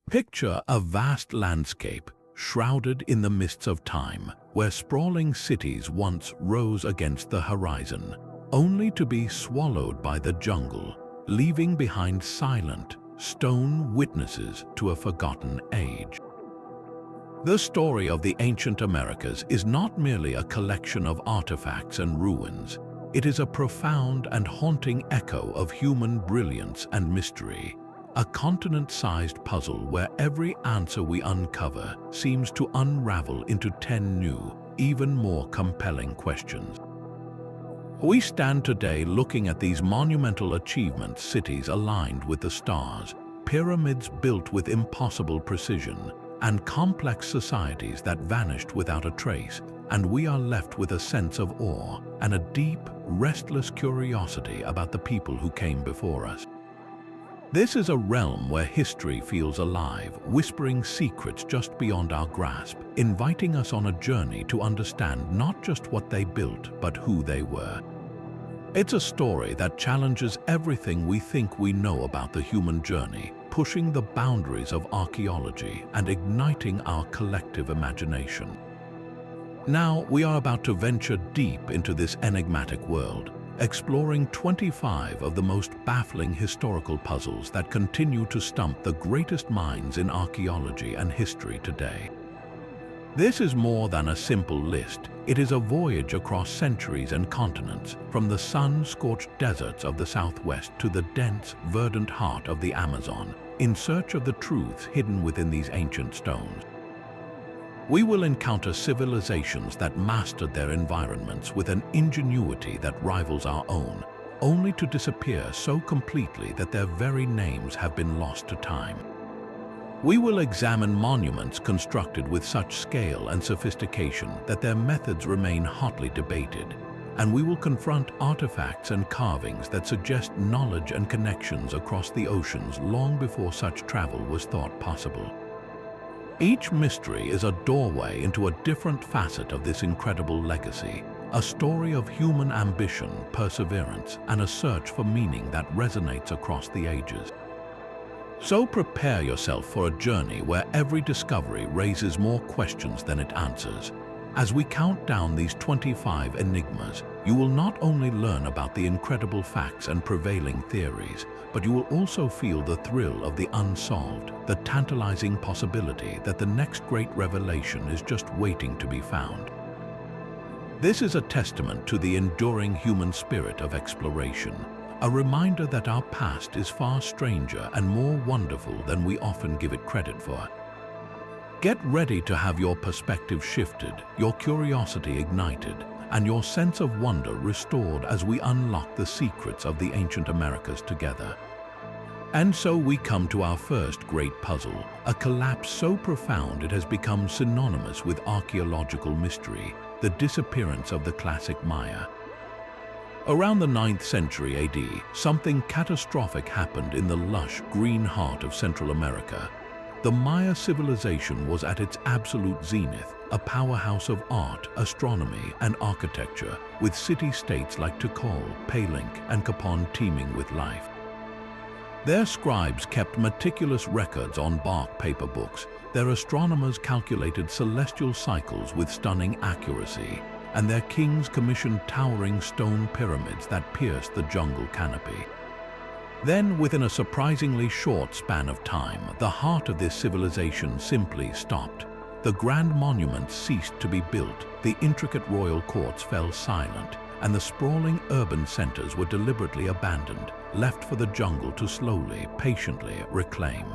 Picture a vast landscape shrouded in the mists of time, where sprawling cities once rose against the horizon, only to be swallowed by the jungle, leaving behind silent, stone witnesses to a forgotten age. The story of the ancient Americas is not merely a collection of artifacts and ruins. It is a profound and haunting echo of human brilliance and mystery, a continent-sized puzzle where every answer we uncover seems to unravel into 10 new, even more compelling questions. We stand today looking at these monumental achievements, cities aligned with the stars, pyramids built with impossible precision, and complex societies that vanished without a trace, and we are left with a sense of awe and a deep, restless curiosity about the people who came before us. This is a realm where history feels alive, whispering secrets just beyond our grasp, inviting us on a journey to understand not just what they built, but who they were. It's a story that challenges everything we think we know about the human journey, pushing the boundaries of archaeology and igniting our collective imagination. Now, we are about to venture deep into this enigmatic world, exploring 25 of the most baffling historical puzzles that continue to stump the greatest minds in archaeology and history today. This is more than a simple list. It is a voyage across centuries and continents, from the sun-scorched deserts of the Southwest to the dense, verdant heart of the Amazon, in search of the truths hidden within these ancient stones. We will encounter civilizations that mastered their environments with an ingenuity that rivals our own, only to disappear so completely that their very names have been lost to time. We will examine monuments constructed with such scale and sophistication that their methods remain hotly debated, and we will confront artifacts and carvings that suggest knowledge and connections across the oceans long before such travel was thought possible. Each mystery is a doorway into a different facet of this incredible legacy, a story of human ambition, perseverance, and a search for meaning that resonates across the ages. So prepare yourself for a journey where every discovery raises more questions than it answers. As we count down these 25 enigmas, you will not only learn about the incredible facts and prevailing theories, but you will also feel the thrill of the unsolved, the tantalizing possibility that the next great revelation is just waiting to be found. This is a testament to the enduring human spirit of exploration, a reminder that our past is far stranger and more wonderful than we often give it credit for. Get ready to have your perspective shifted, your curiosity ignited, and your sense of wonder restored as we unlock the secrets of the ancient Americas together. And so we come to our first great puzzle, a collapse so profound it has become synonymous with archaeological mystery, the disappearance of the classic Maya. Around the 9th century AD, something catastrophic happened in the lush, green heart of Central America. The Maya civilization was at its absolute zenith, a powerhouse of art, astronomy, and architecture, with city-states like Tikal, Palenque, and Capon teeming with life. Their scribes kept meticulous records on bark paper books. Their astronomers calculated celestial cycles with stunning accuracy, and their kings commissioned towering stone pyramids that pierced the jungle canopy. Then, within a surprisingly short span of time, the heart of this civilization simply stopped. The grand monuments ceased to be built, the intricate royal courts fell silent, and the sprawling urban centers were deliberately abandoned, left for the jungle to slowly, patiently reclaim.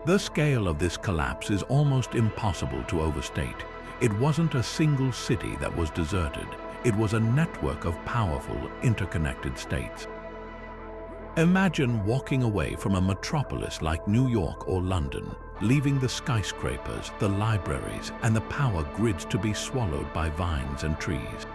The scale of this collapse is almost impossible to overstate. It wasn't a single city that was deserted. It was a network of powerful, interconnected states. Imagine walking away from a metropolis like New York or London, leaving the skyscrapers, the libraries, and the power grids to be swallowed by vines and trees.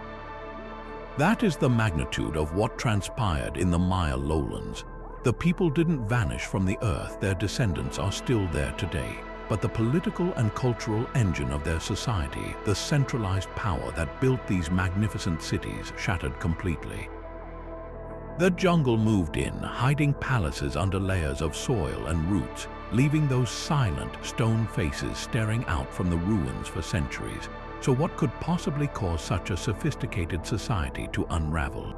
That is the magnitude of what transpired in the Maya lowlands. The people didn't vanish from the earth, their descendants are still there today. But the political and cultural engine of their society, the centralized power that built these magnificent cities, shattered completely. The jungle moved in, hiding palaces under layers of soil and roots, leaving those silent stone faces staring out from the ruins for centuries. So what could possibly cause such a sophisticated society to unravel?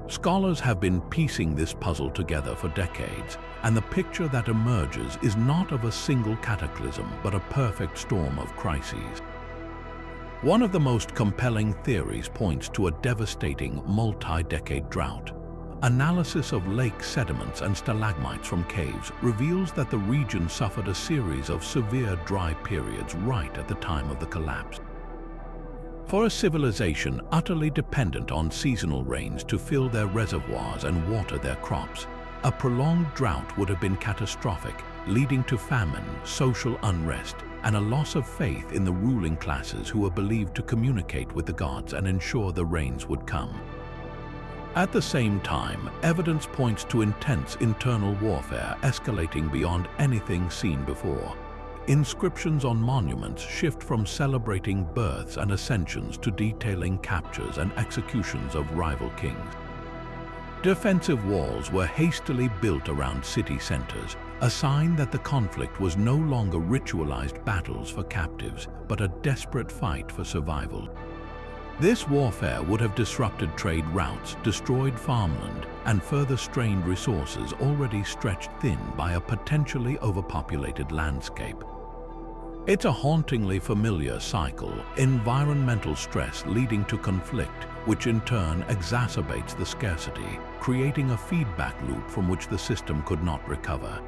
Scholars have been piecing this puzzle together for decades, and the picture that emerges is not of a single cataclysm, but a perfect storm of crises. One of the most compelling theories points to a devastating multi-decade drought. Analysis of lake sediments and stalagmites from caves reveals that the region suffered a series of severe dry periods right at the time of the collapse. For a civilization utterly dependent on seasonal rains to fill their reservoirs and water their crops, a prolonged drought would have been catastrophic, leading to famine, social unrest, and a loss of faith in the ruling classes who were believed to communicate with the gods and ensure the rains would come. At the same time, evidence points to intense internal warfare escalating beyond anything seen before. Inscriptions on monuments shift from celebrating births and ascensions to detailing captures and executions of rival kings. Defensive walls were hastily built around city centers, a sign that the conflict was no longer ritualized battles for captives, but a desperate fight for survival. This warfare would have disrupted trade routes, destroyed farmland, and further strained resources already stretched thin by a potentially overpopulated landscape. It's a hauntingly familiar cycle, environmental stress leading to conflict, which in turn exacerbates the scarcity, creating a feedback loop from which the system could not recover.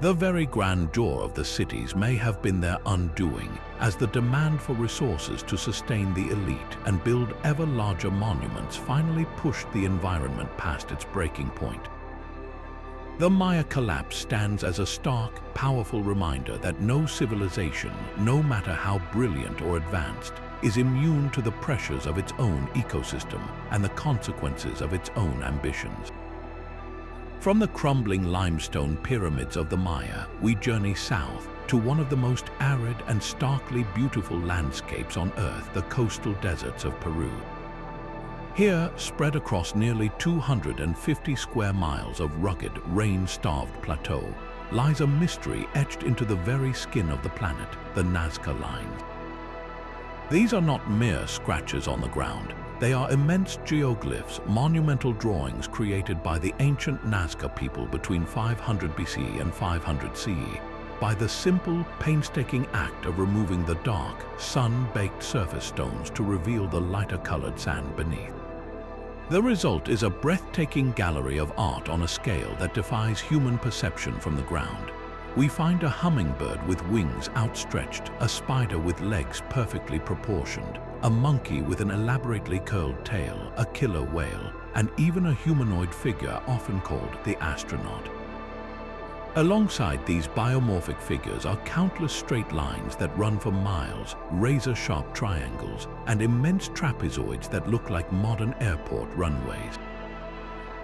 The very grandeur of the cities may have been their undoing, as the demand for resources to sustain the elite and build ever larger monuments finally pushed the environment past its breaking point. The Maya collapse stands as a stark, powerful reminder that no civilization, no matter how brilliant or advanced, is immune to the pressures of its own ecosystem and the consequences of its own ambitions. From the crumbling limestone pyramids of the Maya, we journey south to one of the most arid and starkly beautiful landscapes on Earth, the coastal deserts of Peru. Here, spread across nearly 250 square miles of rugged, rain-starved plateau, lies a mystery etched into the very skin of the planet, the Nazca Lines. These are not mere scratches on the ground. They are immense geoglyphs, monumental drawings created by the ancient Nazca people between 500 BC and 500 CE, by the simple, painstaking act of removing the dark, sun-baked surface stones to reveal the lighter-colored sand beneath. The result is a breathtaking gallery of art on a scale that defies human perception from the ground. We find a hummingbird with wings outstretched, a spider with legs perfectly proportioned, a monkey with an elaborately curled tail, a killer whale, and even a humanoid figure often called the astronaut. Alongside these biomorphic figures are countless straight lines that run for miles, razor-sharp triangles, and immense trapezoids that look like modern airport runways.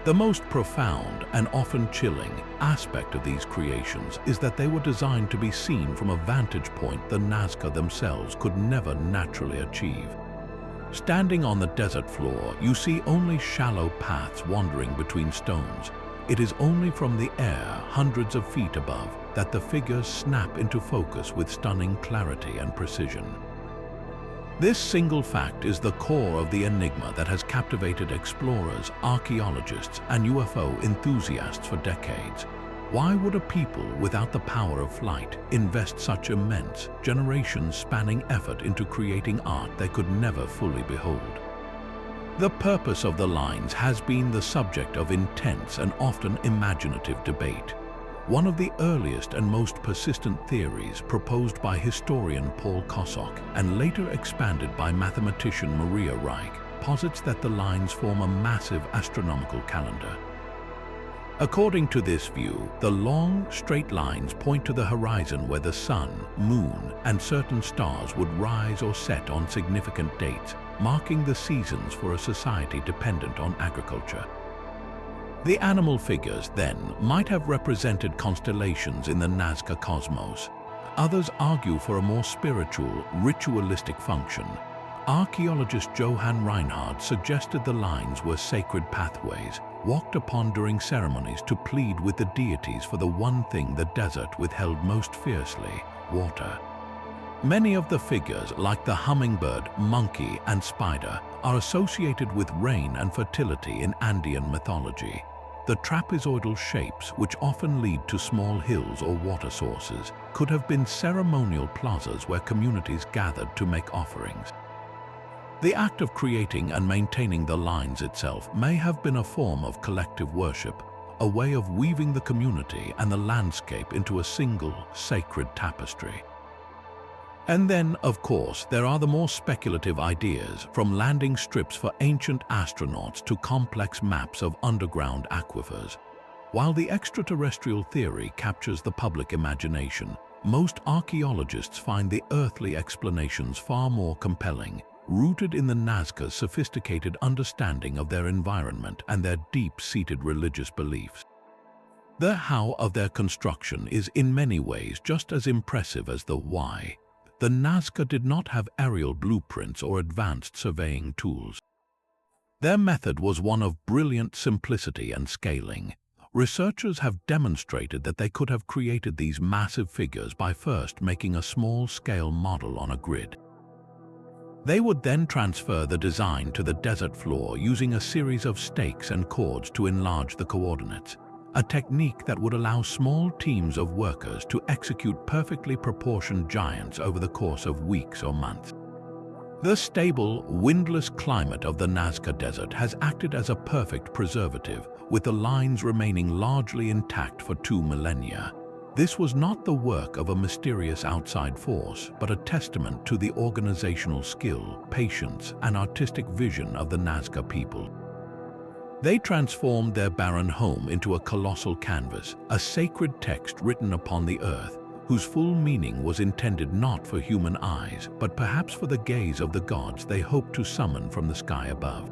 The most profound and often chilling aspect of these creations is that they were designed to be seen from a vantage point the Nazca themselves could never naturally achieve. Standing on the desert floor, you see only shallow paths wandering between stones. It is only from the air, hundreds of feet above, that the figures snap into focus with stunning clarity and precision. This single fact is the core of the enigma that has captivated explorers, archaeologists, and UFO enthusiasts for decades. Why would a people without the power of flight invest such immense, generations-spanning effort into creating art they could never fully behold? The purpose of the lines has been the subject of intense and often imaginative debate. One of the earliest and most persistent theories, proposed by historian Paul Kosok and later expanded by mathematician Maria Reich, posits that the lines form a massive astronomical calendar. According to this view, the long, straight lines point to the horizon where the sun, moon, and certain stars would rise or set on significant dates, marking the seasons for a society dependent on agriculture. The animal figures, then, might have represented constellations in the Nazca cosmos. Others argue for a more spiritual, ritualistic function. Archaeologist Johann Reinhard suggested the lines were sacred pathways, walked upon during ceremonies to plead with the deities for the one thing the desert withheld most fiercely: water. Many of the figures, like the hummingbird, monkey, and spider, are associated with rain and fertility in Andean mythology. The trapezoidal shapes, which often lead to small hills or water sources, could have been ceremonial plazas where communities gathered to make offerings. The act of creating and maintaining the lines itself may have been a form of collective worship, a way of weaving the community and the landscape into a single, sacred tapestry. And then, of course, there are the more speculative ideas, from landing strips for ancient astronauts to complex maps of underground aquifers. While the extraterrestrial theory captures the public imagination, most archaeologists find the earthly explanations far more compelling, rooted in the Nazca's sophisticated understanding of their environment and their deep-seated religious beliefs. The how of their construction is in many ways just as impressive as the why. The Nazca did not have aerial blueprints or advanced surveying tools. Their method was one of brilliant simplicity and scaling. Researchers have demonstrated that they could have created these massive figures by first making a small-scale model on a grid. They would then transfer the design to the desert floor using a series of stakes and cords to enlarge the coordinates, a technique that would allow small teams of workers to execute perfectly proportioned giants over the course of weeks or months. The stable, windless climate of the Nazca Desert has acted as a perfect preservative, with the lines remaining largely intact for 2 millennia. This was not the work of a mysterious outside force, but a testament to the organizational skill, patience, and artistic vision of the Nazca people. They transformed their barren home into a colossal canvas, a sacred text written upon the earth, whose full meaning was intended not for human eyes, but perhaps for the gaze of the gods they hoped to summon from the sky above.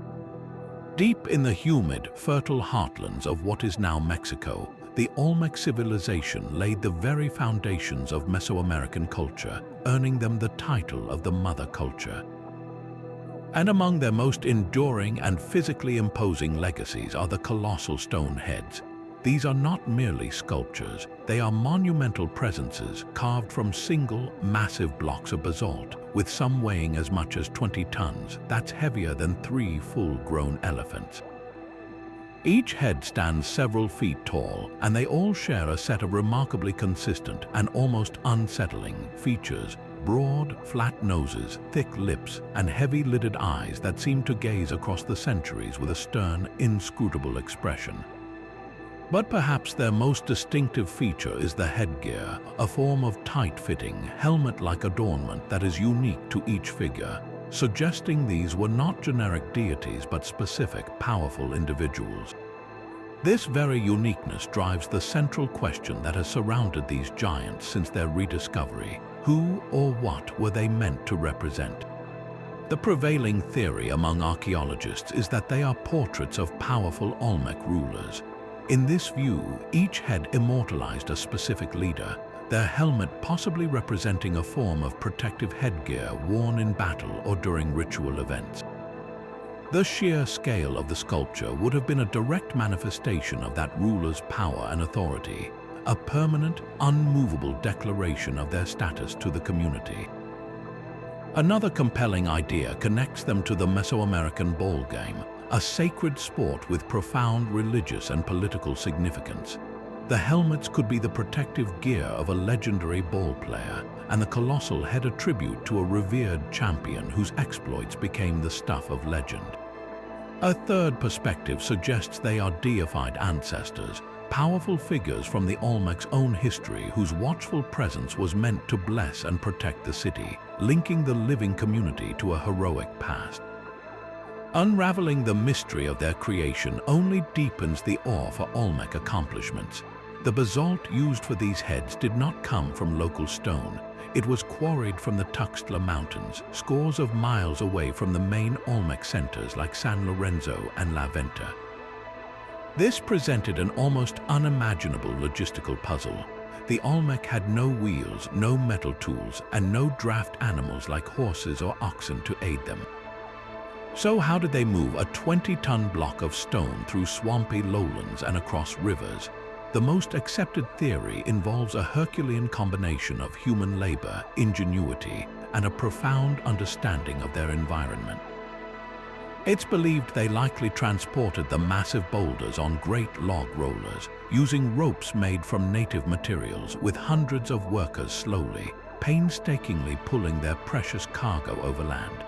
Deep in the humid, fertile heartlands of what is now Mexico, the Olmec civilization laid the very foundations of Mesoamerican culture, earning them the title of the Mother Culture. And among their most enduring and physically imposing legacies are the colossal stone heads. These are not merely sculptures, they are monumental presences carved from single, massive blocks of basalt, with some weighing as much as 20 tons. That's heavier than 3 full-grown elephants. Each head stands several feet tall, and they all share a set of remarkably consistent and almost unsettling features: broad, flat noses, thick lips, and heavy-lidded eyes that seem to gaze across the centuries with a stern, inscrutable expression. But perhaps their most distinctive feature is the headgear, a form of tight-fitting, helmet-like adornment that is unique to each figure, suggesting these were not generic deities but specific, powerful individuals. This very uniqueness drives the central question that has surrounded these giants since their rediscovery: who or what were they meant to represent? The prevailing theory among archaeologists is that they are portraits of powerful Olmec rulers. In this view, each head immortalized a specific leader, their helmet possibly representing a form of protective headgear worn in battle or during ritual events. The sheer scale of the sculpture would have been a direct manifestation of that ruler's power and authority, a permanent, unmovable declaration of their status to the community. Another compelling idea connects them to the Mesoamerican ball game, a sacred sport with profound religious and political significance. The helmets could be the protective gear of a legendary ball player, and the colossal head a tribute to a revered champion whose exploits became the stuff of legend. A third perspective suggests they are deified ancestors, powerful figures from the Olmec's own history whose watchful presence was meant to bless and protect the city, linking the living community to a heroic past. Unraveling the mystery of their creation only deepens the awe for Olmec accomplishments. The basalt used for these heads did not come from local stone. It was quarried from the Tuxtla Mountains, scores of miles away from the main Olmec centers like San Lorenzo and La Venta. This presented an almost unimaginable logistical puzzle. The Olmec had no wheels, no metal tools, and no draft animals like horses or oxen to aid them. So how did they move a 20-ton block of stone through swampy lowlands and across rivers? The most accepted theory involves a Herculean combination of human labor, ingenuity, and a profound understanding of their environment. It's believed they likely transported the massive boulders on great log rollers, using ropes made from native materials, with hundreds of workers slowly, painstakingly pulling their precious cargo overland.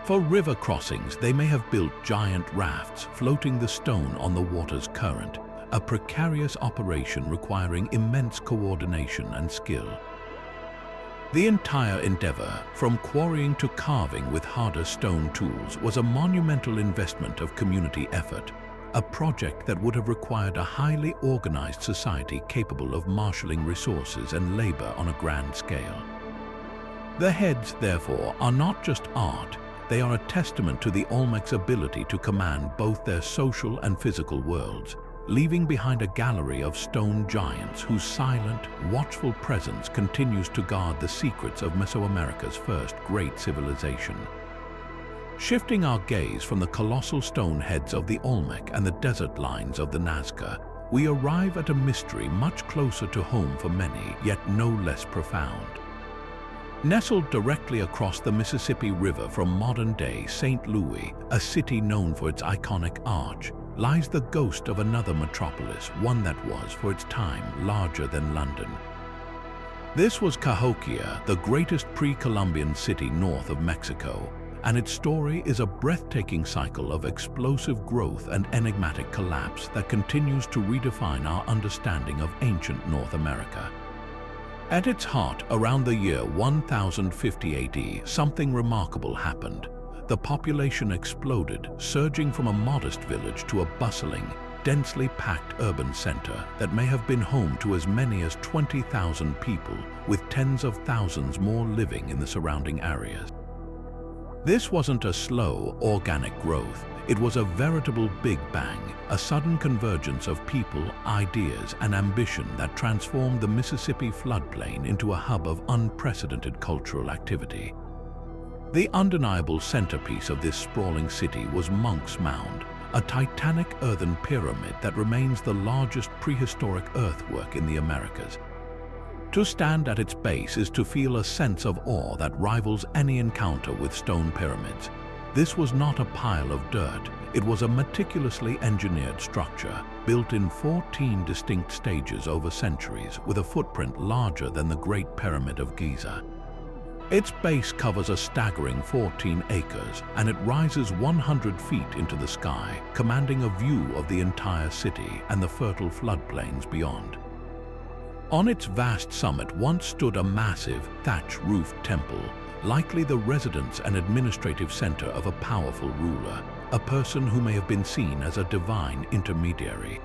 For river crossings, they may have built giant rafts, floating the stone on the water's current, a precarious operation requiring immense coordination and skill. The entire endeavor, from quarrying to carving with harder stone tools, was a monumental investment of community effort, a project that would have required a highly organized society capable of marshalling resources and labor on a grand scale. The heads, therefore, are not just art, they are a testament to the Olmec's ability to command both their social and physical worlds, leaving behind a gallery of stone giants whose silent, watchful presence continues to guard the secrets of Mesoamerica's first great civilization. Shifting our gaze from the colossal stone heads of the Olmec and the desert lines of the Nazca, we arrive at a mystery much closer to home for many, yet no less profound. Nestled directly across the Mississippi River from modern-day St. Louis, a city known for its iconic arch, lies the ghost of another metropolis, one that was, for its time, larger than London. This was Cahokia, the greatest pre-Columbian city north of Mexico, and its story is a breathtaking cycle of explosive growth and enigmatic collapse that continues to redefine our understanding of ancient North America. At its heart, around the year 1050 AD, something remarkable happened. The population exploded, surging from a modest village to a bustling, densely packed urban center that may have been home to as many as 20,000 people, with tens of thousands more living in the surrounding areas. This wasn't a slow, organic growth. It was a veritable Big Bang, a sudden convergence of people, ideas, and ambition that transformed the Mississippi floodplain into a hub of unprecedented cultural activity. The undeniable centerpiece of this sprawling city was Monk's Mound, a titanic earthen pyramid that remains the largest prehistoric earthwork in the Americas. To stand at its base is to feel a sense of awe that rivals any encounter with stone pyramids. This was not a pile of dirt, it was a meticulously engineered structure, built in 14 distinct stages over centuries, with a footprint larger than the Great Pyramid of Giza. Its base covers a staggering 14 acres, and it rises 100 feet into the sky, commanding a view of the entire city and the fertile floodplains beyond. On its vast summit once stood a massive, thatch-roofed temple, likely the residence and administrative center of a powerful ruler, a person who may have been seen as a divine intermediary.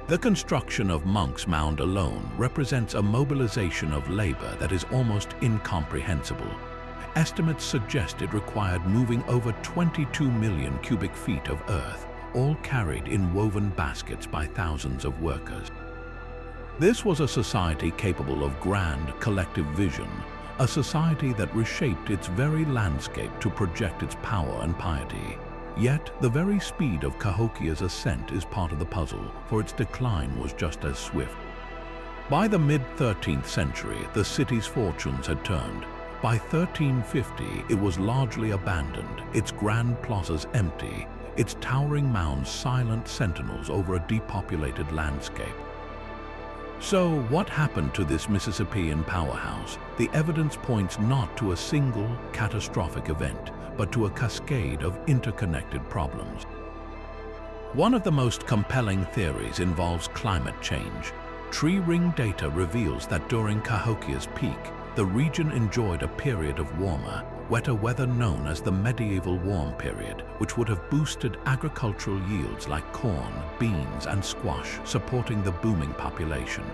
The construction of Monk's Mound alone represents a mobilization of labor that is almost incomprehensible. Estimates suggest it required moving over 22 million cubic feet of earth, all carried in woven baskets by thousands of workers. This was a society capable of grand, collective vision, a society that reshaped its very landscape to project its power and piety. Yet, the very speed of Cahokia's ascent is part of the puzzle, for its decline was just as swift. By the mid-13th century, the city's fortunes had turned. By 1350, it was largely abandoned, its grand plazas empty, its towering mounds silent sentinels over a depopulated landscape. So, what happened to this Mississippian powerhouse? The evidence points not to a single, catastrophic event, but to a cascade of interconnected problems. One of the most compelling theories involves climate change. Tree ring data reveals that during Cahokia's peak, the region enjoyed a period of warmer, wetter weather known as the medieval warm period, which would have boosted agricultural yields like corn, beans, and squash, supporting the booming population.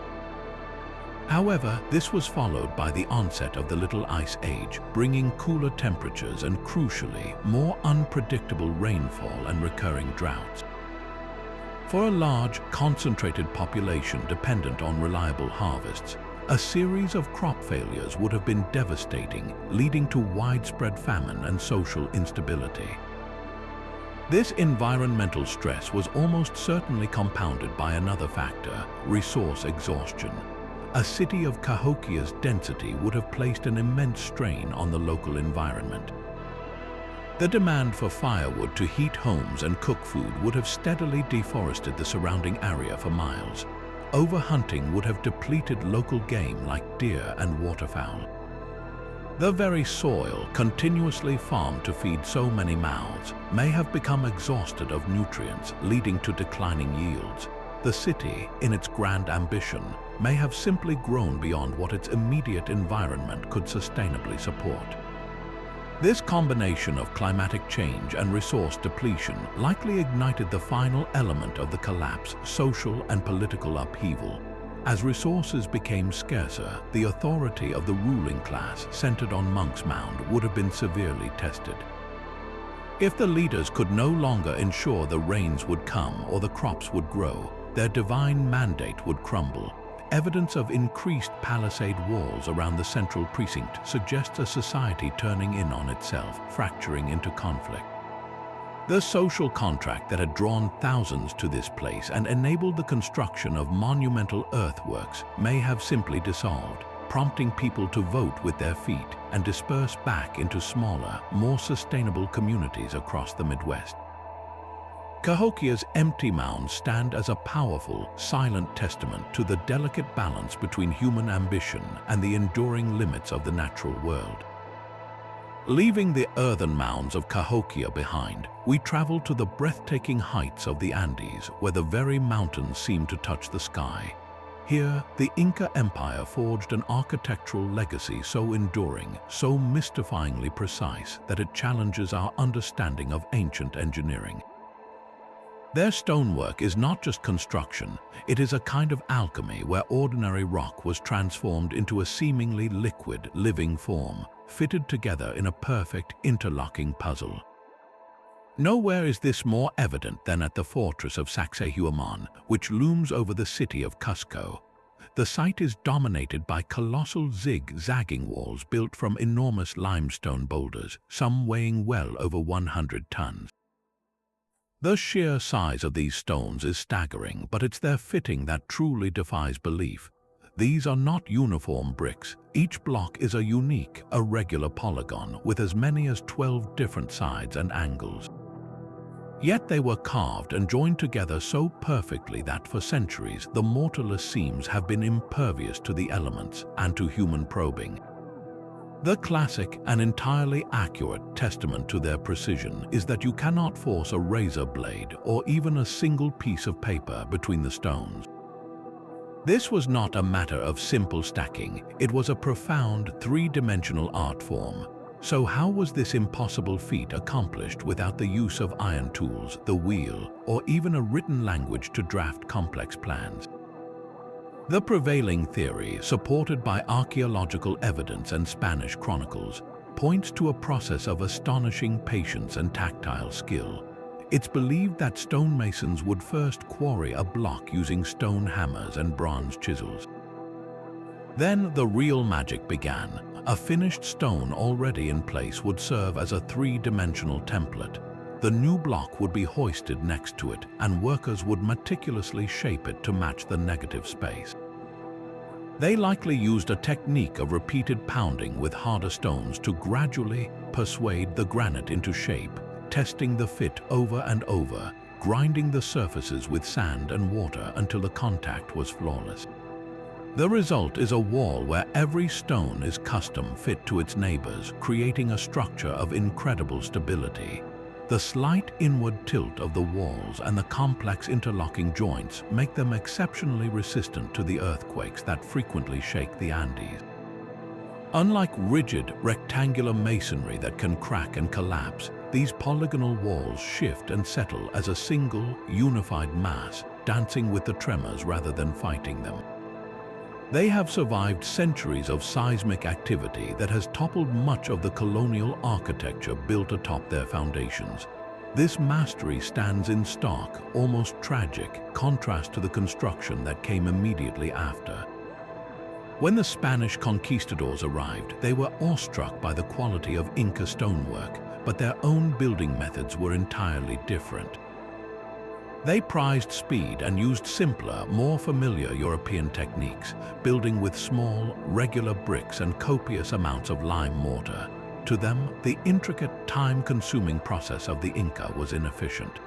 However, this was followed by the onset of the Little Ice Age, bringing cooler temperatures and, crucially, more unpredictable rainfall and recurring droughts. For a large, concentrated population dependent on reliable harvests, A series of crop failures would have been devastating, leading to widespread famine and social instability. This environmental stress was almost certainly compounded by another factor: resource exhaustion. A city of Cahokia's density would have placed an immense strain on the local environment. The demand for firewood to heat homes and cook food would have steadily deforested the surrounding area for miles. Overhunting would have depleted local game like deer and waterfowl. The very soil continuously farmed to feed so many mouths may have become exhausted of nutrients, leading to declining yields. The city, in its grand ambition, may have simply grown beyond what its immediate environment could sustainably support. This combination of climatic change and resource depletion likely ignited the final element of the collapse: social and political upheaval. As resources became scarcer, the authority of the ruling class centered on Monk's Mound would have been severely tested. If the leaders could no longer ensure the rains would come or the crops would grow, their divine mandate would crumble. Evidence of increased palisade walls around the central precinct suggests a society turning in on itself, fracturing into conflict. The social contract that had drawn thousands to this place and enabled the construction of monumental earthworks may have simply dissolved, prompting people to vote with their feet and disperse back into smaller, more sustainable communities across the Midwest. Cahokia's empty mounds stand as a powerful, silent testament to the delicate balance between human ambition and the enduring limits of the natural world. Leaving the earthen mounds of Cahokia behind, we travel to the breathtaking heights of the Andes, where the very mountains seem to touch the sky. Here, the Inca Empire forged an architectural legacy so enduring, so mystifyingly precise, that it challenges our understanding of ancient engineering. Their stonework is not just construction, it is a kind of alchemy where ordinary rock was transformed into a seemingly liquid, living form, fitted together in a perfect, interlocking puzzle. Nowhere is this more evident than at the fortress of Sacsayhuaman, which looms over the city of Cusco. The site is dominated by colossal zig-zagging walls built from enormous limestone boulders, some weighing well over 100 tons. The sheer size of these stones is staggering, but it's their fitting that truly defies belief. These are not uniform bricks. Each block is a unique, irregular polygon with as many as 12 different sides and angles. Yet they were carved and joined together so perfectly that for centuries the mortarless seams have been impervious to the elements and to human probing. The classic and entirely accurate testament to their precision is that you cannot force a razor blade or even a single piece of paper between the stones. This was not a matter of simple stacking, it was a profound three-dimensional art form. So how was this impossible feat accomplished without the use of iron tools, the wheel, or even a written language to draft complex plans? The prevailing theory, supported by archaeological evidence and Spanish chronicles, points to a process of astonishing patience and tactile skill. It's believed that stonemasons would first quarry a block using stone hammers and bronze chisels. Then the real magic began. A finished stone already in place would serve as a three-dimensional template. The new block would be hoisted next to it, and workers would meticulously shape it to match the negative space. They likely used a technique of repeated pounding with harder stones to gradually persuade the granite into shape, testing the fit over and over, grinding the surfaces with sand and water until the contact was flawless. The result is a wall where every stone is custom fit to its neighbors, creating a structure of incredible stability. The slight inward tilt of the walls and the complex interlocking joints make them exceptionally resistant to the earthquakes that frequently shake the Andes. Unlike rigid, rectangular masonry that can crack and collapse, these polygonal walls shift and settle as a single, unified mass, dancing with the tremors rather than fighting them. They have survived centuries of seismic activity that has toppled much of the colonial architecture built atop their foundations. This mastery stands in stark, almost tragic, contrast to the construction that came immediately after. When the Spanish conquistadors arrived, they were awestruck by the quality of Inca stonework, but their own building methods were entirely different. They prized speed and used simpler, more familiar European techniques, building with small, regular bricks and copious amounts of lime mortar. To them, the intricate, time-consuming process of the Inca was inefficient.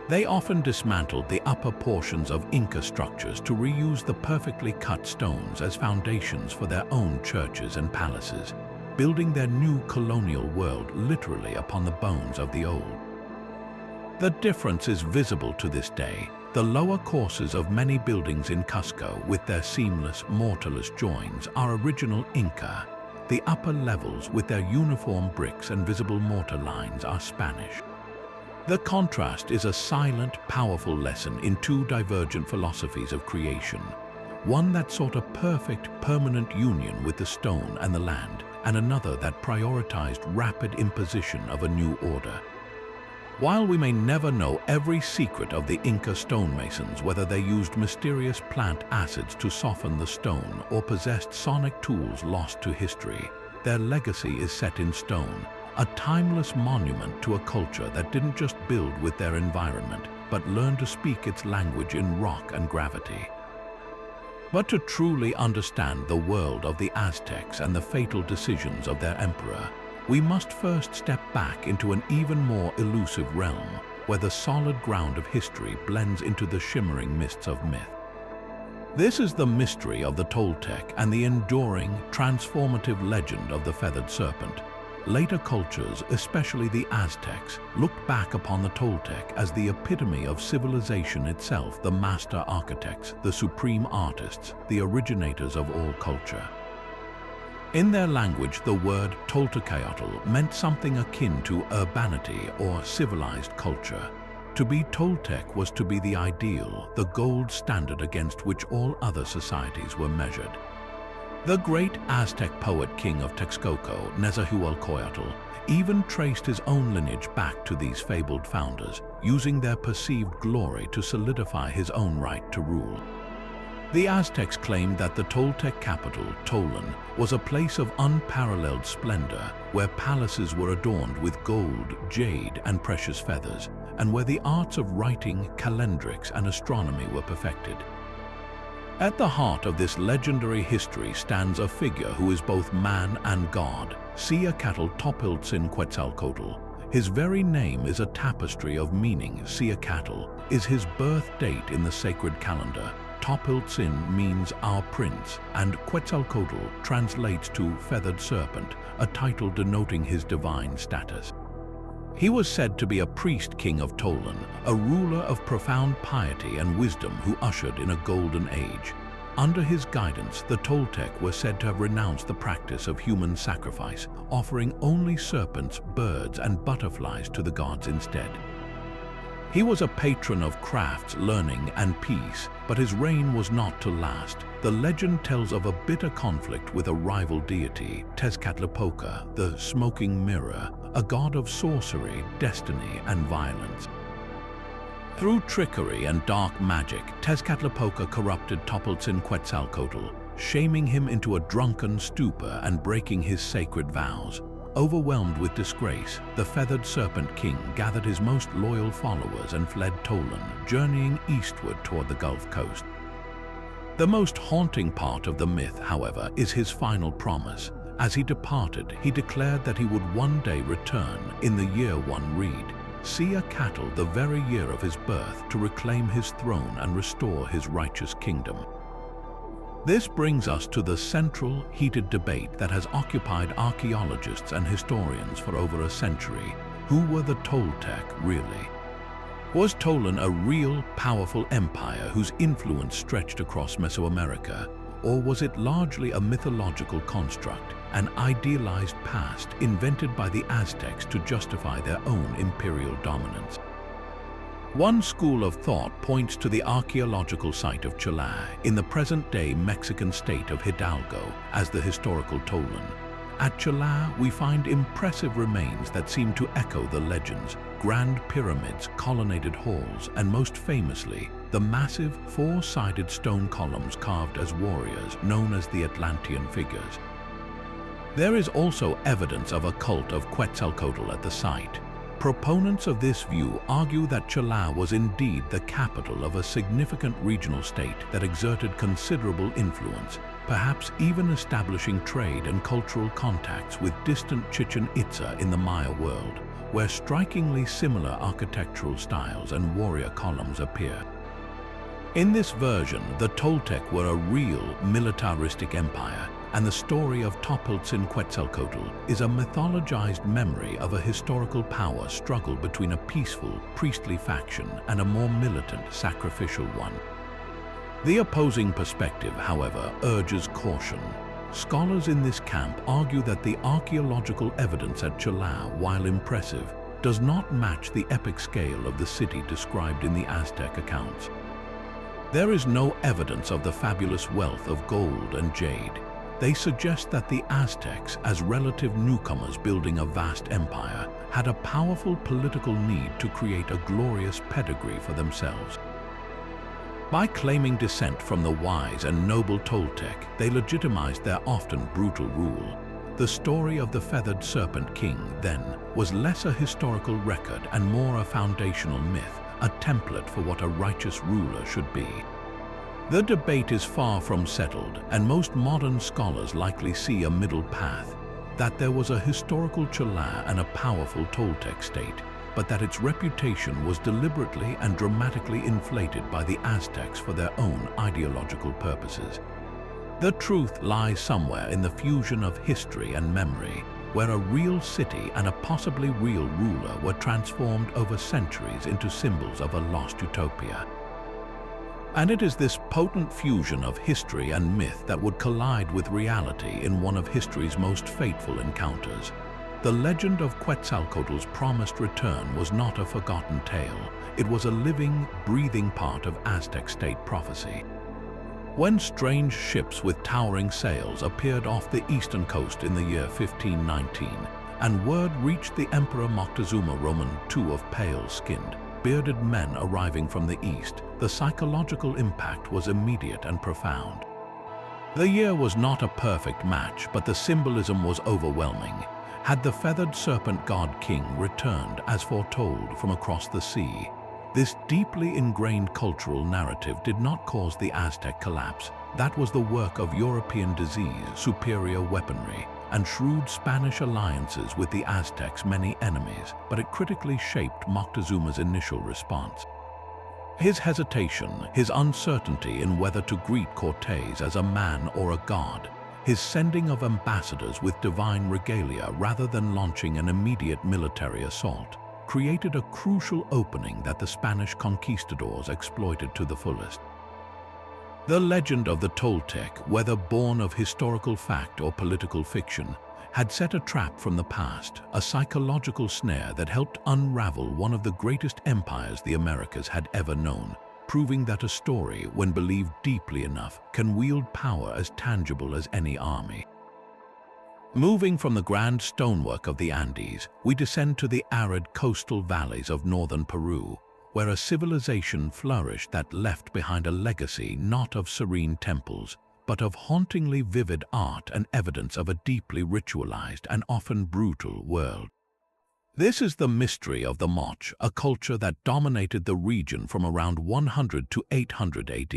They often dismantled the upper portions of Inca structures to reuse the perfectly cut stones as foundations for their own churches and palaces, building their new colonial world literally upon the bones of the old. The difference is visible to this day. The lower courses of many buildings in Cusco, with their seamless, mortarless joins, are original Inca. The upper levels, with their uniform bricks and visible mortar lines, are Spanish. The contrast is a silent, powerful lesson in two divergent philosophies of creation. One that sought a perfect, permanent union with the stone and the land, and another that prioritized rapid imposition of a new order. While we may never know every secret of the Inca stonemasons, whether they used mysterious plant acids to soften the stone or possessed sonic tools lost to history, their legacy is set in stone, a timeless monument to a culture that didn't just build with their environment, but learned to speak its language in rock and gravity. But to truly understand the world of the Aztecs and the fatal decisions of their emperor, we must first step back into an even more elusive realm, where the solid ground of history blends into the shimmering mists of myth. This is the mystery of the Toltec and the enduring, transformative legend of the feathered serpent. Later cultures, especially the Aztecs, looked back upon the Toltec as the epitome of civilization itself, the master architects, the supreme artists, the originators of all culture. In their language, the word Toltecayotl meant something akin to urbanity or civilized culture. To be Toltec was to be the ideal, the gold standard against which all other societies were measured. The great Aztec poet king of Texcoco, Nezahualcoyotl, even traced his own lineage back to these fabled founders, using their perceived glory to solidify his own right to rule. The Aztecs claimed that the Toltec capital, Tollan, was a place of unparalleled splendor, where palaces were adorned with gold, jade, and precious feathers, and where the arts of writing, calendrics, and astronomy were perfected. At the heart of this legendary history stands a figure who is both man and god, Ciacatl Topiltzin Quetzalcoatl. His very name is a tapestry of meaning. Ciacatl is his birth date in the sacred calendar. Topiltzin means our prince, and Quetzalcoatl translates to feathered serpent, a title denoting his divine status. He was said to be a priest king of Tollan, a ruler of profound piety and wisdom who ushered in a golden age. Under his guidance, the Toltec were said to have renounced the practice of human sacrifice, offering only serpents, birds, and butterflies to the gods instead. He was a patron of crafts, learning, and peace, but his reign was not to last. The legend tells of a bitter conflict with a rival deity, Tezcatlipoca, the smoking mirror, a god of sorcery, destiny, and violence. Through trickery and dark magic, Tezcatlipoca corrupted Topiltzin Quetzalcoatl, shaming him into a drunken stupor and breaking his sacred vows. Overwhelmed with disgrace, the feathered serpent king gathered his most loyal followers and fled Tollan, journeying eastward toward the Gulf Coast. The most haunting part of the myth, however, is his final promise. As he departed, he declared that he would one day return in the year one reed, Ciacatl, the very year of his birth, to reclaim his throne and restore his righteous kingdom. This brings us to the central, heated debate that has occupied archaeologists and historians for over a century. Who were the Toltec, really? Was Tollan a real, powerful empire whose influence stretched across Mesoamerica? Or was it largely a mythological construct, an idealized past invented by the Aztecs to justify their own imperial dominance? One school of thought points to the archaeological site of Cholá in the present-day Mexican state of Hidalgo as the historical Tollan. At Cholá, we find impressive remains that seem to echo the legends: grand pyramids, colonnaded halls, and most famously, the massive four-sided stone columns carved as warriors known as the Atlantean figures. There is also evidence of a cult of Quetzalcoatl at the site. Proponents of this view argue that Chala was indeed the capital of a significant regional state that exerted considerable influence, perhaps even establishing trade and cultural contacts with distant Chichen Itza in the Maya world, where strikingly similar architectural styles and warrior columns appear. In this version, the Toltec were a real militaristic empire, and the story of Topiltzin Quetzalcoatl is a mythologized memory of a historical power struggle between a peaceful, priestly faction and a more militant, sacrificial one. The opposing perspective, however, urges caution. Scholars in this camp argue that the archaeological evidence at Chala, while impressive, does not match the epic scale of the city described in the Aztec accounts. There is no evidence of the fabulous wealth of gold and jade. They suggest that the Aztecs, as relative newcomers building a vast empire, had a powerful political need to create a glorious pedigree for themselves. By claiming descent from the wise and noble Toltec, they legitimized their often brutal rule. The story of the feathered serpent king, then, was less a historical record and more a foundational myth, a template for what a righteous ruler should be. The debate is far from settled, and most modern scholars likely see a middle path, that there was a historical Chala and a powerful Toltec state, but that its reputation was deliberately and dramatically inflated by the Aztecs for their own ideological purposes. The truth lies somewhere in the fusion of history and memory, where a real city and a possibly real ruler were transformed over centuries into symbols of a lost utopia. And it is this potent fusion of history and myth that would collide with reality in one of history's most fateful encounters. The legend of Quetzalcoatl's promised return was not a forgotten tale. It was a living, breathing part of Aztec state prophecy. When strange ships with towering sails appeared off the eastern coast in the year 1519, and word reached the Emperor Moctezuma II of pale-skinned, bearded men arriving from the east, the psychological impact was immediate and profound. The year was not a perfect match, but the symbolism was overwhelming. Had the feathered serpent god king returned as foretold from across the sea, this deeply ingrained cultural narrative did not cause the Aztec collapse. That was the work of European disease, superior weaponry, and shrewd Spanish alliances with the Aztecs' many enemies, but it critically shaped Moctezuma's initial response. His hesitation, his uncertainty in whether to greet Cortés as a man or a god, his sending of ambassadors with divine regalia rather than launching an immediate military assault, created a crucial opening that the Spanish conquistadors exploited to the fullest. The legend of the Toltec, whether born of historical fact or political fiction, had set a trap from the past, a psychological snare that helped unravel one of the greatest empires the Americas had ever known, proving that a story, when believed deeply enough, can wield power as tangible as any army. Moving from the grand stonework of the Andes, we descend to the arid coastal valleys of northern Peru, where a civilization flourished that left behind a legacy not of serene temples, but of hauntingly vivid art and evidence of a deeply ritualized and often brutal world. This is the mystery of the Moche, a culture that dominated the region from around 100 to 800 AD.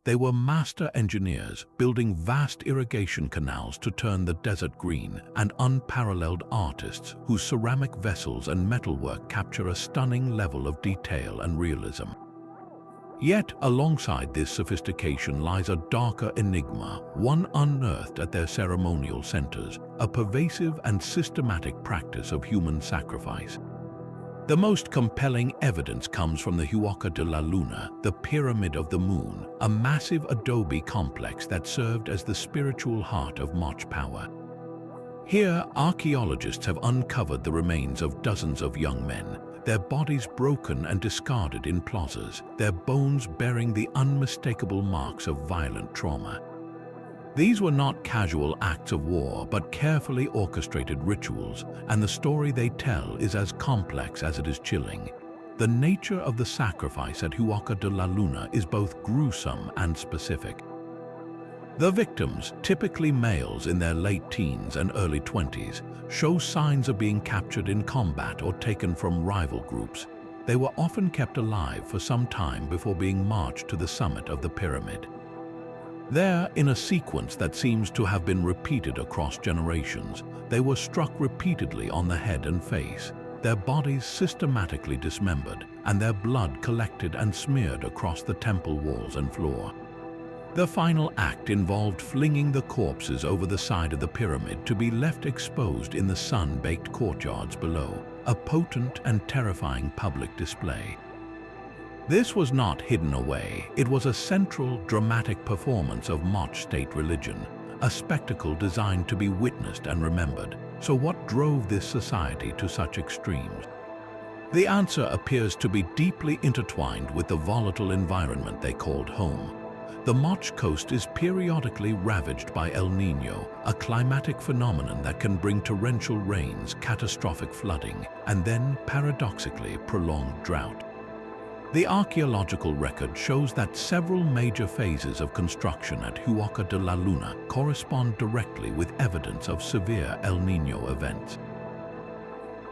They were master engineers, building vast irrigation canals to turn the desert green, and unparalleled artists whose ceramic vessels and metalwork capture a stunning level of detail and realism. Yet, alongside this sophistication lies a darker enigma, one unearthed at their ceremonial centers, a pervasive and systematic practice of human sacrifice. The most compelling evidence comes from the Huaca de la Luna, the Pyramid of the Moon, a massive adobe complex that served as the spiritual heart of Moche power. Here, archaeologists have uncovered the remains of dozens of young men, their bodies broken and discarded in plazas, their bones bearing the unmistakable marks of violent trauma. These were not casual acts of war, but carefully orchestrated rituals, and the story they tell is as complex as it is chilling. the nature of the sacrifice at Huaca de la Luna is both gruesome and specific. The victims, typically males in their late teens and early 20s, show signs of being captured in combat or taken from rival groups. They were often kept alive for some time before being marched to the summit of the pyramid. There, in a sequence that seems to have been repeated across generations, they were struck repeatedly on the head and face, their bodies systematically dismembered, and their blood collected and smeared across the temple walls and floor. The final act involved flinging the corpses over the side of the pyramid to be left exposed in the sun-baked courtyards below, a potent and terrifying public display. This was not hidden away. It was a central, dramatic performance of Moche state religion, a spectacle designed to be witnessed and remembered. So what drove this society to such extremes? The answer appears to be deeply intertwined with the volatile environment they called home. The Moche coast is periodically ravaged by El Niño, a climatic phenomenon that can bring torrential rains, catastrophic flooding, and then, paradoxically, prolonged drought. The archaeological record shows that several major phases of construction at Huaca de la Luna correspond directly with evidence of severe El Niño events.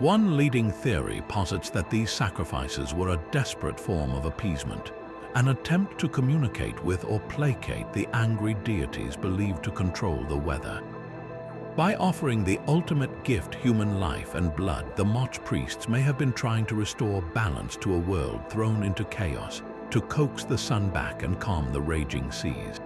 One leading theory posits that these sacrifices were a desperate form of appeasement, an attempt to communicate with or placate the angry deities believed to control the weather. By offering the ultimate gift, human life and blood, the Moche priests may have been trying to restore balance to a world thrown into chaos, to coax the sun back and calm the raging seas.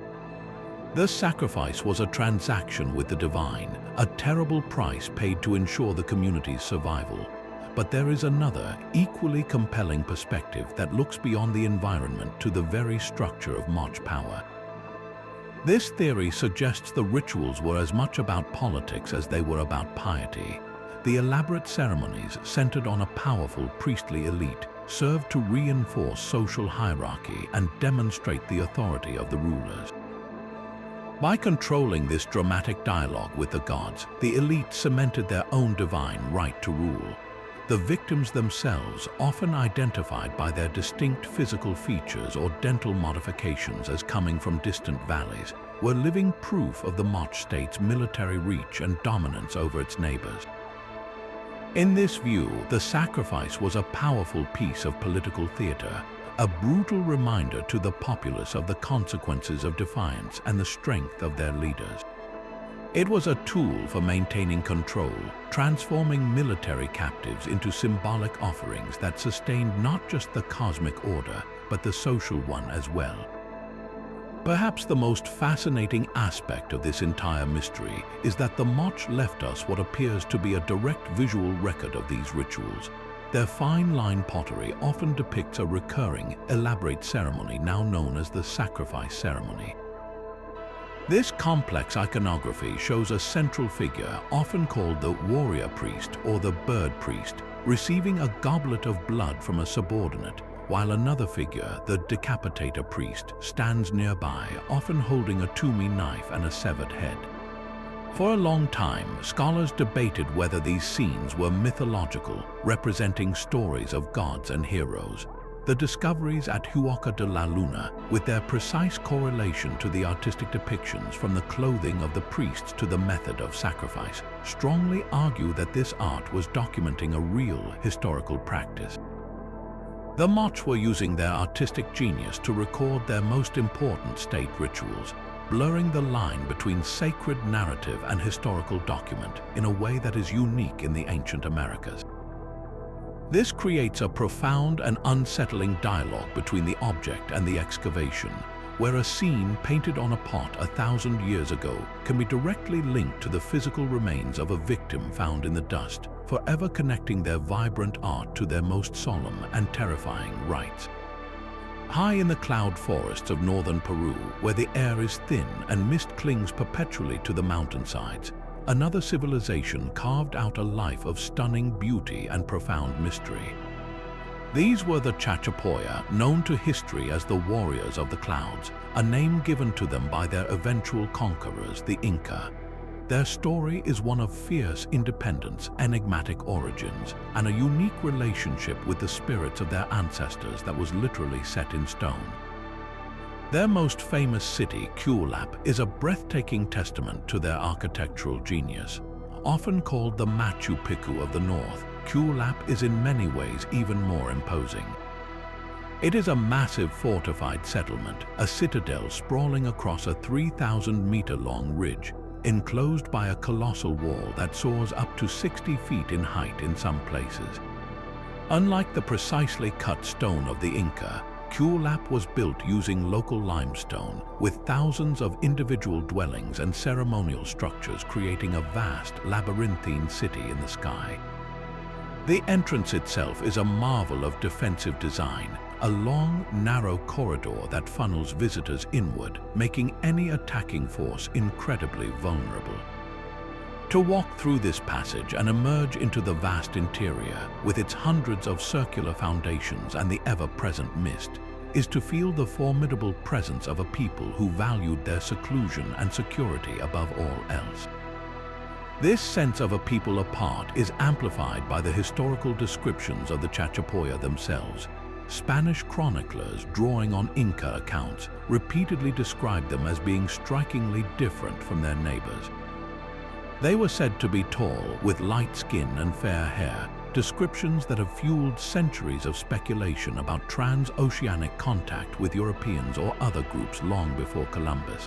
The sacrifice was a transaction with the divine, a terrible price paid to ensure the community's survival. But there is another, equally compelling perspective that looks beyond the environment to the very structure of Moche power. This theory suggests the rituals were as much about politics as they were about piety. The elaborate ceremonies, centered on a powerful priestly elite, served to reinforce social hierarchy and demonstrate the authority of the rulers. By controlling this dramatic dialogue with the gods, the elite cemented their own divine right to rule. The victims themselves, often identified by their distinct physical features or dental modifications as coming from distant valleys, were living proof of the Moche state's military reach and dominance over its neighbors. In this view, the sacrifice was a powerful piece of political theater, a brutal reminder to the populace of the consequences of defiance and the strength of their leaders. It was a tool for maintaining control, transforming military captives into symbolic offerings that sustained not just the cosmic order, but the social one as well. Perhaps the most fascinating aspect of this entire mystery is that the Moche left us what appears to be a direct visual record of these rituals. Their fine-line pottery often depicts a recurring, elaborate ceremony now known as the sacrifice ceremony. This complex iconography shows a central figure, often called the warrior priest or the bird priest, receiving a goblet of blood from a subordinate, while another figure, the decapitator priest, stands nearby, often holding a toomey knife and a severed head. For a long time, scholars debated whether these scenes were mythological, representing stories of gods and heroes. The discoveries at Huaca de la Luna, with their precise correlation to the artistic depictions from the clothing of the priests to the method of sacrifice, strongly argue that this art was documenting a real historical practice. The Moche were using their artistic genius to record their most important state rituals, blurring the line between sacred narrative and historical document in a way that is unique in the ancient Americas. This creates a profound and unsettling dialogue between the object and the excavation, where a scene painted on a pot 1,000 years ago can be directly linked to the physical remains of a victim found in the dust, forever connecting their vibrant art to their most solemn and terrifying rites. High in the cloud forests of northern Peru, where the air is thin and mist clings perpetually to the mountainsides, another civilization carved out a life of stunning beauty and profound mystery. These were the Chachapoya, known to history as the warriors of the clouds, a name given to them by their eventual conquerors, the Inca. Their story is one of fierce independence, enigmatic origins, and a unique relationship with the spirits of their ancestors that was literally set in stone. Their most famous city, Cuelap, is a breathtaking testament to their architectural genius. Often called the Machu Picchu of the North, Cuelap is in many ways even more imposing. It is a massive fortified settlement, a citadel sprawling across a 3,000-meter-long ridge, enclosed by a colossal wall that soars up to 60 feet in height in some places. Unlike the precisely cut stone of the Inca, Cuelap was built using local limestone, with thousands of individual dwellings and ceremonial structures creating a vast, labyrinthine city in the sky. The entrance itself is a marvel of defensive design, a long, narrow corridor that funnels visitors inward, making any attacking force incredibly vulnerable. To walk through this passage and emerge into the vast interior, with its hundreds of circular foundations and the ever-present mist, is to feel the formidable presence of a people who valued their seclusion and security above all else. This sense of a people apart is amplified by the historical descriptions of the Chachapoya themselves. Spanish chroniclers, drawing on Inca accounts, repeatedly described them as being strikingly different from their neighbors. They were said to be tall, with light skin and fair hair, descriptions that have fueled centuries of speculation about transoceanic contact with Europeans or other groups long before Columbus.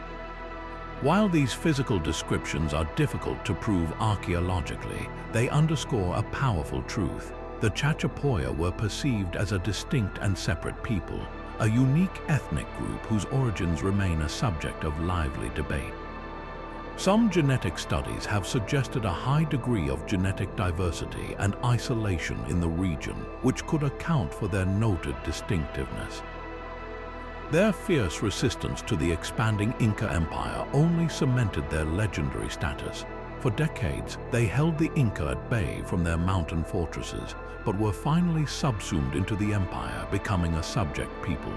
While these physical descriptions are difficult to prove archaeologically, they underscore a powerful truth. The Chachapoya were perceived as a distinct and separate people, a unique ethnic group whose origins remain a subject of lively debate. Some genetic studies have suggested a high degree of genetic diversity and isolation in the region, which could account for their noted distinctiveness. Their fierce resistance to the expanding Inca Empire only cemented their legendary status. For decades, they held the Inca at bay from their mountain fortresses, but were finally subsumed into the empire, becoming a subject people.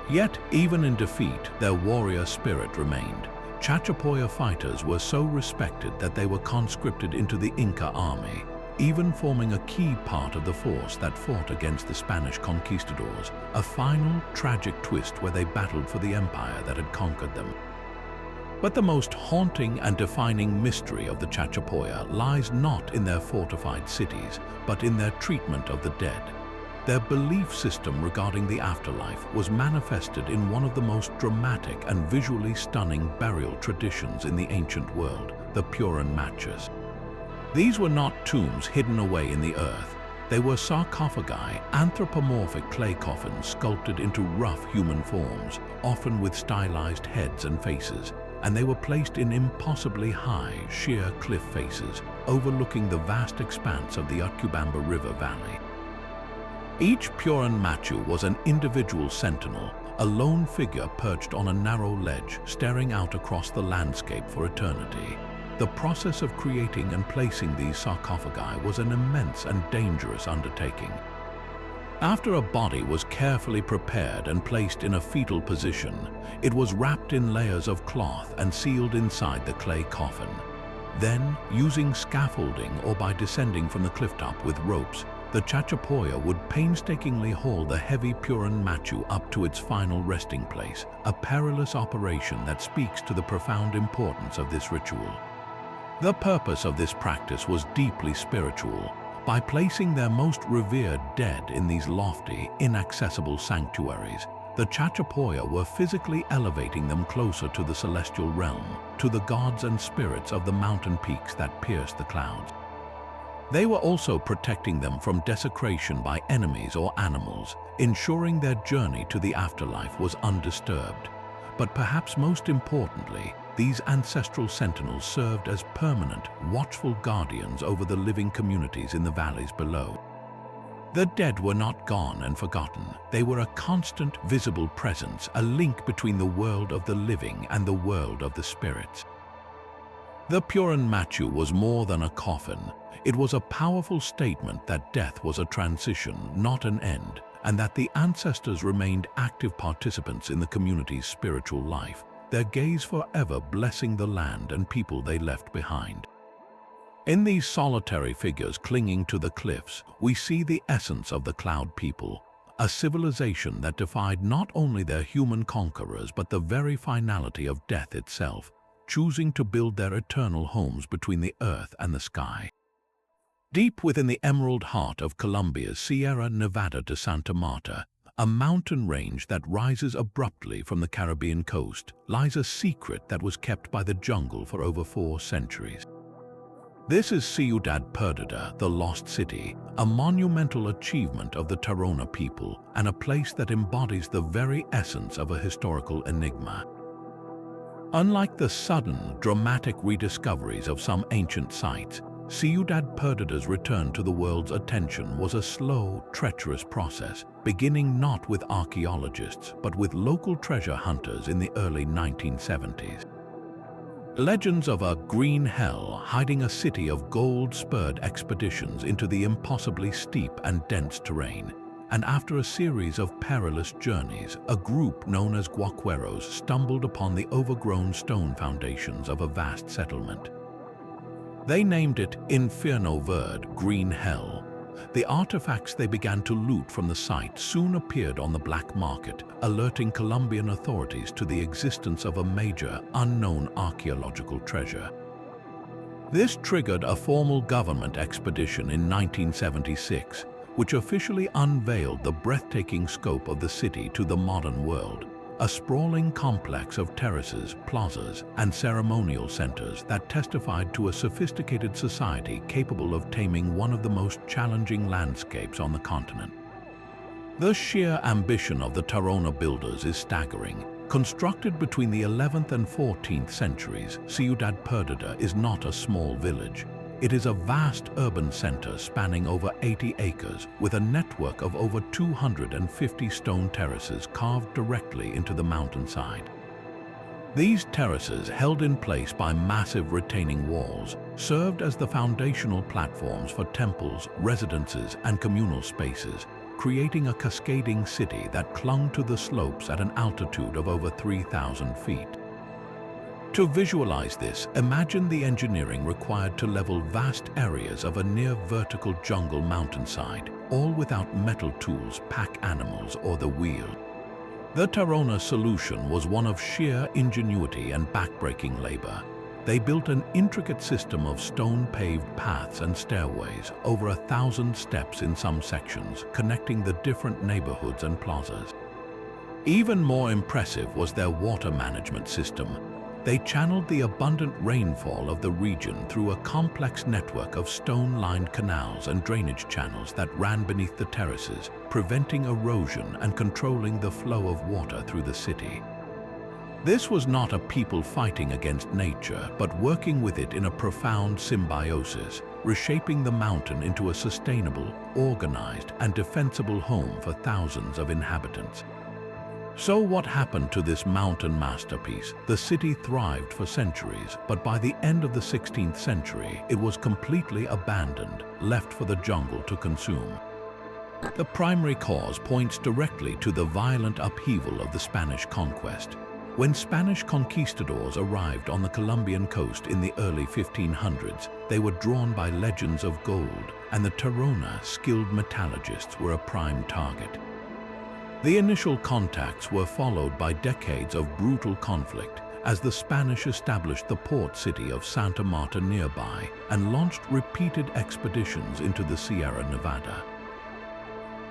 Yet, even in defeat, their warrior spirit remained. Chachapoya fighters were so respected that they were conscripted into the Inca army, even forming a key part of the force that fought against the Spanish conquistadors, a final, tragic twist where they battled for the empire that had conquered them. But the most haunting and defining mystery of the Chachapoya lies not in their fortified cities, but in their treatment of the dead. Their belief system regarding the afterlife was manifested in one of the most dramatic and visually stunning burial traditions in the ancient world, the Puran matches. These were not tombs hidden away in the earth. They were sarcophagi, anthropomorphic clay coffins sculpted into rough human forms, often with stylized heads and faces, and they were placed in impossibly high, sheer cliff faces, overlooking the vast expanse of the Utcubamba River Valley. Each Puran machu was an individual sentinel, a lone figure perched on a narrow ledge, staring out across the landscape for eternity. The process of creating and placing these sarcophagi was an immense and dangerous undertaking. After a body was carefully prepared and placed in a fetal position, it was wrapped in layers of cloth and sealed inside the clay coffin. Then, using scaffolding or by descending from the clifftop with ropes, the Chachapoya would painstakingly haul the heavy Puran machu up to its final resting place, a perilous operation that speaks to the profound importance of this ritual. The purpose of this practice was deeply spiritual. By placing their most revered dead in these lofty, inaccessible sanctuaries, the Chachapoya were physically elevating them closer to the celestial realm, to the gods and spirits of the mountain peaks that pierce the clouds. They were also protecting them from desecration by enemies or animals, ensuring their journey to the afterlife was undisturbed. But perhaps most importantly, these ancestral sentinels served as permanent, watchful guardians over the living communities in the valleys below. The dead were not gone and forgotten. They were a constant, visible presence, a link between the world of the living and the world of the spirits. The Puran machu was more than a coffin. It was a powerful statement that death was a transition, not an end, and that the ancestors remained active participants in the community's spiritual life. their gaze forever blessing the land and people they left behind. In these solitary figures clinging to the cliffs, we see the essence of the Cloud People, a civilization that defied not only their human conquerors but the very finality of death itself, choosing to build their eternal homes between the earth and the sky. Deep within the emerald heart of Colombia's Sierra Nevada de Santa Marta, a mountain range that rises abruptly from the Caribbean coast, lies a secret that was kept by the jungle for over 4 centuries. This is Ciudad Perdida, the Lost City, a monumental achievement of the Tairona people and a place that embodies the very essence of a historical enigma. Unlike the sudden, dramatic rediscoveries of some ancient sites, Ciudad Perdida's return to the world's attention was a slow, treacherous process, beginning not with archaeologists but with local treasure hunters in the early 1970s. Legends of a green hell hiding a city of gold spurred expeditions into the impossibly steep and dense terrain, and after a series of perilous journeys, a group known as guaqueros stumbled upon the overgrown stone foundations of a vast settlement. They named it Infierno Verde, Green Hell. The artifacts they began to loot from the site soon appeared on the black market, alerting Colombian authorities to the existence of a major, unknown archaeological treasure. This triggered a formal government expedition in 1976, which officially unveiled the breathtaking scope of the city to the modern world, a sprawling complex of terraces, plazas, and ceremonial centers that testified to a sophisticated society capable of taming one of the most challenging landscapes on the continent. The sheer ambition of the Tairona builders is staggering. Constructed between the 11th and 14th centuries, Ciudad Perdida is not a small village. It is a vast urban center spanning over 80 acres with a network of over 250 stone terraces carved directly into the mountainside. These terraces, held in place by massive retaining walls, served as the foundational platforms for temples, residences, and communal spaces, creating a cascading city that clung to the slopes at an altitude of over 3,000 feet. To visualize this, imagine the engineering required to level vast areas of a near-vertical jungle mountainside, all without metal tools, pack animals, or the wheel. The Tairona solution was one of sheer ingenuity and backbreaking labor. They built an intricate system of stone-paved paths and stairways, over 1,000 steps in some sections, connecting the different neighborhoods and plazas. Even more impressive was their water management system. They channeled the abundant rainfall of the region through a complex network of stone-lined canals and drainage channels that ran beneath the terraces, preventing erosion and controlling the flow of water through the city. This was not a people fighting against nature, but working with it in a profound symbiosis, reshaping the mountain into a sustainable, organized, and defensible home for thousands of inhabitants. So what happened to this mountain masterpiece? The city thrived for centuries, but by the end of the 16th century, it was completely abandoned, left for the jungle to consume. The primary cause points directly to the violent upheaval of the Spanish conquest. When Spanish conquistadors arrived on the Colombian coast in the early 1500s, they were drawn by legends of gold, and the Tairona skilled metallurgists were a prime target. The initial contacts were followed by decades of brutal conflict as the Spanish established the port city of Santa Marta nearby and launched repeated expeditions into the Sierra Nevada.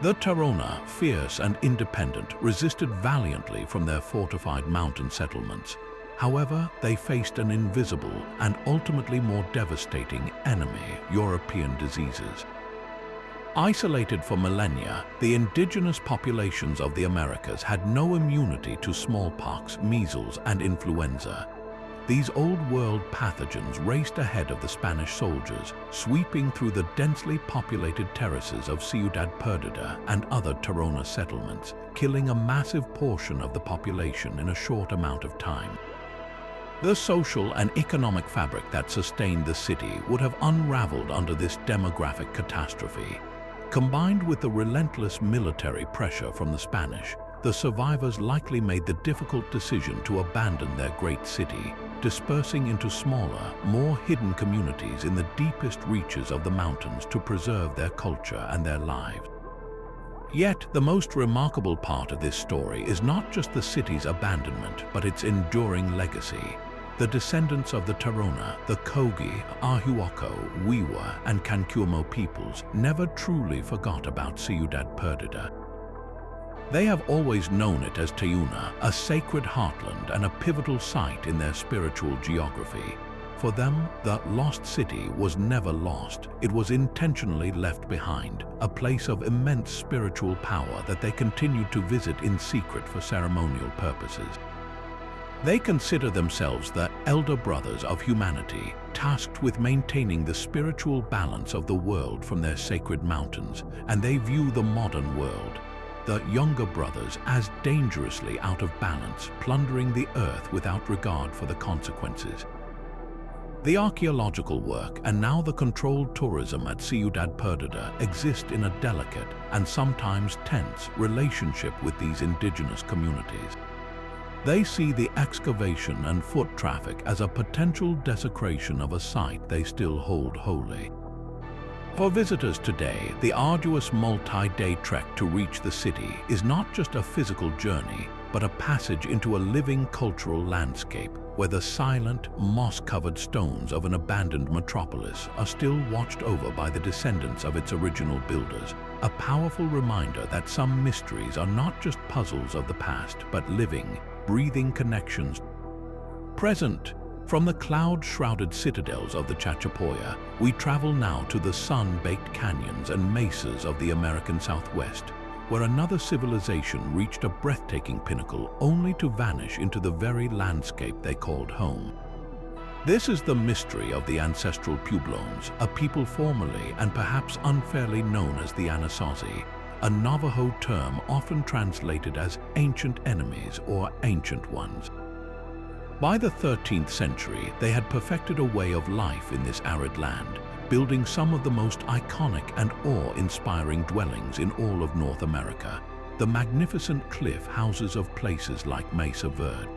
The Tairona, fierce and independent, resisted valiantly from their fortified mountain settlements. However, they faced an invisible and ultimately more devastating enemy, European diseases. Isolated for millennia, the indigenous populations of the Americas had no immunity to smallpox, measles, and influenza. These old-world pathogens raced ahead of the Spanish soldiers, sweeping through the densely populated terraces of Ciudad Perdida and other Tairona settlements, killing a massive portion of the population in a short amount of time. The social and economic fabric that sustained the city would have unraveled under this demographic catastrophe. Combined with the relentless military pressure from the Spanish, the survivors likely made the difficult decision to abandon their great city, dispersing into smaller, more hidden communities in the deepest reaches of the mountains to preserve their culture and their lives. Yet, the most remarkable part of this story is not just the city's abandonment, but its enduring legacy. The descendants of the Tairona, the Kogi, Ahuaco, Wiwa, and Cancumo peoples never truly forgot about Ciudad Perdida. They have always known it as Tairona, a sacred heartland and a pivotal site in their spiritual geography. For them, the lost city was never lost. It was intentionally left behind, a place of immense spiritual power that they continued to visit in secret for ceremonial purposes. They consider themselves the elder brothers of humanity, tasked with maintaining the spiritual balance of the world from their sacred mountains, and they view the modern world, the younger brothers, as dangerously out of balance, plundering the earth without regard for the consequences. The archaeological work and now the controlled tourism at Ciudad Perdida exist in a delicate and sometimes tense relationship with these indigenous communities. They see the excavation and foot traffic as a potential desecration of a site they still hold holy. For visitors today, the arduous multi-day trek to reach the city is not just a physical journey, but a passage into a living cultural landscape where the silent, moss-covered stones of an abandoned metropolis are still watched over by the descendants of its original builders, a powerful reminder that some mysteries are not just puzzles of the past, but living, breathing connections. Present. From the cloud-shrouded citadels of the Chachapoya, we travel now to the sun-baked canyons and mesas of the American Southwest, where another civilization reached a breathtaking pinnacle only to vanish into the very landscape they called home. This is the mystery of the Ancestral Puebloans, a people formerly and perhaps unfairly known as the Anasazi, a Navajo term often translated as ancient enemies or ancient ones. By the 13th century, they had perfected a way of life in this arid land, building some of the most iconic and awe-inspiring dwellings in all of North America, the magnificent cliff houses of places like Mesa Verde.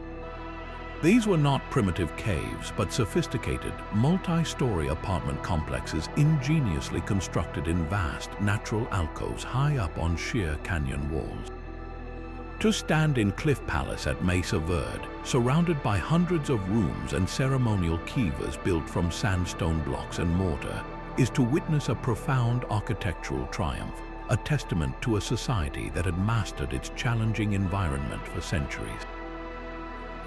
These were not primitive caves, but sophisticated, multi-story apartment complexes ingeniously constructed in vast, natural alcoves high up on sheer canyon walls. To stand in Cliff Palace at Mesa Verde, surrounded by hundreds of rooms and ceremonial kivas built from sandstone blocks and mortar, is to witness a profound architectural triumph, a testament to a society that had mastered its challenging environment for centuries.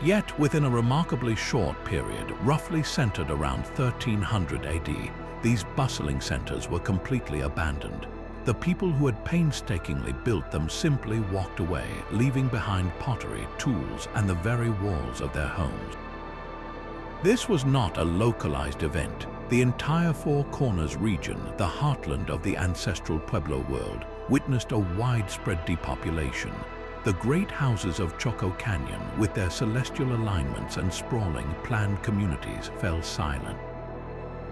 Yet, within a remarkably short period, roughly centered around 1300 AD, these bustling centers were completely abandoned. The people who had painstakingly built them simply walked away, leaving behind pottery, tools, and the very walls of their homes. This was not a localized event. The entire Four Corners region, the heartland of the ancestral Pueblo world, witnessed a widespread depopulation. The great houses of Choco Canyon, with their celestial alignments and sprawling, planned communities, fell silent.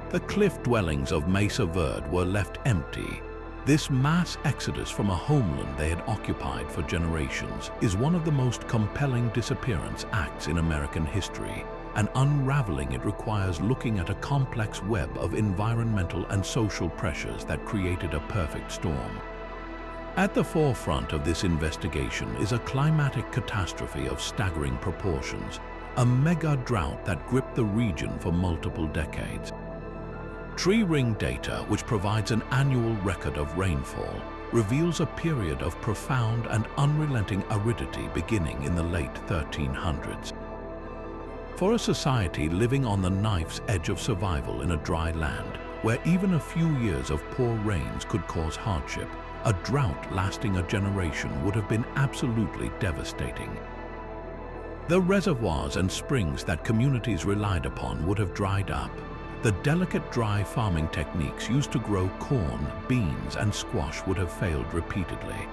The cliff dwellings of Mesa Verde were left empty. This mass exodus from a homeland they had occupied for generations is one of the most compelling disappearance acts in American history, and unraveling it requires looking at a complex web of environmental and social pressures that created a perfect storm. At the forefront of this investigation is a climatic catastrophe of staggering proportions, a mega drought that gripped the region for multiple decades. Tree ring data, which provides an annual record of rainfall, reveals a period of profound and unrelenting aridity beginning in the late 1300s. For a society living on the knife's edge of survival in a dry land, where even a few years of poor rains could cause hardship, a drought lasting a generation would have been absolutely devastating. The reservoirs and springs that communities relied upon would have dried up. The delicate dry farming techniques used to grow corn, beans, and squash would have failed repeatedly.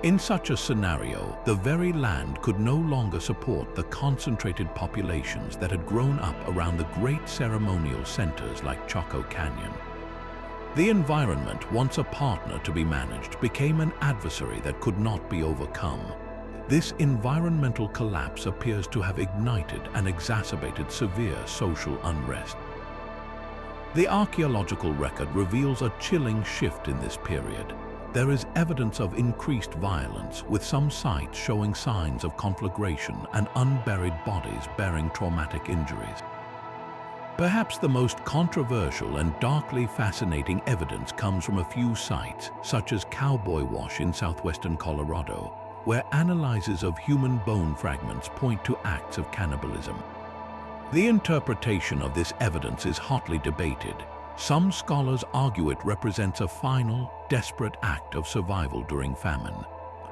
In such a scenario, the very land could no longer support the concentrated populations that had grown up around the great ceremonial centers like Chaco Canyon. The environment, once a partner to be managed, became an adversary that could not be overcome. This environmental collapse appears to have ignited and exacerbated severe social unrest. The archaeological record reveals a chilling shift in this period. There is evidence of increased violence, with some sites showing signs of conflagration and unburied bodies bearing traumatic injuries. Perhaps the most controversial and darkly fascinating evidence comes from a few sites, such as Cowboy Wash in southwestern Colorado, where analyses of human bone fragments point to acts of cannibalism. The interpretation of this evidence is hotly debated. Some scholars argue it represents a final, desperate act of survival during famine.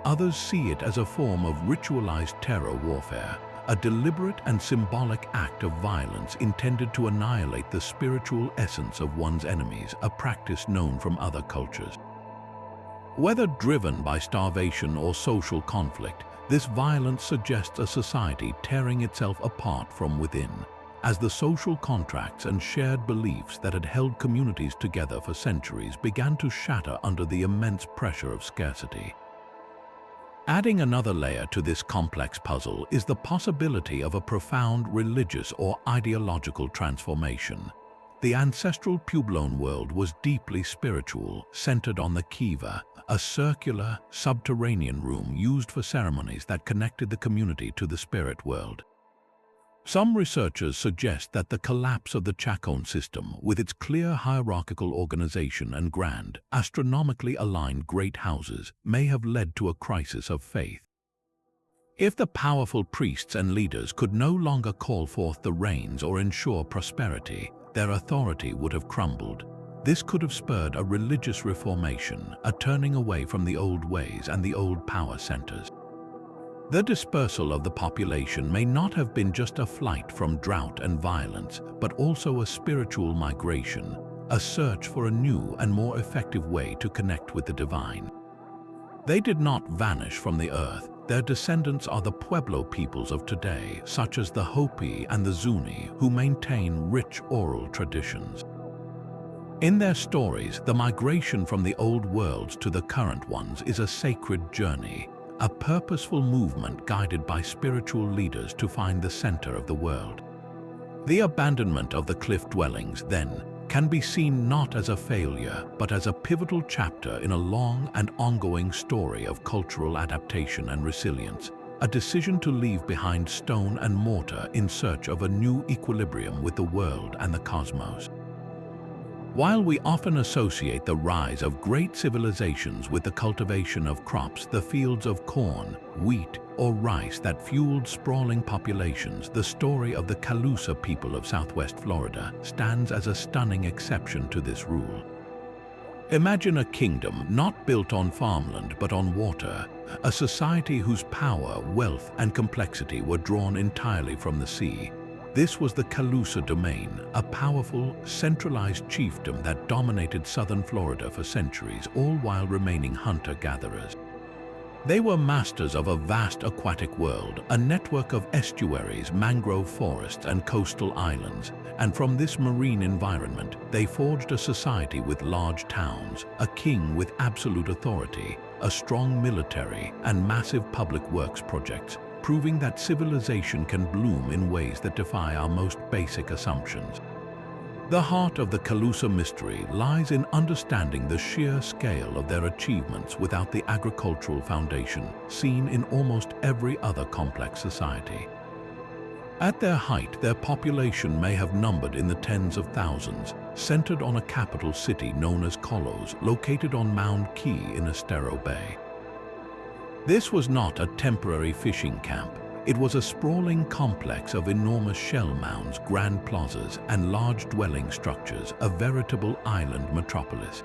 Others see it as a form of ritualized terror warfare, a deliberate and symbolic act of violence intended to annihilate the spiritual essence of one's enemies, a practice known from other cultures. Whether driven by starvation or social conflict, this violence suggests a society tearing itself apart from within, as the social contracts and shared beliefs that had held communities together for centuries began to shatter under the immense pressure of scarcity. Adding another layer to this complex puzzle is the possibility of a profound religious or ideological transformation. The ancestral Puebloan world was deeply spiritual, centered on the kiva, a circular, subterranean room used for ceremonies that connected the community to the spirit world. Some researchers suggest that the collapse of the Chaco system, with its clear hierarchical organization and grand, astronomically aligned great houses, may have led to a crisis of faith. If the powerful priests and leaders could no longer call forth the rains or ensure prosperity, their authority would have crumbled. This could have spurred a religious reformation, a turning away from the old ways and the old power centers. The dispersal of the population may not have been just a flight from drought and violence, but also a spiritual migration, a search for a new and more effective way to connect with the divine. They did not vanish from the earth. Their descendants are the Pueblo peoples of today, such as the Hopi and the Zuni, who maintain rich oral traditions. In their stories, the migration from the old worlds to the current ones is a sacred journey, a purposeful movement guided by spiritual leaders to find the center of the world. The abandonment of the cliff dwellings, then, can be seen not as a failure, but as a pivotal chapter in a long and ongoing story of cultural adaptation and resilience, a decision to leave behind stone and mortar in search of a new equilibrium with the world and the cosmos. While we often associate the rise of great civilizations with the cultivation of crops, the fields of corn, wheat, or rice that fueled sprawling populations, the story of the Calusa people of southwest Florida stands as a stunning exception to this rule. Imagine a kingdom not built on farmland but on water, a society whose power, wealth, and complexity were drawn entirely from the sea. This was the Calusa domain, a powerful, centralized chiefdom that dominated southern Florida for centuries, all while remaining hunter-gatherers. They were masters of a vast aquatic world, a network of estuaries, mangrove forests, and coastal islands, and from this marine environment, they forged a society with large towns, a king with absolute authority, a strong military, and massive public works projects, proving that civilization can bloom in ways that defy our most basic assumptions. The heart of the Calusa mystery lies in understanding the sheer scale of their achievements without the agricultural foundation seen in almost every other complex society. At their height, their population may have numbered in the tens of thousands, centered on a capital city known as Colos, located on Mound Key in Estero Bay. This was not a temporary fishing camp. It was a sprawling complex of enormous shell mounds, grand plazas, and large dwelling structures, a veritable island metropolis.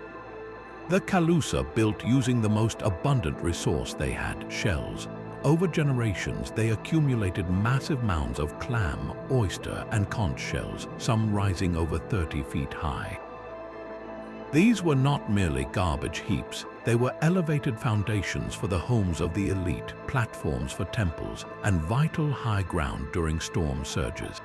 The Calusa built using the most abundant resource they had, shells. Over generations, they accumulated massive mounds of clam, oyster, and conch shells, some rising over 30 feet high. These were not merely garbage heaps. They were elevated foundations for the homes of the elite, platforms for temples, and vital high ground during storm surges.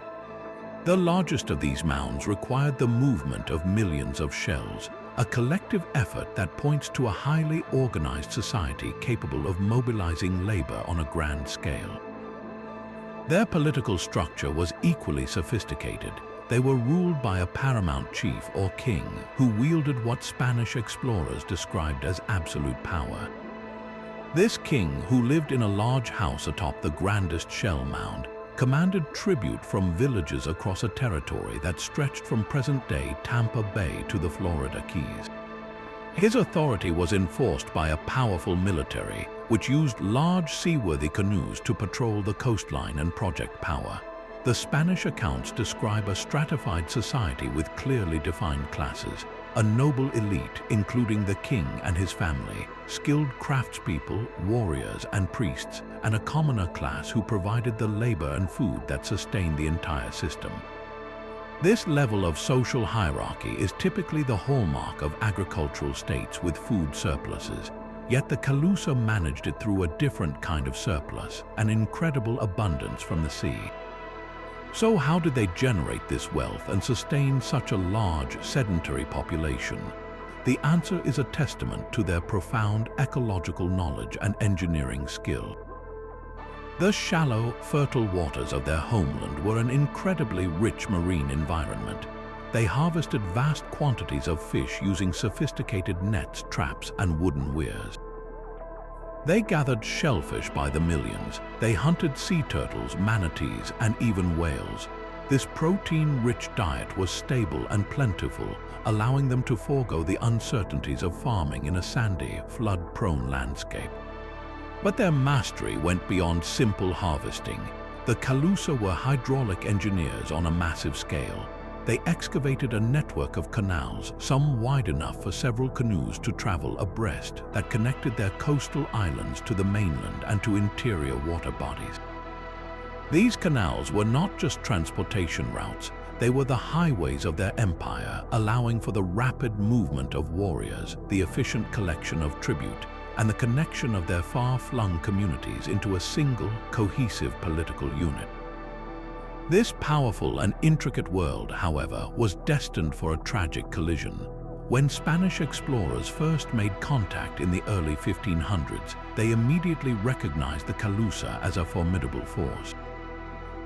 The largest of these mounds required the movement of millions of shells, a collective effort that points to a highly organized society capable of mobilizing labor on a grand scale. Their political structure was equally sophisticated. They were ruled by a paramount chief or king who wielded what Spanish explorers described as absolute power. This king, who lived in a large house atop the grandest shell mound, commanded tribute from villages across a territory that stretched from present-day Tampa Bay to the Florida Keys. His authority was enforced by a powerful military, which used large seaworthy canoes to patrol the coastline and project power. The Spanish accounts describe a stratified society with clearly defined classes, a noble elite including the king and his family, skilled craftspeople, warriors and priests, and a commoner class who provided the labor and food that sustained the entire system. This level of social hierarchy is typically the hallmark of agricultural states with food surpluses, yet the Calusa managed it through a different kind of surplus, an incredible abundance from the sea. So how did they generate this wealth and sustain such a large sedentary population? The answer is a testament to their profound ecological knowledge and engineering skill. The shallow, fertile waters of their homeland were an incredibly rich marine environment. They harvested vast quantities of fish using sophisticated nets, traps, and wooden weirs. They gathered shellfish by the millions. They hunted sea turtles, manatees, and even whales. This protein-rich diet was stable and plentiful, allowing them to forego the uncertainties of farming in a sandy, flood-prone landscape. But their mastery went beyond simple harvesting. The Calusa were hydraulic engineers on a massive scale. They excavated a network of canals, some wide enough for several canoes to travel abreast, that connected their coastal islands to the mainland and to interior water bodies. These canals were not just transportation routes, they were the highways of their empire, allowing for the rapid movement of warriors, the efficient collection of tribute, and the connection of their far-flung communities into a single, cohesive political unit. This powerful and intricate world, however, was destined for a tragic collision. When Spanish explorers first made contact in the early 1500s, they immediately recognized the Calusa as a formidable force.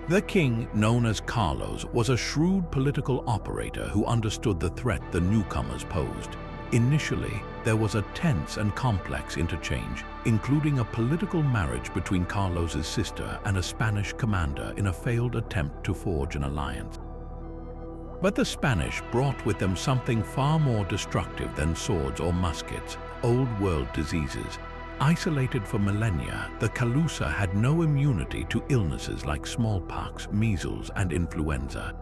The king, known as Carlos, was a shrewd political operator who understood the threat the newcomers posed. Initially, there was a tense and complex interchange, including a political marriage between Carlos's sister and a Spanish commander in a failed attempt to forge an alliance. But the Spanish brought with them something far more destructive than swords or muskets: old-world diseases. Isolated for millennia, the Calusa had no immunity to illnesses like smallpox, measles, and influenza.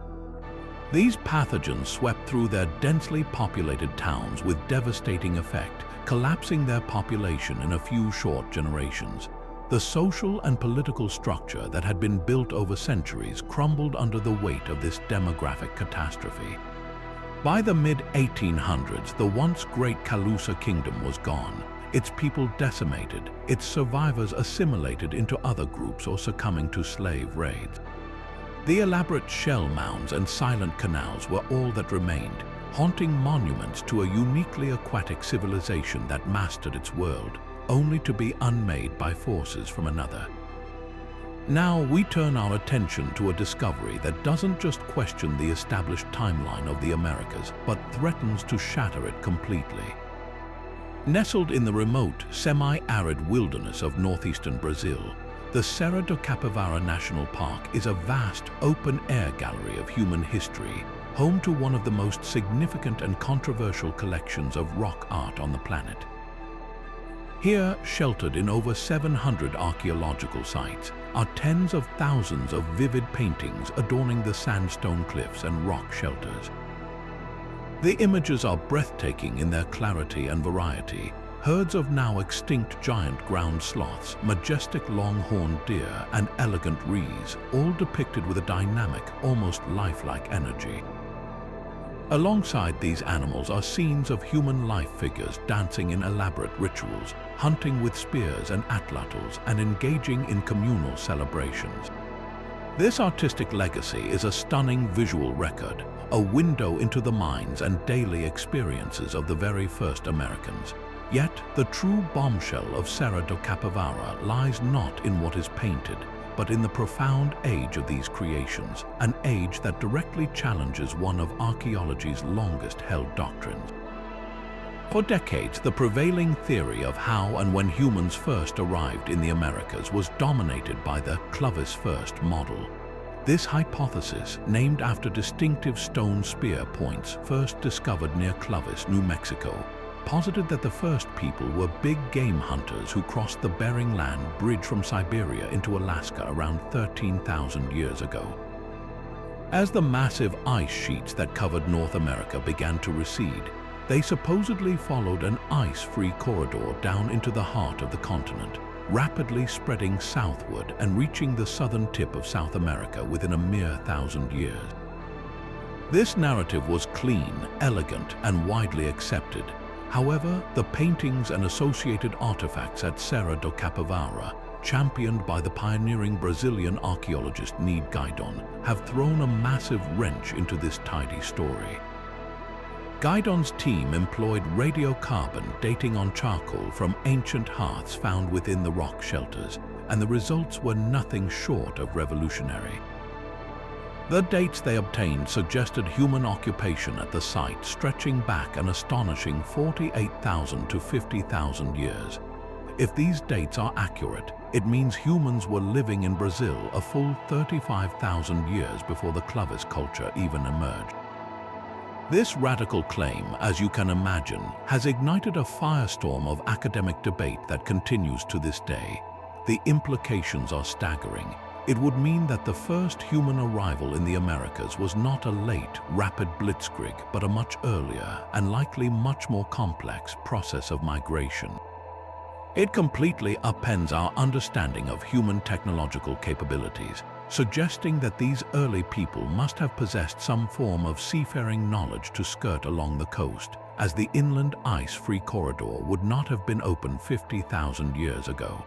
These pathogens swept through their densely populated towns with devastating effect, collapsing their population in a few short generations. The social and political structure that had been built over centuries crumbled under the weight of this demographic catastrophe. By the mid-1800s, the once great Calusa Kingdom was gone, its people decimated, its survivors assimilated into other groups or succumbing to slave raids. The elaborate shell mounds and silent canals were all that remained, haunting monuments to a uniquely aquatic civilization that mastered its world, only to be unmade by forces from another. Now we turn our attention to a discovery that doesn't just question the established timeline of the Americas, but threatens to shatter it completely. Nestled in the remote, semi-arid wilderness of northeastern Brazil, the Serra da Capivara National Park is a vast, open-air gallery of human history, home to one of the most significant and controversial collections of rock art on the planet. Here, sheltered in over 700 archaeological sites, are tens of thousands of vivid paintings adorning the sandstone cliffs and rock shelters. The images are breathtaking in their clarity and variety. Herds of now extinct giant ground sloths, majestic long-horned deer, and elegant rhees, all depicted with a dynamic, almost lifelike energy. Alongside these animals are scenes of human life figures dancing in elaborate rituals, hunting with spears and atlatls, and engaging in communal celebrations. This artistic legacy is a stunning visual record, a window into the minds and daily experiences of the very first Americans. Yet, the true bombshell of Serra da Capivara lies not in what is painted, but in the profound age of these creations, an age that directly challenges one of archaeology's longest-held doctrines. For decades, the prevailing theory of how and when humans first arrived in the Americas was dominated by the Clovis first model. This hypothesis, named after distinctive stone spear points first discovered near Clovis, New Mexico, posited that the first people were big game hunters who crossed the Bering Land Bridge from Siberia into Alaska around 13,000 years ago. As the massive ice sheets that covered North America began to recede, they supposedly followed an ice-free corridor down into the heart of the continent, rapidly spreading southward and reaching the southern tip of South America within a mere 1,000 years. This narrative was clean, elegant, and widely accepted. However, the paintings and associated artifacts at Serra da Capivara, championed by the pioneering Brazilian archaeologist Ned Guidon, have thrown a massive wrench into this tidy story. Guidon's team employed radiocarbon dating on charcoal from ancient hearths found within the rock shelters, and the results were nothing short of revolutionary. The dates they obtained suggested human occupation at the site stretching back an astonishing 48,000 to 50,000 years. If these dates are accurate, it means humans were living in Brazil a full 35,000 years before the Clovis culture even emerged. This radical claim, as you can imagine, has ignited a firestorm of academic debate that continues to this day. The implications are staggering. It would mean that the first human arrival in the Americas was not a late, rapid blitzkrieg, but a much earlier and likely much more complex process of migration. It completely upends our understanding of human technological capabilities, suggesting that these early people must have possessed some form of seafaring knowledge to skirt along the coast, as the inland ice-free corridor would not have been open 50,000 years ago.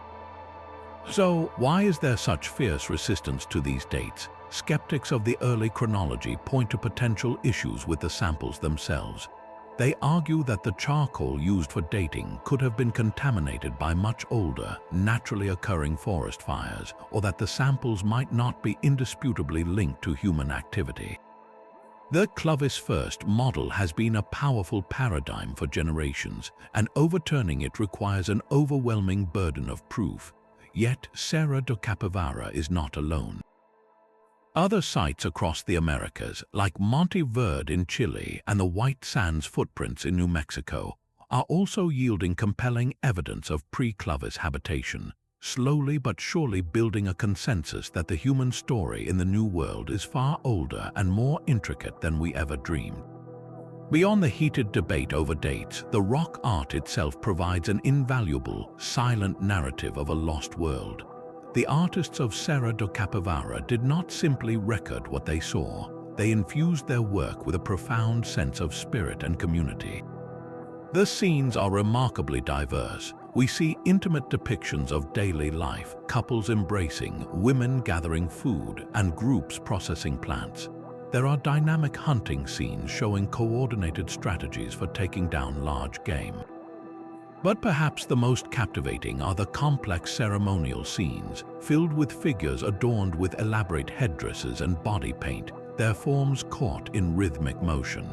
So, why is there such fierce resistance to these dates? Skeptics of the early chronology point to potential issues with the samples themselves. They argue that the charcoal used for dating could have been contaminated by much older, naturally occurring forest fires, or that the samples might not be indisputably linked to human activity. The Clovis first model has been a powerful paradigm for generations, and overturning it requires an overwhelming burden of proof. Yet Serra da Capivara is not alone. Other sites across the Americas, like Monte Verde in Chile and the White Sands footprints in New Mexico, are also yielding compelling evidence of pre-Clovis habitation, slowly but surely building a consensus that the human story in the New World is far older and more intricate than we ever dreamed. Beyond the heated debate over dates, the rock art itself provides an invaluable, silent narrative of a lost world. The artists of Serra da Capivara did not simply record what they saw, they infused their work with a profound sense of spirit and community. The scenes are remarkably diverse. We see intimate depictions of daily life, couples embracing, women gathering food, and groups processing plants. There are dynamic hunting scenes showing coordinated strategies for taking down large game. But perhaps the most captivating are the complex ceremonial scenes, filled with figures adorned with elaborate headdresses and body paint, their forms caught in rhythmic motion.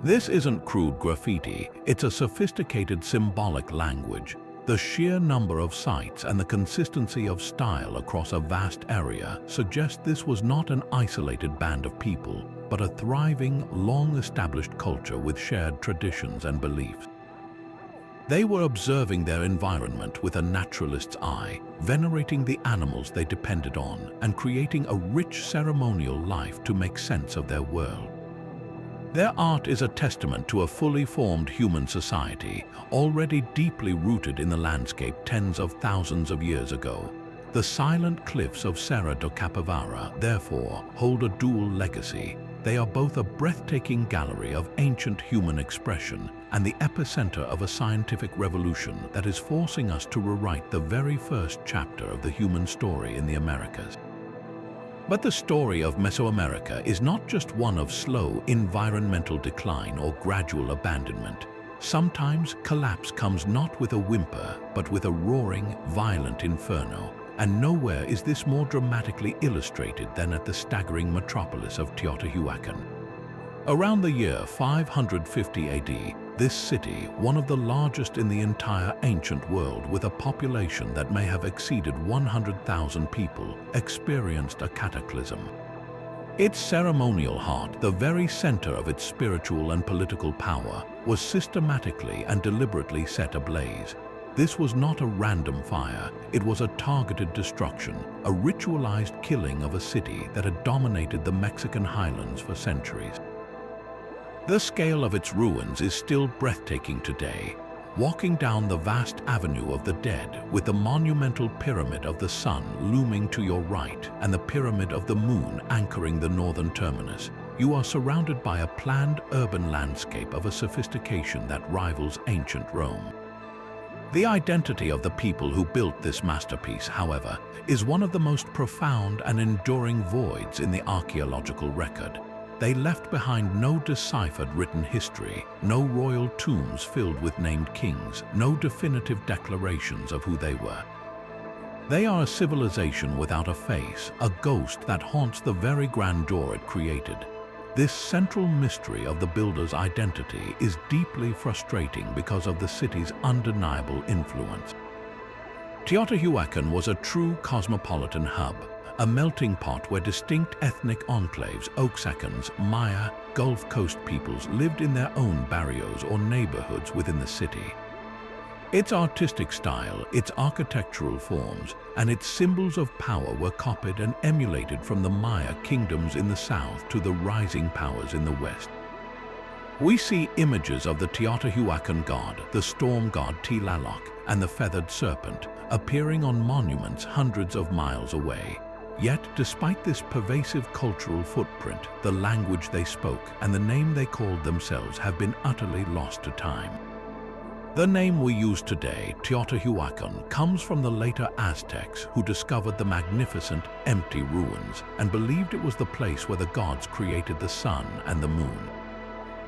This isn't crude graffiti, it's a sophisticated symbolic language. The sheer number of sites and the consistency of style across a vast area suggest this was not an isolated band of people, but a thriving, long-established culture with shared traditions and beliefs. They were observing their environment with a naturalist's eye, venerating the animals they depended on, and creating a rich ceremonial life to make sense of their world. Their art is a testament to a fully formed human society, already deeply rooted in the landscape tens of thousands of years ago. The silent cliffs of Serra da Capivara, therefore, hold a dual legacy. They are both a breathtaking gallery of ancient human expression and the epicenter of a scientific revolution that is forcing us to rewrite the very first chapter of the human story in the Americas. But the story of Mesoamerica is not just one of slow environmental decline or gradual abandonment. Sometimes collapse comes not with a whimper, but with a roaring, violent inferno, and nowhere is this more dramatically illustrated than at the staggering metropolis of Teotihuacan. Around the year 550 AD, this city, one of the largest in the entire ancient world with a population that may have exceeded 100,000 people, experienced a cataclysm. Its ceremonial heart, the very center of its spiritual and political power, was systematically and deliberately set ablaze. This was not a random fire, it was a targeted destruction, a ritualized killing of a city that had dominated the Mexican highlands for centuries. The scale of its ruins is still breathtaking today. Walking down the vast Avenue of the Dead, with the monumental Pyramid of the Sun looming to your right and the Pyramid of the Moon anchoring the northern terminus, you are surrounded by a planned urban landscape of a sophistication that rivals ancient Rome. The identity of the people who built this masterpiece, however, is one of the most profound and enduring voids in the archaeological record. They left behind no deciphered written history, no royal tombs filled with named kings, no definitive declarations of who they were. They are a civilization without a face, a ghost that haunts the very grandeur it created. This central mystery of the builder's identity is deeply frustrating because of the city's undeniable influence. Teotihuacan was a true cosmopolitan hub, a melting pot where distinct ethnic enclaves, Oaxacans, Maya, Gulf Coast peoples lived in their own barrios or neighborhoods within the city. Its artistic style, its architectural forms, and its symbols of power were copied and emulated from the Maya kingdoms in the south to the rising powers in the west. We see images of the Teotihuacan god, the storm god Tlaloc, and the feathered serpent, appearing on monuments hundreds of miles away. Yet, despite this pervasive cultural footprint, the language they spoke and the name they called themselves have been utterly lost to time. The name we use today, Teotihuacan, comes from the later Aztecs who discovered the magnificent, empty ruins and believed it was the place where the gods created the sun and the moon.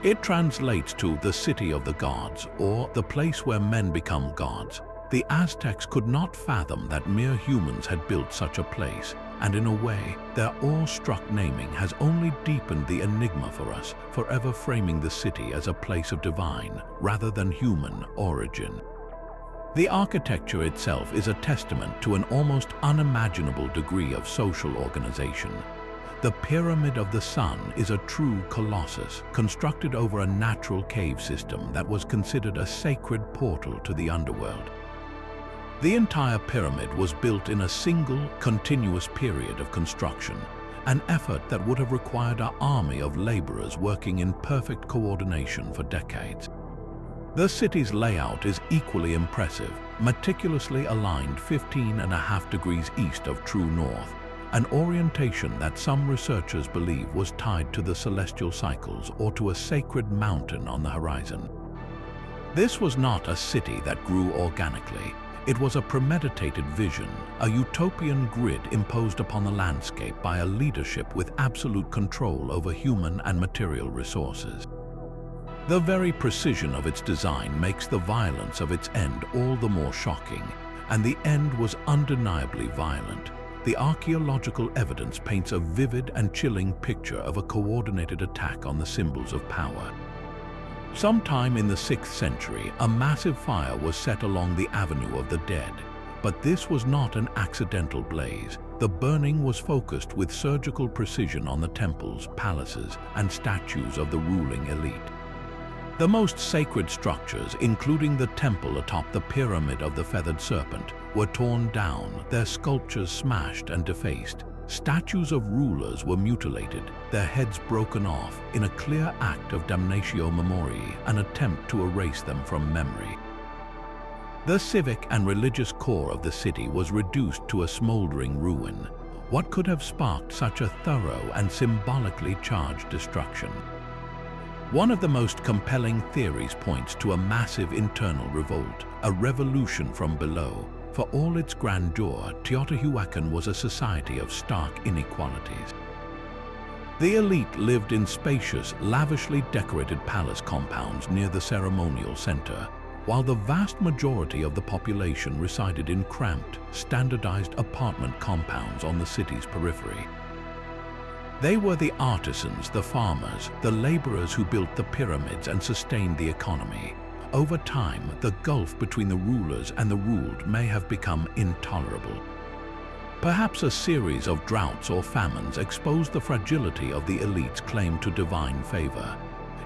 It translates to the city of the gods, or the place where men become gods. The Aztecs could not fathom that mere humans had built such a place, and in a way, their awe-struck naming has only deepened the enigma for us, forever framing the city as a place of divine, rather than human, origin. The architecture itself is a testament to an almost unimaginable degree of social organization. The Pyramid of the Sun is a true colossus, constructed over a natural cave system that was considered a sacred portal to the underworld. The entire pyramid was built in a single, continuous period of construction, an effort that would have required an army of laborers working in perfect coordination for decades. The city's layout is equally impressive, meticulously aligned 15.5 degrees east of true north, an orientation that some researchers believe was tied to the celestial cycles or to a sacred mountain on the horizon. This was not a city that grew organically. It was a premeditated vision, a utopian grid imposed upon the landscape by a leadership with absolute control over human and material resources. The very precision of its design makes the violence of its end all the more shocking, and the end was undeniably violent. The archaeological evidence paints a vivid and chilling picture of a coordinated attack on the symbols of power. Sometime in the 6th century, a massive fire was set along the Avenue of the Dead. But this was not an accidental blaze. The burning was focused with surgical precision on the temples, palaces, and statues of the ruling elite. The most sacred structures, including the temple atop the Pyramid of the Feathered Serpent, were torn down, their sculptures smashed and defaced. Statues of rulers were mutilated, their heads broken off in a clear act of damnatio memoriae, an attempt to erase them from memory. The civic and religious core of the city was reduced to a smoldering ruin. What could have sparked such a thorough and symbolically charged destruction? One of the most compelling theories points to a massive internal revolt, a revolution from below. For all its grandeur, Teotihuacan was a society of stark inequalities. The elite lived in spacious, lavishly decorated palace compounds near the ceremonial center, while the vast majority of the population resided in cramped, standardized apartment compounds on the city's periphery. They were the artisans, the farmers, the laborers who built the pyramids and sustained the economy. Over time, the gulf between the rulers and the ruled may have become intolerable. Perhaps a series of droughts or famines exposed the fragility of the elite's claim to divine favor.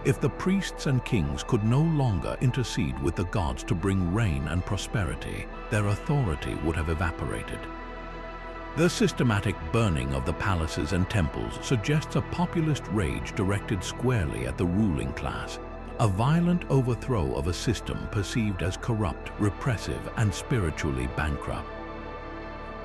If the priests and kings could no longer intercede with the gods to bring rain and prosperity, their authority would have evaporated. The systematic burning of the palaces and temples suggests a populist rage directed squarely at the ruling class, a violent overthrow of a system perceived as corrupt, repressive, and spiritually bankrupt.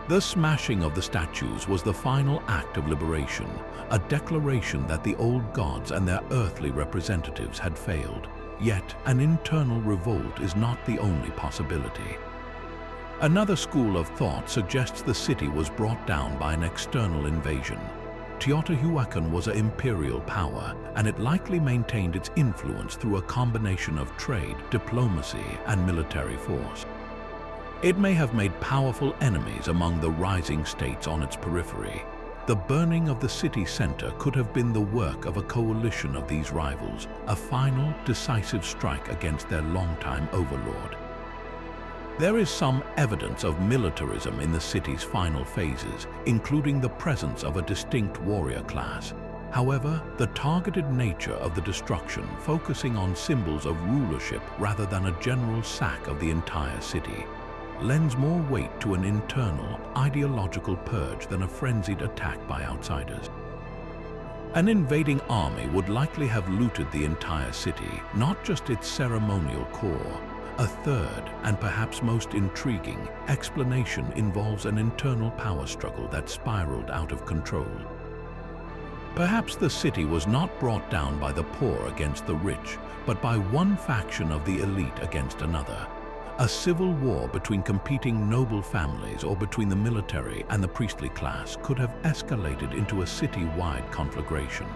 The smashing of the statues was the final act of liberation, a declaration that the old gods and their earthly representatives had failed. Yet, an internal revolt is not the only possibility. Another school of thought suggests the city was brought down by an external invasion. Teotihuacan was an imperial power, and it likely maintained its influence through a combination of trade, diplomacy, and military force. It may have made powerful enemies among the rising states on its periphery. The burning of the city center could have been the work of a coalition of these rivals, a final, decisive strike against their longtime overlord. There is some evidence of militarism in the city's final phases, including the presence of a distinct warrior class. However, the targeted nature of the destruction, focusing on symbols of rulership rather than a general sack of the entire city, lends more weight to an internal, ideological purge than a frenzied attack by outsiders. An invading army would likely have looted the entire city, not just its ceremonial core. A third, and perhaps most intriguing, explanation involves an internal power struggle that spiraled out of control. Perhaps the city was not brought down by the poor against the rich, but by one faction of the elite against another. A civil war between competing noble families or between the military and the priestly class could have escalated into a city-wide conflagration.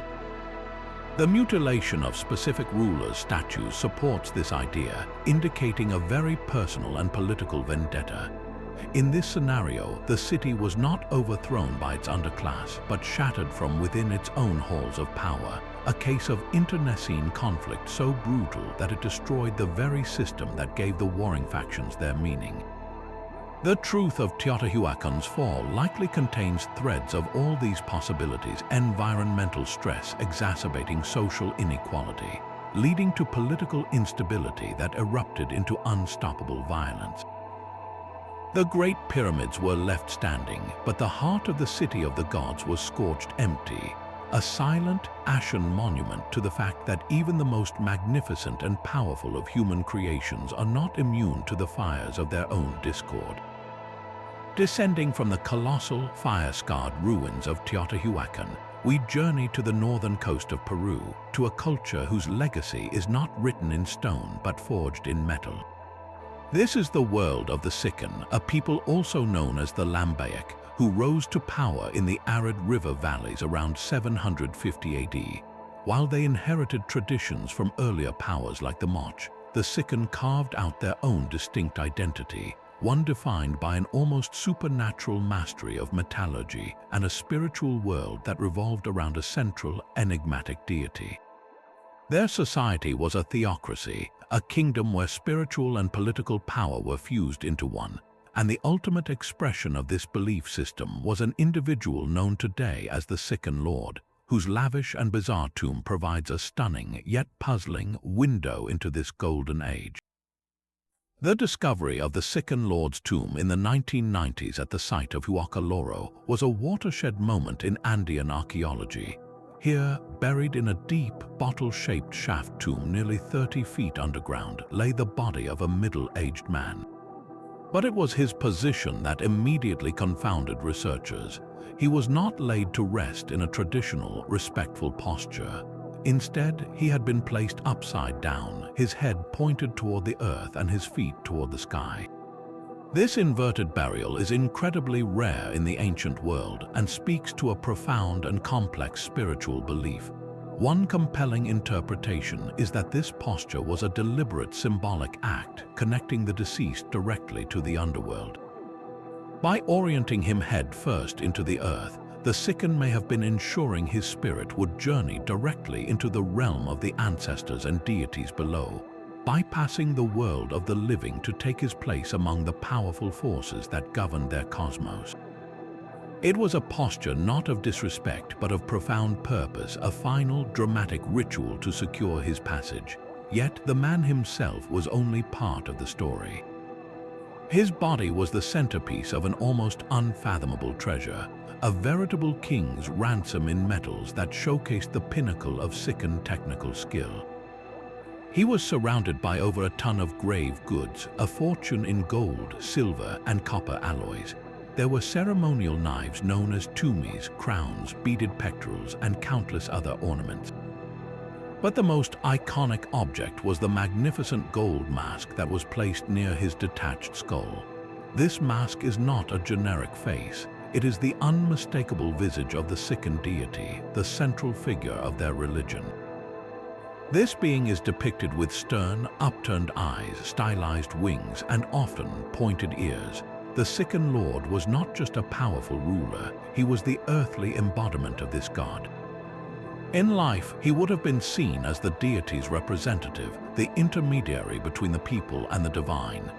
The mutilation of specific rulers' statues supports this idea, indicating a very personal and political vendetta. In this scenario, the city was not overthrown by its underclass, but shattered from within its own halls of power, a case of internecine conflict so brutal that it destroyed the very system that gave the warring factions their meaning. The truth of Teotihuacan's fall likely contains threads of all these possibilities: environmental stress exacerbating social inequality, leading to political instability that erupted into unstoppable violence. The Great Pyramids were left standing, but the heart of the city of the gods was scorched empty, a silent, ashen monument to the fact that even the most magnificent and powerful of human creations are not immune to the fires of their own discord. Descending from the colossal, fire-scarred ruins of Teotihuacan, we journey to the northern coast of Peru, to a culture whose legacy is not written in stone but forged in metal. This is the world of the Sicán, a people also known as the Lambayeque, who rose to power in the arid river valleys around 750 AD. While they inherited traditions from earlier powers like the Moche, the Sicán carved out their own distinct identity, one defined by an almost supernatural mastery of metallurgy and a spiritual world that revolved around a central, enigmatic deity. Their society was a theocracy, a kingdom where spiritual and political power were fused into one, and the ultimate expression of this belief system was an individual known today as the Sicán Lord, whose lavish and bizarre tomb provides a stunning yet puzzling window into this golden age. The discovery of the Sicán Lord's tomb in the 1990s at the site of Huacaloro was a watershed moment in Andean archaeology. Here, buried in a deep, bottle-shaped shaft tomb nearly 30 feet underground, lay the body of a middle-aged man. But it was his position that immediately confounded researchers. He was not laid to rest in a traditional, respectful posture. Instead, he had been placed upside down, his head pointed toward the earth and his feet toward the sky. This inverted burial is incredibly rare in the ancient world and speaks to a profound and complex spiritual belief. One compelling interpretation is that this posture was a deliberate symbolic act connecting the deceased directly to the underworld. By orienting him head first into the earth, the Sicán may have been ensuring his spirit would journey directly into the realm of the ancestors and deities below, bypassing the world of the living to take his place among the powerful forces that govern their cosmos. It was a posture not of disrespect but of profound purpose, a final dramatic ritual to secure his passage. Yet the man himself was only part of the story. His body was the centerpiece of an almost unfathomable treasure, a veritable king's ransom in metals that showcased the pinnacle of Sicán technical skill. He was surrounded by over a ton of grave goods, a fortune in gold, silver, and copper alloys. There were ceremonial knives known as tumis, crowns, beaded pectorals, and countless other ornaments. But the most iconic object was the magnificent gold mask that was placed near his detached skull. This mask is not a generic face. It is the unmistakable visage of the Sicán deity, the central figure of their religion. This being is depicted with stern, upturned eyes, stylized wings, and often pointed ears. The Sicán Lord was not just a powerful ruler, he was the earthly embodiment of this god. In life, he would have been seen as the deity's representative, the intermediary between the people and the divine.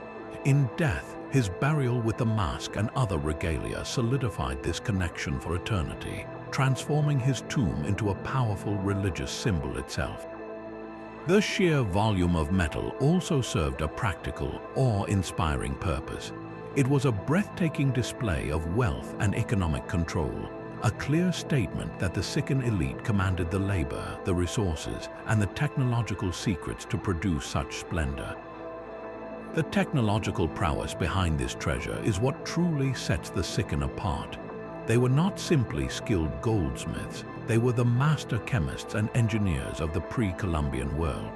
In death, his burial with the mask and other regalia solidified this connection for eternity, transforming his tomb into a powerful religious symbol itself. The sheer volume of metal also served a practical, awe-inspiring purpose. It was a breathtaking display of wealth and economic control, a clear statement that the Sicán elite commanded the labor, the resources, and the technological secrets to produce such splendor. The technological prowess behind this treasure is what truly sets the Sicán apart. They were not simply skilled goldsmiths, they were the master chemists and engineers of the pre-Columbian world.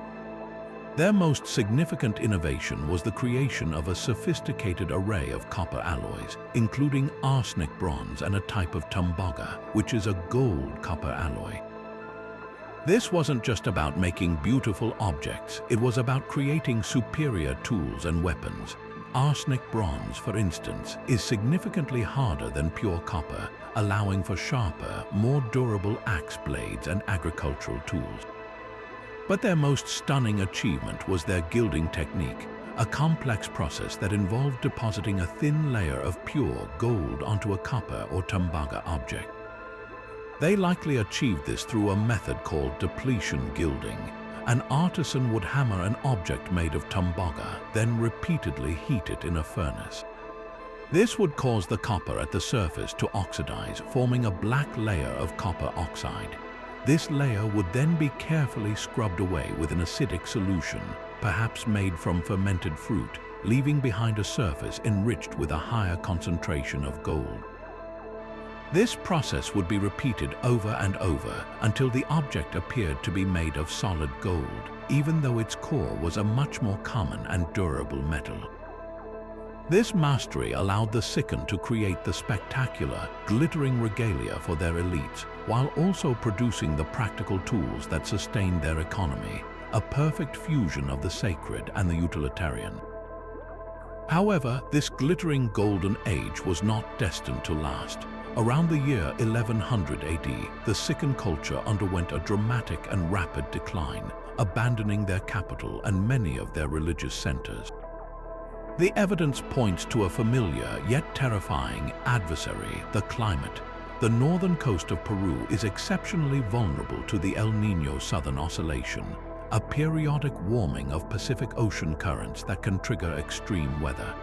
Their most significant innovation was the creation of a sophisticated array of copper alloys, including arsenic bronze and a type of tumbaga, which is a gold-copper alloy. This wasn't just about making beautiful objects, it was about creating superior tools and weapons. Arsenic bronze, for instance, is significantly harder than pure copper, allowing for sharper, more durable axe blades and agricultural tools. But their most stunning achievement was their gilding technique, a complex process that involved depositing a thin layer of pure gold onto a copper or tumbaga object. They likely achieved this through a method called depletion gilding. An artisan would hammer an object made of tumbaga, then repeatedly heat it in a furnace. This would cause the copper at the surface to oxidize, forming a black layer of copper oxide. This layer would then be carefully scrubbed away with an acidic solution, perhaps made from fermented fruit, leaving behind a surface enriched with a higher concentration of gold. This process would be repeated over and over until the object appeared to be made of solid gold, even though its core was a much more common and durable metal. This mastery allowed the Sicán to create the spectacular, glittering regalia for their elites, while also producing the practical tools that sustained their economy, a perfect fusion of the sacred and the utilitarian. However, this glittering golden age was not destined to last. Around the year 1100 AD, the Sicán culture underwent a dramatic and rapid decline, abandoning their capital and many of their religious centers. The evidence points to a familiar yet terrifying adversary, the climate. The northern coast of Peru is exceptionally vulnerable to the El Niño Southern Oscillation, a periodic warming of Pacific Ocean currents that can trigger extreme weather.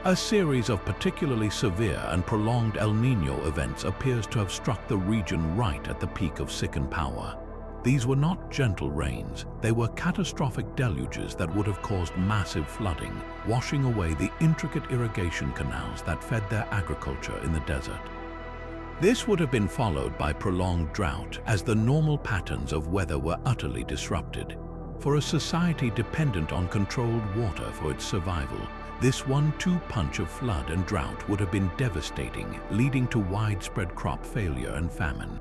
A series of particularly severe and prolonged El Niño events appears to have struck the region right at the peak of Sicán power. These were not gentle rains, they were catastrophic deluges that would have caused massive flooding, washing away the intricate irrigation canals that fed their agriculture in the desert. This would have been followed by prolonged drought, as the normal patterns of weather were utterly disrupted. For a society dependent on controlled water for its survival, This 1-2 punch of flood and drought would have been devastating, leading to widespread crop failure and famine.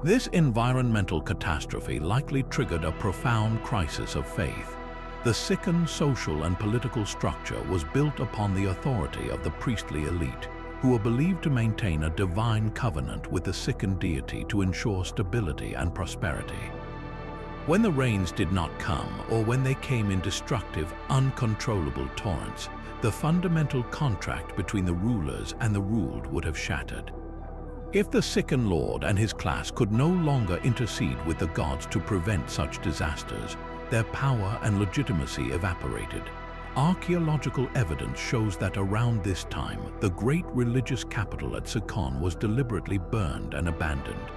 This environmental catastrophe likely triggered a profound crisis of faith. The Sicán social and political structure was built upon the authority of the priestly elite, who were believed to maintain a divine covenant with the Sicán deity to ensure stability and prosperity. When the rains did not come, or when they came in destructive, uncontrollable torrents, the fundamental contract between the rulers and the ruled would have shattered. If the Sicán Lord and his class could no longer intercede with the gods to prevent such disasters, their power and legitimacy evaporated. Archaeological evidence shows that around this time, the great religious capital at Sicán was deliberately burned and abandoned.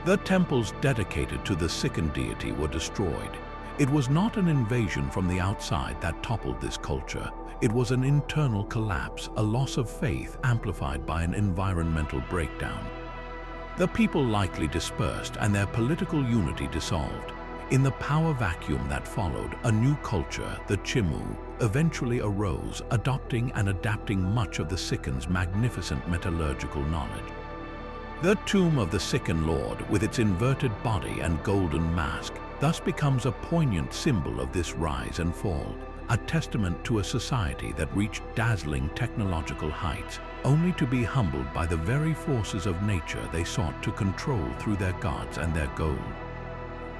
The temples dedicated to the Sicán deity were destroyed. It was not an invasion from the outside that toppled this culture. It was an internal collapse, a loss of faith amplified by an environmental breakdown. The people likely dispersed and their political unity dissolved. In the power vacuum that followed, a new culture, the Chimu, eventually arose, adopting and adapting much of the Sicán's magnificent metallurgical knowledge. The tomb of the Sicán Lord, with its inverted body and golden mask, thus becomes a poignant symbol of this rise and fall, a testament to a society that reached dazzling technological heights, only to be humbled by the very forces of nature they sought to control through their gods and their gold.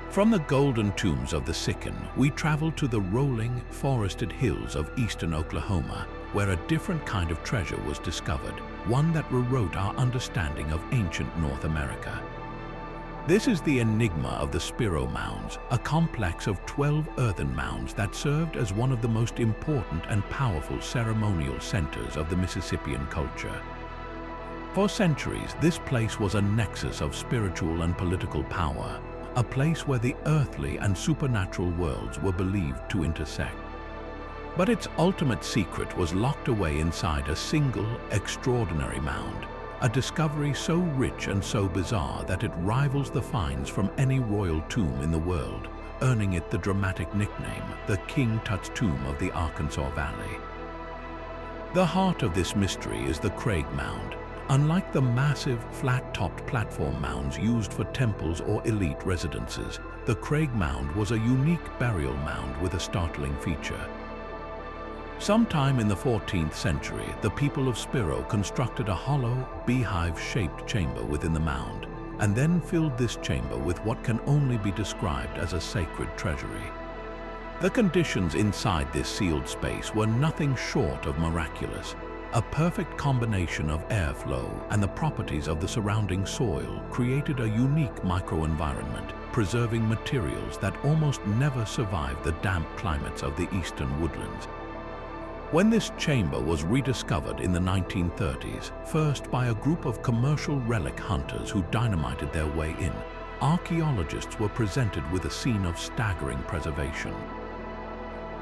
From the golden tombs of the Sicán, we travel to the rolling, forested hills of eastern Oklahoma, where a different kind of treasure was discovered, one that rewrote our understanding of ancient North America. This is the enigma of the Spiro Mounds, a complex of 12 earthen mounds that served as one of the most important and powerful ceremonial centers of the Mississippian culture. For centuries, this place was a nexus of spiritual and political power, a place where the earthly and supernatural worlds were believed to intersect. But its ultimate secret was locked away inside a single, extraordinary mound, a discovery so rich and so bizarre that it rivals the finds from any royal tomb in the world, earning it the dramatic nickname, the King Tut's Tomb of the Arkansas Valley. The heart of this mystery is the Craig Mound. Unlike the massive, flat-topped platform mounds used for temples or elite residences, the Craig Mound was a unique burial mound with a startling feature. Sometime in the 14th century, the people of Spiro constructed a hollow, beehive-shaped chamber within the mound, and then filled this chamber with what can only be described as a sacred treasury. The conditions inside this sealed space were nothing short of miraculous. A perfect combination of airflow and the properties of the surrounding soil created a unique microenvironment, preserving materials that almost never survived the damp climates of the eastern woodlands. When this chamber was rediscovered in the 1930s, first by a group of commercial relic hunters who dynamited their way in, archaeologists were presented with a scene of staggering preservation.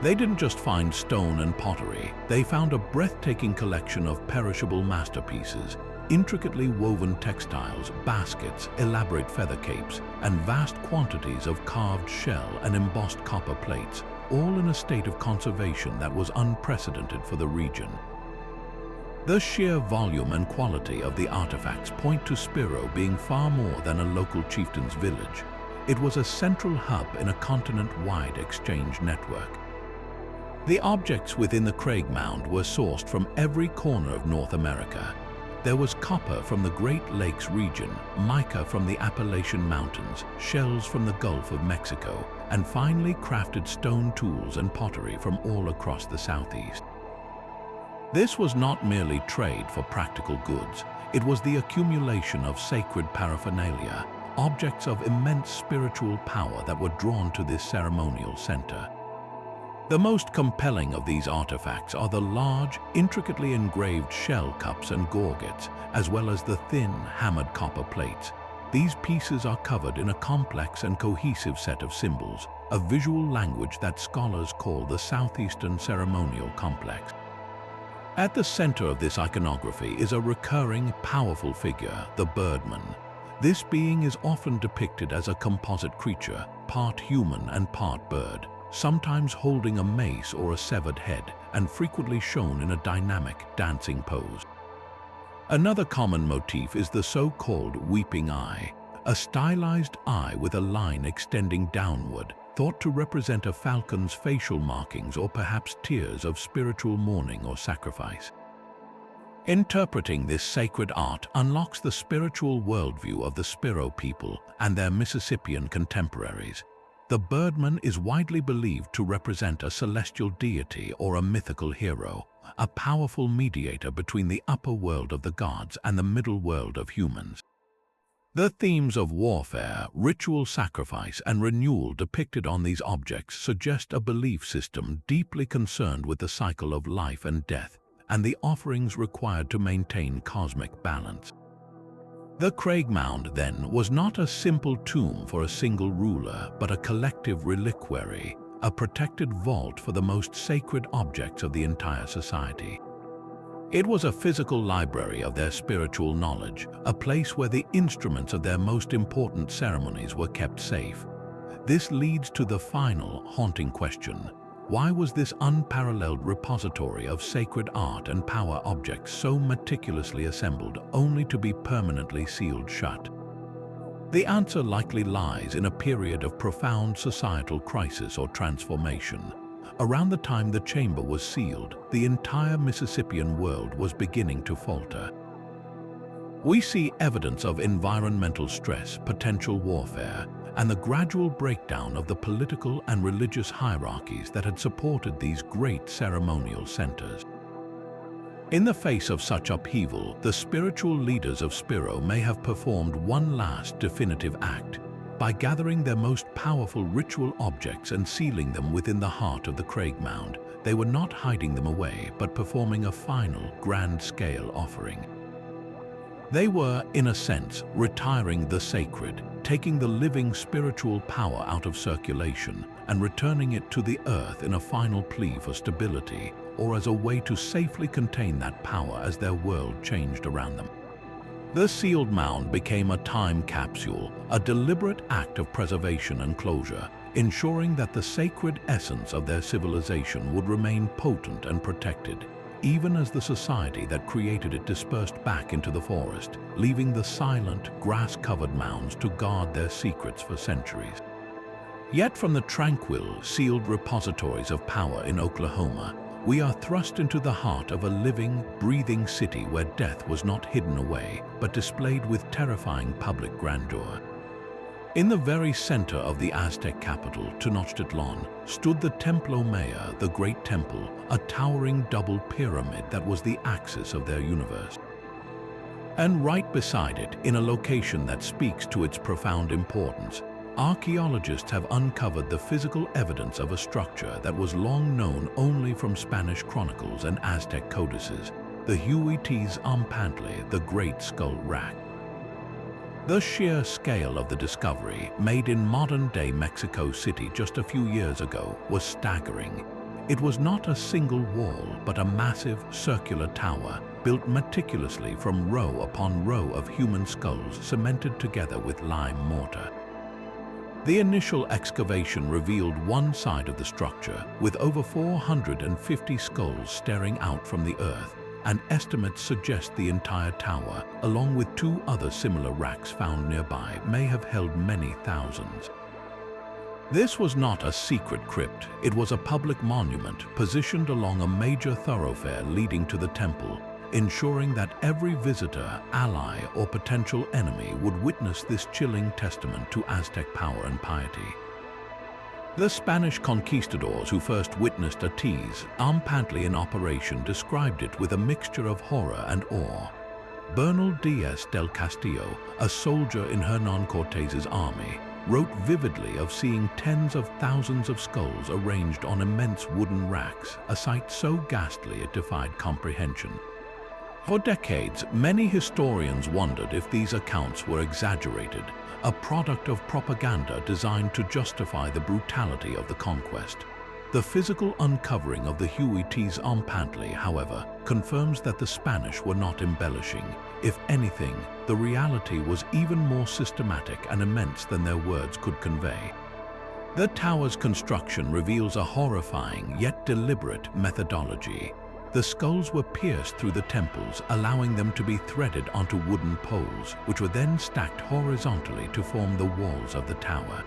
They didn't just find stone and pottery, they found a breathtaking collection of perishable masterpieces, intricately woven textiles, baskets, elaborate feather capes, and vast quantities of carved shell and embossed copper plates, all in a state of conservation that was unprecedented for the region. The sheer volume and quality of the artifacts point to Spiro being far more than a local chieftain's village. It was a central hub in a continent-wide exchange network. The objects within the Craig Mound were sourced from every corner of North America. There was copper from the Great Lakes region, mica from the Appalachian Mountains, shells from the Gulf of Mexico, and finely crafted stone tools and pottery from all across the Southeast. This was not merely trade for practical goods, it was the accumulation of sacred paraphernalia, objects of immense spiritual power that were drawn to this ceremonial center. The most compelling of these artifacts are the large, intricately engraved shell cups and gorgets, as well as the thin, hammered copper plates. These pieces are covered in a complex and cohesive set of symbols, a visual language that scholars call the Southeastern Ceremonial Complex. At the center of this iconography is a recurring, powerful figure, the birdman. This being is often depicted as a composite creature, part human and part bird, sometimes holding a mace or a severed head, and frequently shown in a dynamic dancing pose. Another common motif is the so-called weeping eye, a stylized eye with a line extending downward, thought to represent a falcon's facial markings or perhaps tears of spiritual mourning or sacrifice. Interpreting this sacred art unlocks the spiritual worldview of the Spiro people and their Mississippian contemporaries. The birdman is widely believed to represent a celestial deity or a mythical hero, a powerful mediator between the upper world of the gods and the middle world of humans. The themes of warfare, ritual sacrifice, and renewal depicted on these objects suggest a belief system deeply concerned with the cycle of life and death, and the offerings required to maintain cosmic balance. The Craig Mound, then, was not a simple tomb for a single ruler, but a collective reliquary, a protected vault for the most sacred objects of the entire society. It was a physical library of their spiritual knowledge, a place where the instruments of their most important ceremonies were kept safe. This leads to the final, haunting question: why was this unparalleled repository of sacred art and power objects so meticulously assembled only to be permanently sealed shut? The answer likely lies in a period of profound societal crisis or transformation. Around the time the chamber was sealed, the entire Mississippian world was beginning to falter. We see evidence of environmental stress, potential warfare, and the gradual breakdown of the political and religious hierarchies that had supported these great ceremonial centers. In the face of such upheaval, the spiritual leaders of Spiro may have performed one last definitive act. By gathering their most powerful ritual objects and sealing them within the heart of the Craig Mound, they were not hiding them away, but performing a final, grand-scale offering. They were, in a sense, retiring the sacred, taking the living spiritual power out of circulation and returning it to the earth in a final plea for stability, or as a way to safely contain that power as their world changed around them. The sealed mound became a time capsule, a deliberate act of preservation and closure, ensuring that the sacred essence of their civilization would remain potent and protected, even as the society that created it dispersed back into the forest, leaving the silent, grass-covered mounds to guard their secrets for centuries. Yet from the tranquil, sealed repositories of power in Oklahoma, we are thrust into the heart of a living, breathing city where death was not hidden away, but displayed with terrifying public grandeur. In the very center of the Aztec capital, Tenochtitlan, stood the Templo Maya, the Great Temple, a towering double pyramid that was the axis of their universe. And right beside it, in a location that speaks to its profound importance, archaeologists have uncovered the physical evidence of a structure that was long known only from Spanish chronicles and Aztec codices, the Huitzilopochtli, the Great Skull Rack. The sheer scale of the discovery, made in modern-day Mexico City just a few years ago, was staggering. It was not a single wall, but a massive, circular tower, built meticulously from row upon row of human skulls cemented together with lime mortar. The initial excavation revealed one side of the structure, with over 450 skulls staring out from the earth, and estimates suggest the entire tower, along with two other similar racks found nearby, may have held many thousands. This was not a secret crypt, it was a public monument positioned along a major thoroughfare leading to the temple, ensuring that every visitor, ally, or potential enemy would witness this chilling testament to Aztec power and piety. The Spanish conquistadors who first witnessed Huitzilopochtli in operation described it with a mixture of horror and awe. Bernal Diaz del Castillo, a soldier in Hernán Cortés's army, wrote vividly of seeing tens of thousands of skulls arranged on immense wooden racks, a sight so ghastly it defied comprehension. For decades, many historians wondered if these accounts were exaggerated, a product of propaganda designed to justify the brutality of the conquest. The physical uncovering of the Huitzilopochtli, however, confirms that the Spanish were not embellishing. If anything, the reality was even more systematic and immense than their words could convey. The tower's construction reveals a horrifying yet deliberate methodology. The skulls were pierced through the temples, allowing them to be threaded onto wooden poles, which were then stacked horizontally to form the walls of the tower.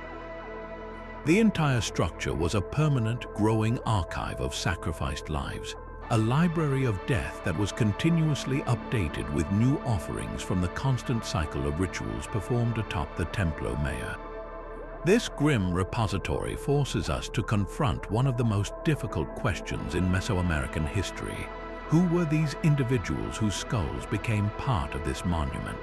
The entire structure was a permanent, growing archive of sacrificed lives, a library of death that was continuously updated with new offerings from the constant cycle of rituals performed atop the Templo Maya. This grim repository forces us to confront one of the most difficult questions in Mesoamerican history. Who were these individuals whose skulls became part of this monument?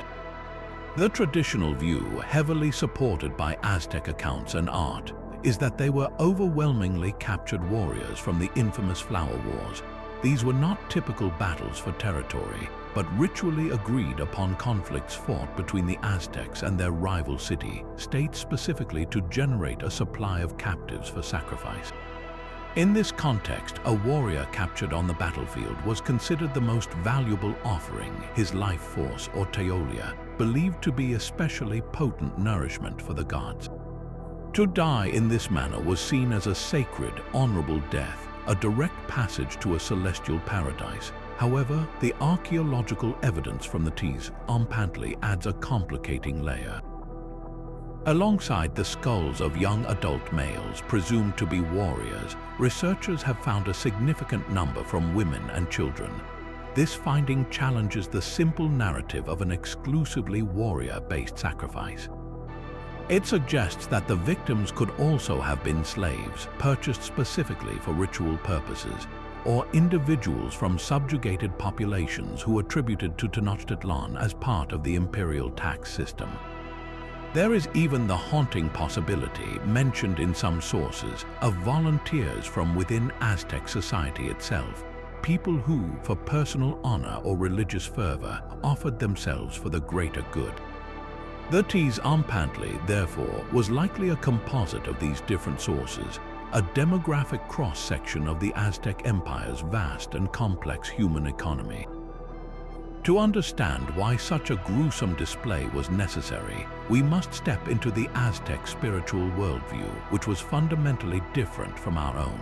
The traditional view, heavily supported by Aztec accounts and art, is that they were overwhelmingly captured warriors from the infamous Flower Wars. These were not typical battles for territory, but ritually agreed upon conflicts fought between the Aztecs and their rival city-states specifically to generate a supply of captives for sacrifice. In this context, a warrior captured on the battlefield was considered the most valuable offering, his life force or teolia, believed to be especially potent nourishment for the gods. To die in this manner was seen as a sacred, honorable death, a direct passage to a celestial paradise. However, the archaeological evidence from the Tees-Ompantli adds a complicating layer. Alongside the skulls of young adult males presumed to be warriors, researchers have found a significant number from women and children. This finding challenges the simple narrative of an exclusively warrior-based sacrifice. It suggests that the victims could also have been slaves, purchased specifically for ritual purposes, or individuals from subjugated populations who attributed to Tenochtitlan as part of the imperial tax system. There is even the haunting possibility, mentioned in some sources, of volunteers from within Aztec society itself, people who, for personal honor or religious fervor, offered themselves for the greater good. The Tees-Ompantli, therefore, was likely a composite of these different sources, a demographic cross-section of the Aztec Empire's vast and complex human economy. To understand why such a gruesome display was necessary, we must step into the Aztec spiritual worldview, which was fundamentally different from our own.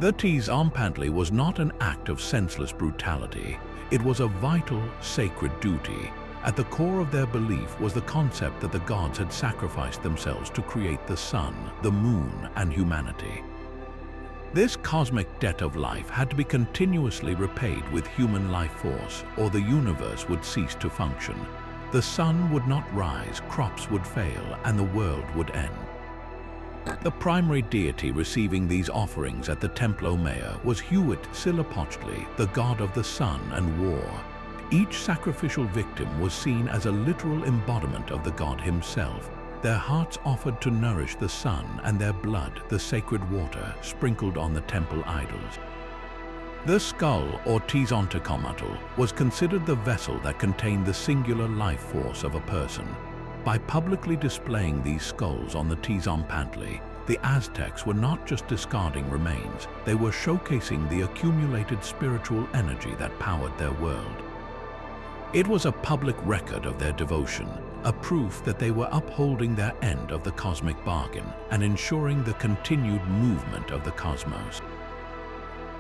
The Tees-Ompantli was not an act of senseless brutality. It was a vital, sacred duty. At the core of their belief was the concept that the gods had sacrificed themselves to create the sun, the moon, and humanity. This cosmic debt of life had to be continuously repaid with human life force, or the universe would cease to function. The sun would not rise, crops would fail, and the world would end. The primary deity receiving these offerings at the Templo Maya was Huitzilopochtli, the god of the sun and war. Each sacrificial victim was seen as a literal embodiment of the god himself, their hearts offered to nourish the sun and their blood the sacred water sprinkled on the temple idols. The skull, or Tees-Ontokomatl, was considered the vessel that contained the singular life force of a person. By publicly displaying these skulls on the Tees-Ompantli, the Aztecs were not just discarding remains, they were showcasing the accumulated spiritual energy that powered their world. It was a public record of their devotion, a proof that they were upholding their end of the cosmic bargain and ensuring the continued movement of the cosmos.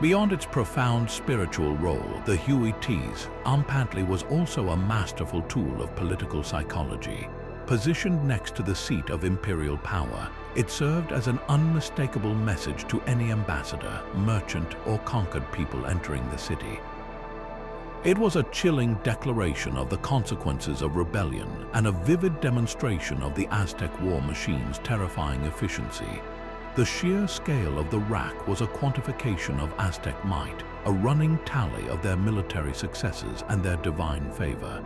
Beyond its profound spiritual role, the Tees-Ompantli was also a masterful tool of political psychology. Positioned next to the seat of imperial power, it served as an unmistakable message to any ambassador, merchant, or conquered people entering the city. It was a chilling declaration of the consequences of rebellion and a vivid demonstration of the Aztec war machine's terrifying efficiency. The sheer scale of the rack was a quantification of Aztec might, a running tally of their military successes and their divine favor.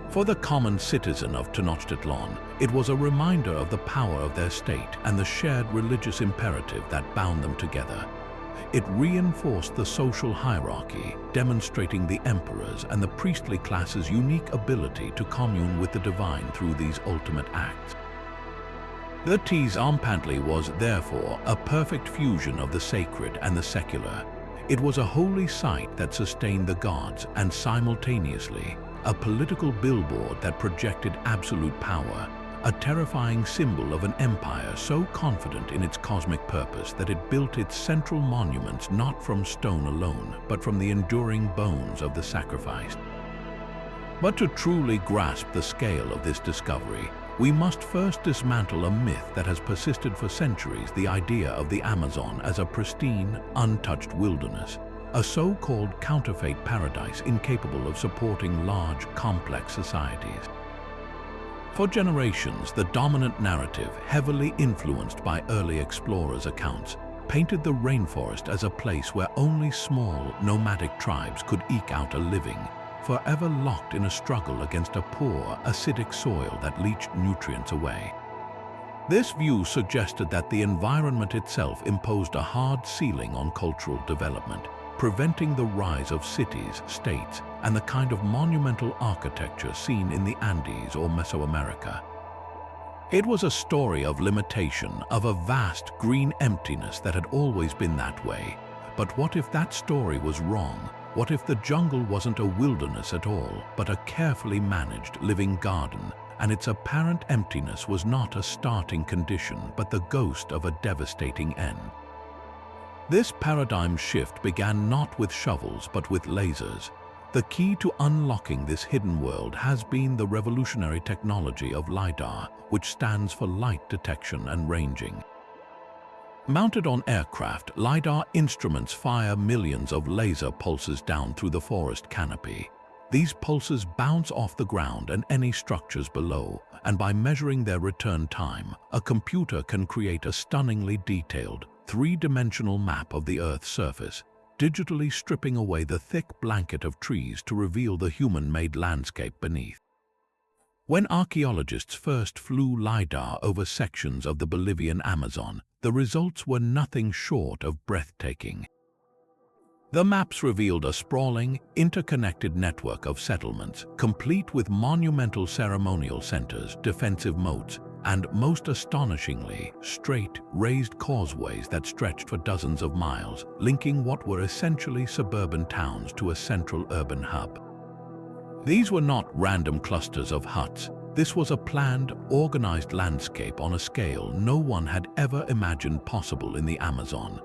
For the common citizen of Tenochtitlan, it was a reminder of the power of their state and the shared religious imperative that bound them together. It reinforced the social hierarchy, demonstrating the emperor's and the priestly class's unique ability to commune with the divine through these ultimate acts. The Tees-Ompantli was, therefore, a perfect fusion of the sacred and the secular. It was a holy site that sustained the gods and simultaneously a political billboard that projected absolute power, a terrifying symbol of an empire so confident in its cosmic purpose that it built its central monuments not from stone alone, but from the enduring bones of the sacrificed. But to truly grasp the scale of this discovery, we must first dismantle a myth that has persisted for centuries: the idea of the Amazon as a pristine, untouched wilderness, a so-called counterfeit paradise incapable of supporting large, complex societies. For generations, the dominant narrative, heavily influenced by early explorers' accounts, painted the rainforest as a place where only small, nomadic tribes could eke out a living, forever locked in a struggle against a poor, acidic soil that leached nutrients away. This view suggested that the environment itself imposed a hard ceiling on cultural development, preventing the rise of cities, states, and the kind of monumental architecture seen in the Andes or Mesoamerica. It was a story of limitation, of a vast green emptiness that had always been that way. But what if that story was wrong? What if the jungle wasn't a wilderness at all, but a carefully managed living garden, and its apparent emptiness was not a starting condition, but the ghost of a devastating end? This paradigm shift began not with shovels, but with lasers. The key to unlocking this hidden world has been the revolutionary technology of LiDAR, which stands for light detection and ranging. Mounted on aircraft, LiDAR instruments fire millions of laser pulses down through the forest canopy. These pulses bounce off the ground and any structures below, and by measuring their return time, a computer can create a stunningly detailed, three-dimensional map of the Earth's surface, digitally stripping away the thick blanket of trees to reveal the human-made landscape beneath. When archaeologists first flew LiDAR over sections of the Bolivian Amazon, the results were nothing short of breathtaking. The maps revealed a sprawling, interconnected network of settlements, complete with monumental ceremonial centers, defensive moats, and, most astonishingly, straight, raised causeways that stretched for dozens of miles, linking what were essentially suburban towns to a central urban hub. These were not random clusters of huts. This was a planned, organized landscape on a scale no one had ever imagined possible in the Amazon.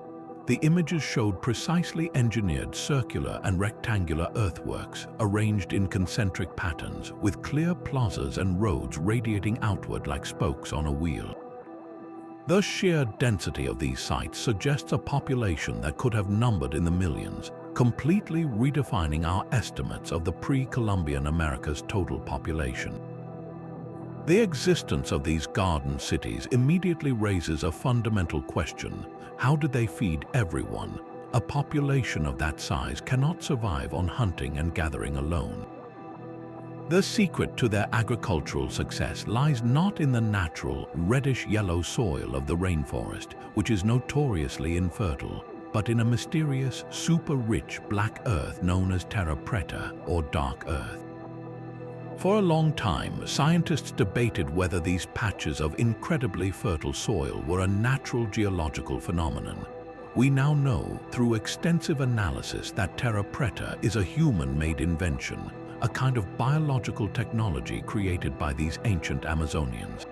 The images showed precisely engineered circular and rectangular earthworks arranged in concentric patterns, with clear plazas and roads radiating outward like spokes on a wheel. The sheer density of these sites suggests a population that could have numbered in the millions, completely redefining our estimates of the pre-Columbian America's total population. The existence of these garden cities immediately raises a fundamental question: how did they feed everyone? A population of that size cannot survive on hunting and gathering alone. The secret to their agricultural success lies not in the natural, reddish-yellow soil of the rainforest, which is notoriously infertile, but in a mysterious, super-rich black earth known as terra preta, or dark earth. For a long time, scientists debated whether these patches of incredibly fertile soil were a natural geological phenomenon. We now know, through extensive analysis, that terra preta is a human-made invention, a kind of biological technology created by these ancient Amazonians.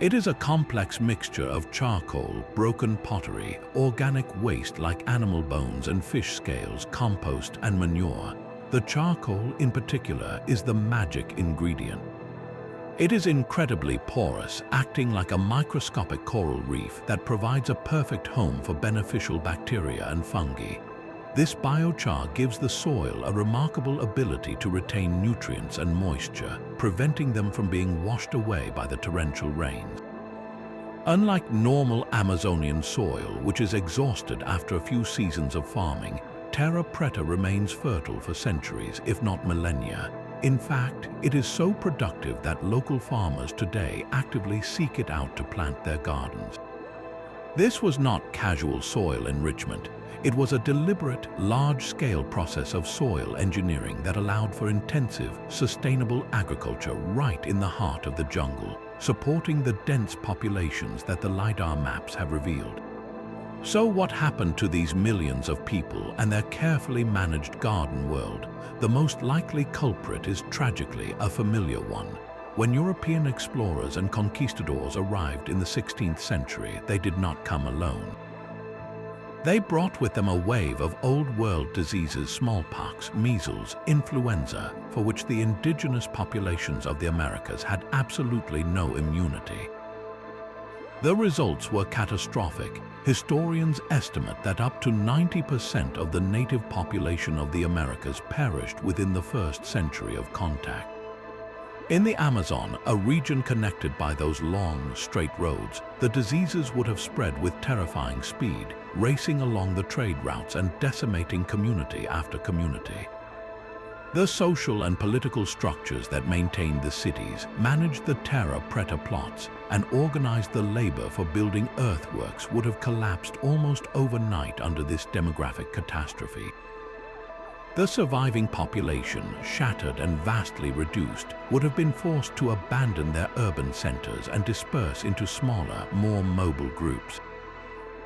It is a complex mixture of charcoal, broken pottery, organic waste like animal bones and fish scales, compost, and manure. The charcoal, in particular, is the magic ingredient. It is incredibly porous, acting like a microscopic coral reef that provides a perfect home for beneficial bacteria and fungi. This biochar gives the soil a remarkable ability to retain nutrients and moisture, preventing them from being washed away by the torrential rains. Unlike normal Amazonian soil, which is exhausted after a few seasons of farming, terra preta remains fertile for centuries, if not millennia. In fact, it is so productive that local farmers today actively seek it out to plant their gardens. This was not casual soil enrichment. It was a deliberate, large-scale process of soil engineering that allowed for intensive, sustainable agriculture right in the heart of the jungle, supporting the dense populations that the LiDAR maps have revealed. So what happened to these millions of people and their carefully managed garden world? The most likely culprit is tragically a familiar one. When European explorers and conquistadors arrived in the 16th century, they did not come alone. They brought with them a wave of old-world diseases, smallpox, measles, influenza, for which the indigenous populations of the Americas had absolutely no immunity. The results were catastrophic. Historians estimate that up to 90% of the native population of the Americas perished within the first century of contact. In the Amazon, a region connected by those long, straight roads, the diseases would have spread with terrifying speed, racing along the trade routes and decimating community after community. The social and political structures that maintained the cities, managed the terra preta plots, and organized the labor for building earthworks would have collapsed almost overnight under this demographic catastrophe. The surviving population, shattered and vastly reduced, would have been forced to abandon their urban centers and disperse into smaller, more mobile groups.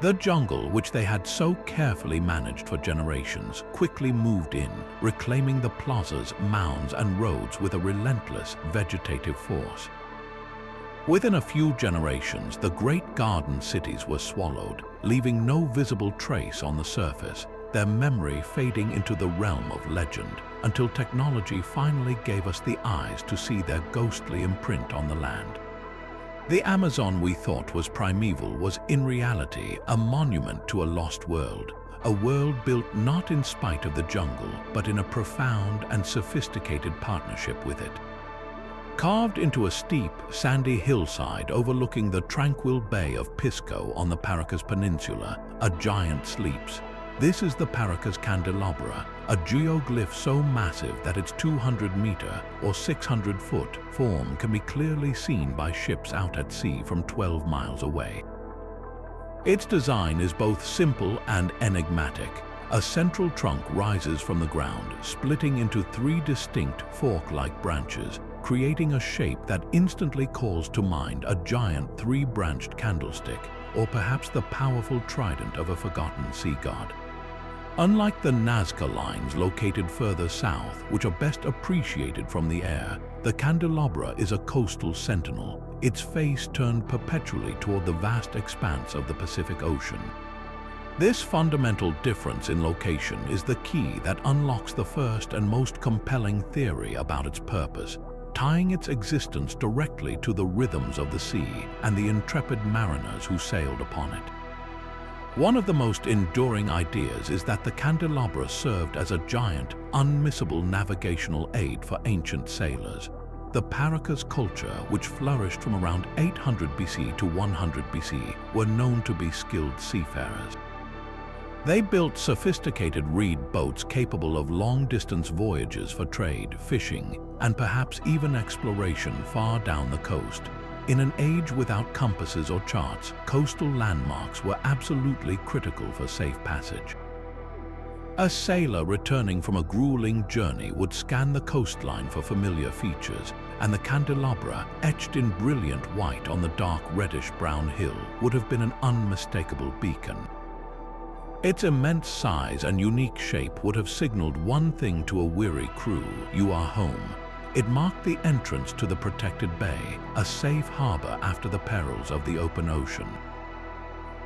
The jungle, which they had so carefully managed for generations, quickly moved in, reclaiming the plazas, mounds, and roads with a relentless vegetative force. Within a few generations, the great garden cities were swallowed, leaving no visible trace on the surface, their memory fading into the realm of legend, until technology finally gave us the eyes to see their ghostly imprint on the land. The Amazon we thought was primeval was in reality a monument to a lost world, a world built not in spite of the jungle, but in a profound and sophisticated partnership with it. Carved into a steep, sandy hillside overlooking the tranquil bay of Pisco on the Paracas Peninsula, a giant sleeps. This is the Paracas Candelabra, a geoglyph so massive that its 200-meter or 600-foot form can be clearly seen by ships out at sea from 12 miles away. Its design is both simple and enigmatic. A central trunk rises from the ground, splitting into 3 distinct fork-like branches, creating a shape that instantly calls to mind a giant 3-branched candlestick, or perhaps the powerful trident of a forgotten sea god. Unlike the Nazca Lines located further south, which are best appreciated from the air, the candelabra is a coastal sentinel, its face turned perpetually toward the vast expanse of the Pacific Ocean. This fundamental difference in location is the key that unlocks the first and most compelling theory about its purpose, tying its existence directly to the rhythms of the sea and the intrepid mariners who sailed upon it. One of the most enduring ideas is that the candelabra served as a giant, unmissable navigational aid for ancient sailors. The Paracas culture, which flourished from around 800 BC to 100 BC, were known to be skilled seafarers. They built sophisticated reed boats capable of long-distance voyages for trade, fishing, and perhaps even exploration far down the coast. In an age without compasses or charts, coastal landmarks were absolutely critical for safe passage. A sailor returning from a grueling journey would scan the coastline for familiar features, and the candelabra, etched in brilliant white on the dark reddish-brown hill, would have been an unmistakable beacon. Its immense size and unique shape would have signaled one thing to a weary crew: you are home. It marked the entrance to the protected bay, a safe harbor after the perils of the open ocean.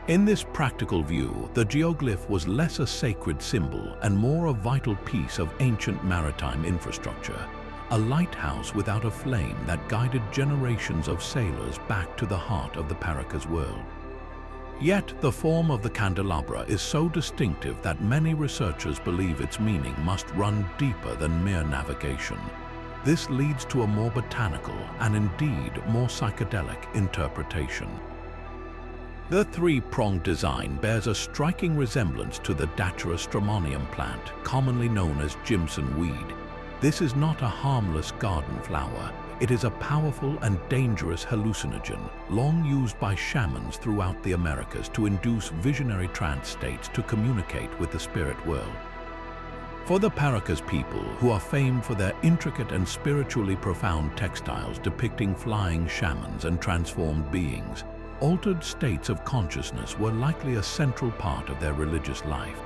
In this practical view, the geoglyph was less a sacred symbol and more a vital piece of ancient maritime infrastructure, a lighthouse without a flame that guided generations of sailors back to the heart of the Paracas world. Yet, the form of the candelabra is so distinctive that many researchers believe its meaning must run deeper than mere navigation. This leads to a more botanical and indeed more psychedelic interpretation. The 3-pronged design bears a striking resemblance to the Datura stramonium plant, commonly known as Jimson weed. This is not a harmless garden flower. It is a powerful and dangerous hallucinogen, long used by shamans throughout the Americas to induce visionary trance states to communicate with the spirit world. For the Paracas people, who are famed for their intricate and spiritually profound textiles depicting flying shamans and transformed beings, altered states of consciousness were likely a central part of their religious life.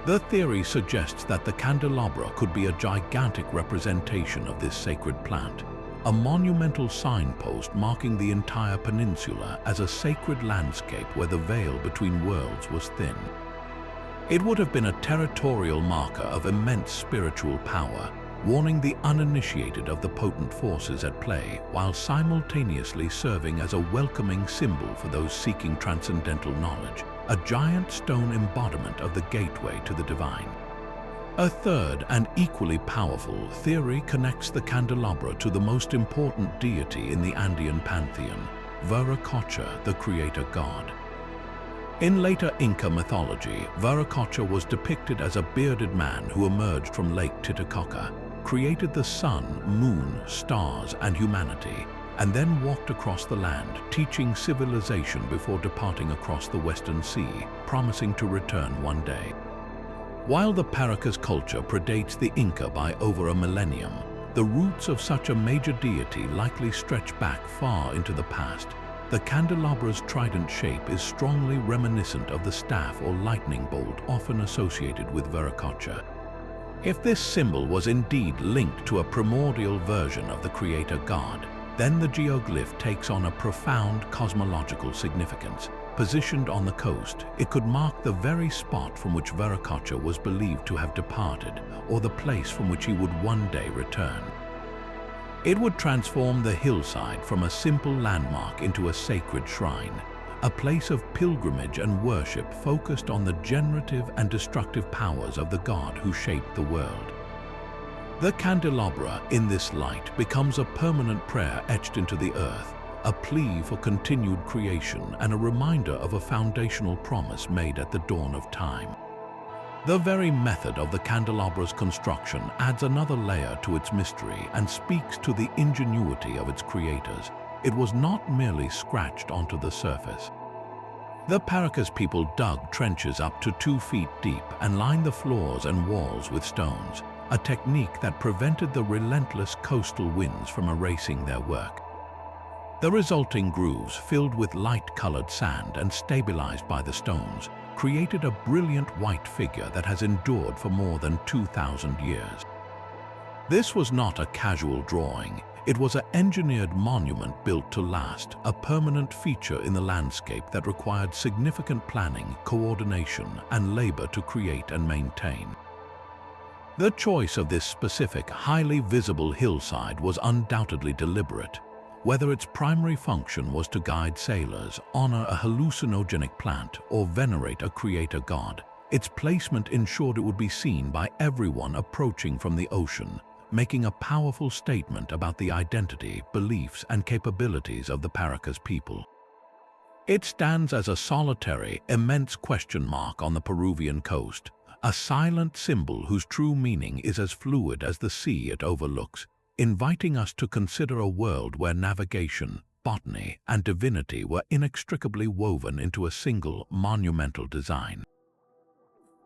The theory suggests that the candelabra could be a gigantic representation of this sacred plant, a monumental signpost marking the entire peninsula as a sacred landscape where the veil between worlds was thin. It would have been a territorial marker of immense spiritual power, warning the uninitiated of the potent forces at play, while simultaneously serving as a welcoming symbol for those seeking transcendental knowledge, a giant stone embodiment of the gateway to the divine. A third and equally powerful theory connects the candelabra to the most important deity in the Andean pantheon, Viracocha, the creator god. In later Inca mythology, Viracocha was depicted as a bearded man who emerged from Lake Titicaca, created the sun, moon, stars, and humanity, and then walked across the land, teaching civilization before departing across the Western Sea, promising to return one day. While the Paracas culture predates the Inca by over a millennium, the roots of such a major deity likely stretch back far into the past. The candelabra's trident shape is strongly reminiscent of the staff or lightning bolt often associated with Viracocha. If this symbol was indeed linked to a primordial version of the creator god, then the geoglyph takes on a profound cosmological significance. Positioned on the coast, it could mark the very spot from which Viracocha was believed to have departed, or the place from which he would one day return. It would transform the hillside from a simple landmark into a sacred shrine, a place of pilgrimage and worship focused on the generative and destructive powers of the god who shaped the world. The candelabra, in this light, becomes a permanent prayer etched into the earth, a plea for continued creation and a reminder of a foundational promise made at the dawn of time. The very method of the candelabra's construction adds another layer to its mystery and speaks to the ingenuity of its creators. It was not merely scratched onto the surface. The Paracas people dug trenches up to 2 feet deep and lined the floors and walls with stones, a technique that prevented the relentless coastal winds from erasing their work. The resulting grooves, filled with light-colored sand and stabilized by the stones, created a brilliant white figure that has endured for more than 2,000 years. This was not a casual drawing. It was an engineered monument built to last, a permanent feature in the landscape that required significant planning, coordination, and labor to create and maintain. The choice of this specific, highly visible hillside was undoubtedly deliberate. Whether its primary function was to guide sailors, honor a hallucinogenic plant, or venerate a creator god, its placement ensured it would be seen by everyone approaching from the ocean, making a powerful statement about the identity, beliefs, and capabilities of the Paracas people. It stands as a solitary, immense question mark on the Peruvian coast, a silent symbol whose true meaning is as fluid as the sea it overlooks, inviting us to consider a world where navigation, botany, and divinity were inextricably woven into a single, monumental design.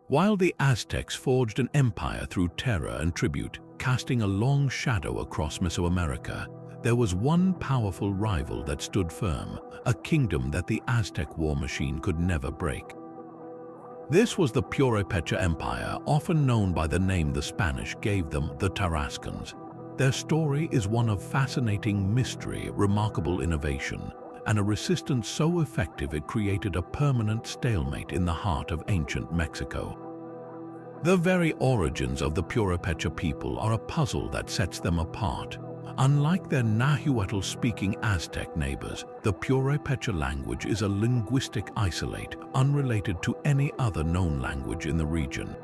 While the Aztecs forged an empire through terror and tribute, casting a long shadow across Mesoamerica, there was one powerful rival that stood firm, a kingdom that the Aztec war machine could never break. This was the Purépecha Empire, often known by the name the Spanish gave them, the Tarascans. Their story is one of fascinating mystery, remarkable innovation, and a resistance so effective it created a permanent stalemate in the heart of ancient Mexico. The very origins of the Purépecha people are a puzzle that sets them apart. Unlike their Nahuatl-speaking Aztec neighbors, the Purépecha language is a linguistic isolate, unrelated to any other known language in the region.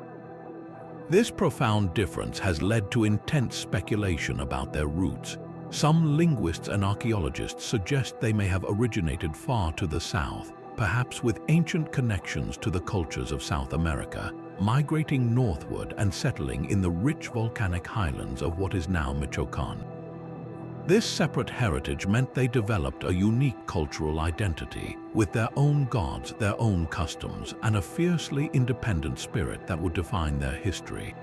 This profound difference has led to intense speculation about their roots. Some linguists and archaeologists suggest they may have originated far to the south, perhaps with ancient connections to the cultures of South America, migrating northward and settling in the rich volcanic highlands of what is now Michoacán. This separate heritage meant they developed a unique cultural identity, with their own gods, their own customs, and a fiercely independent spirit that would define their history.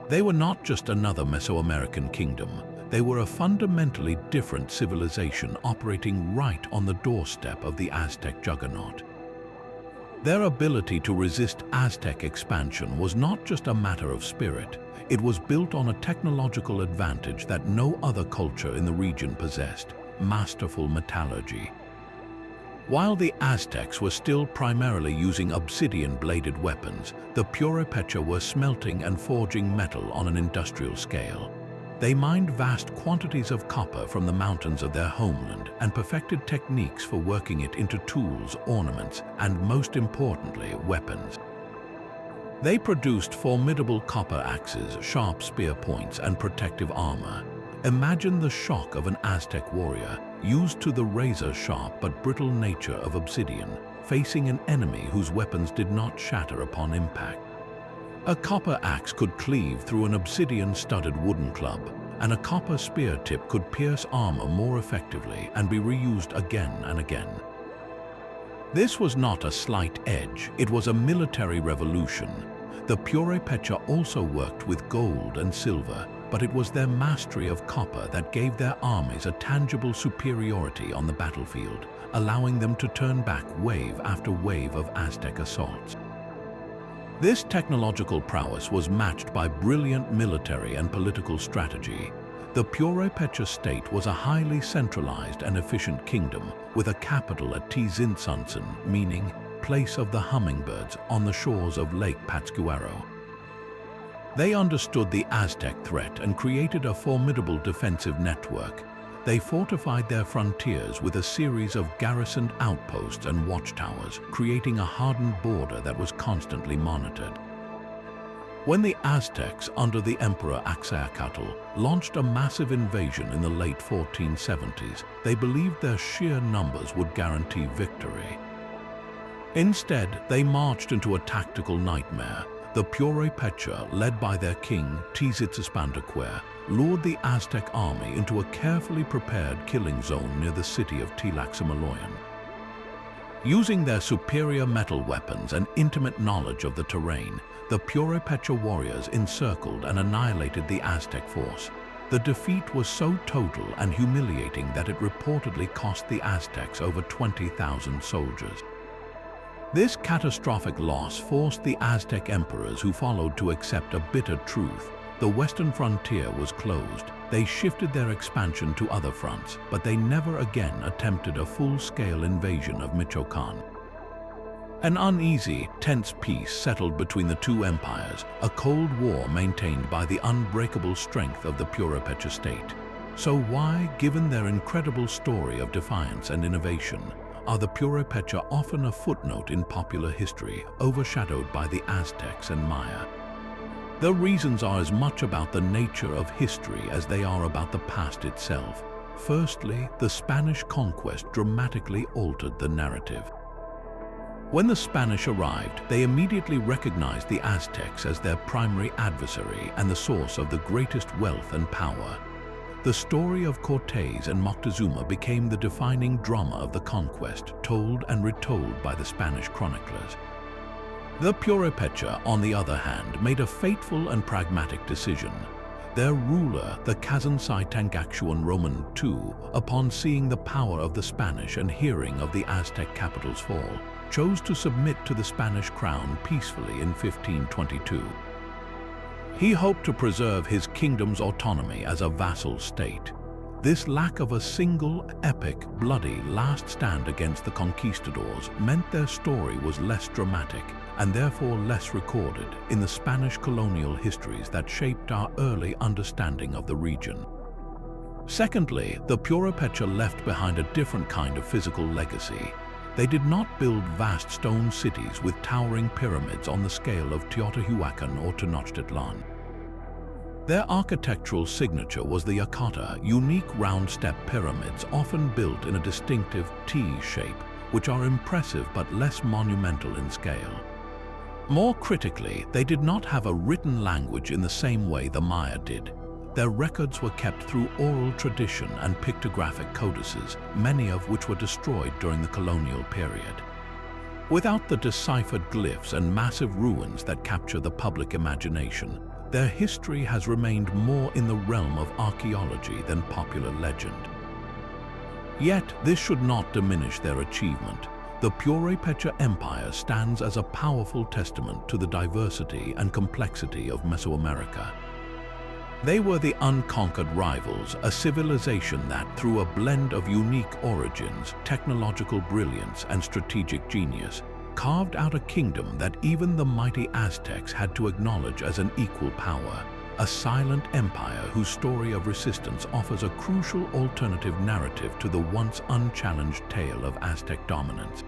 They were not just another Mesoamerican kingdom, they were a fundamentally different civilization operating right on the doorstep of the Aztec juggernaut. Their ability to resist Aztec expansion was not just a matter of spirit, it was built on a technological advantage that no other culture in the region possessed: masterful metallurgy. While the Aztecs were still primarily using obsidian-bladed weapons, the Purepecha were smelting and forging metal on an industrial scale. They mined vast quantities of copper from the mountains of their homeland and perfected techniques for working it into tools, ornaments, and most importantly, weapons. They produced formidable copper axes, sharp spear points, and protective armor. Imagine the shock of an Aztec warrior, used to the razor-sharp but brittle nature of obsidian, facing an enemy whose weapons did not shatter upon impact. A copper axe could cleave through an obsidian-studded wooden club, and a copper spear tip could pierce armor more effectively and be reused again and again. This was not a slight edge, it was a military revolution. The Purepecha also worked with gold and silver, but it was their mastery of copper that gave their armies a tangible superiority on the battlefield, allowing them to turn back wave after wave of Aztec assaults. This technological prowess was matched by brilliant military and political strategy. The Purepecha state was a highly centralized and efficient kingdom, with a capital at Tzintzuntzan, meaning place of the hummingbirds, on the shores of Lake Pátzcuaro. They understood the Aztec threat and created a formidable defensive network. They fortified their frontiers with a series of garrisoned outposts and watchtowers, creating a hardened border that was constantly monitored. When the Aztecs, under the Emperor Axayacatl, launched a massive invasion in the late 1470s, they believed their sheer numbers would guarantee victory. Instead, they marched into a tactical nightmare. The Purepecha, led by their king, Tzitzispantecuer, lured the Aztec army into a carefully prepared killing zone near the city of Tlaxamaloyan. Using their superior metal weapons and intimate knowledge of the terrain, the Purepecha warriors encircled and annihilated the Aztec force. The defeat was so total and humiliating that it reportedly cost the Aztecs over 20,000 soldiers. This catastrophic loss forced the Aztec emperors who followed to accept a bitter truth. The western frontier was closed. They shifted their expansion to other fronts, but they never again attempted a full-scale invasion of Michoacán. An uneasy, tense peace settled between the two empires, a cold war maintained by the unbreakable strength of the Purepecha state. So why, given their incredible story of defiance and innovation, are the Purepecha often a footnote in popular history, overshadowed by the Aztecs and Maya? The reasons are as much about the nature of history as they are about the past itself. Firstly, the Spanish conquest dramatically altered the narrative. When the Spanish arrived, they immediately recognized the Aztecs as their primary adversary and the source of the greatest wealth and power. The story of Cortés and Moctezuma became the defining drama of the conquest, told and retold by the Spanish chroniclers. The Purepecha, on the other hand, made a fateful and pragmatic decision. Their ruler, the Kazansai Tangakchuan Roman II, upon seeing the power of the Spanish and hearing of the Aztec capital's fall, chose to submit to the Spanish crown peacefully in 1522. He hoped to preserve his kingdom's autonomy as a vassal state. This lack of a single, epic, bloody last stand against the conquistadors meant their story was less dramatic and therefore less recorded in the Spanish colonial histories that shaped our early understanding of the region. Secondly, the Purepecha left behind a different kind of physical legacy. They did not build vast stone cities with towering pyramids on the scale of Teotihuacan or Tenochtitlan. Their architectural signature was the Yakata, unique round-step pyramids often built in a distinctive T shape, which are impressive but less monumental in scale. More critically, they did not have a written language in the same way the Maya did. Their records were kept through oral tradition and pictographic codices, many of which were destroyed during the colonial period. Without the deciphered glyphs and massive ruins that capture the public imagination, their history has remained more in the realm of archaeology than popular legend. Yet, this should not diminish their achievement. the Purépecha Empire stands as a powerful testament to the diversity and complexity of Mesoamerica. They were the unconquered rivals, a civilization that, through a blend of unique origins, technological brilliance, and strategic genius, carved out a kingdom that even the mighty Aztecs had to acknowledge as an equal power, a silent empire whose story of resistance offers a crucial alternative narrative to the once unchallenged tale of Aztec dominance.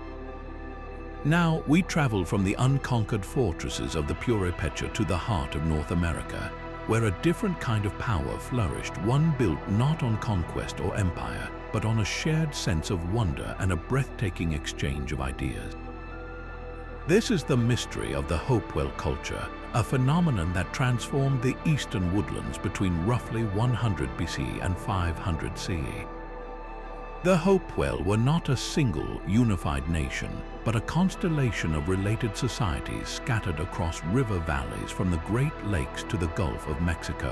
Now, we travel from the unconquered fortresses of the Purépecha to the heart of North America, where a different kind of power flourished, one built not on conquest or empire, but on a shared sense of wonder and a breathtaking exchange of ideas. This is the mystery of the Hopewell culture, a phenomenon that transformed the eastern woodlands between roughly 100 BC and 500 CE. The Hopewell were not a single, unified nation, but a constellation of related societies scattered across river valleys from the Great Lakes to the Gulf of Mexico.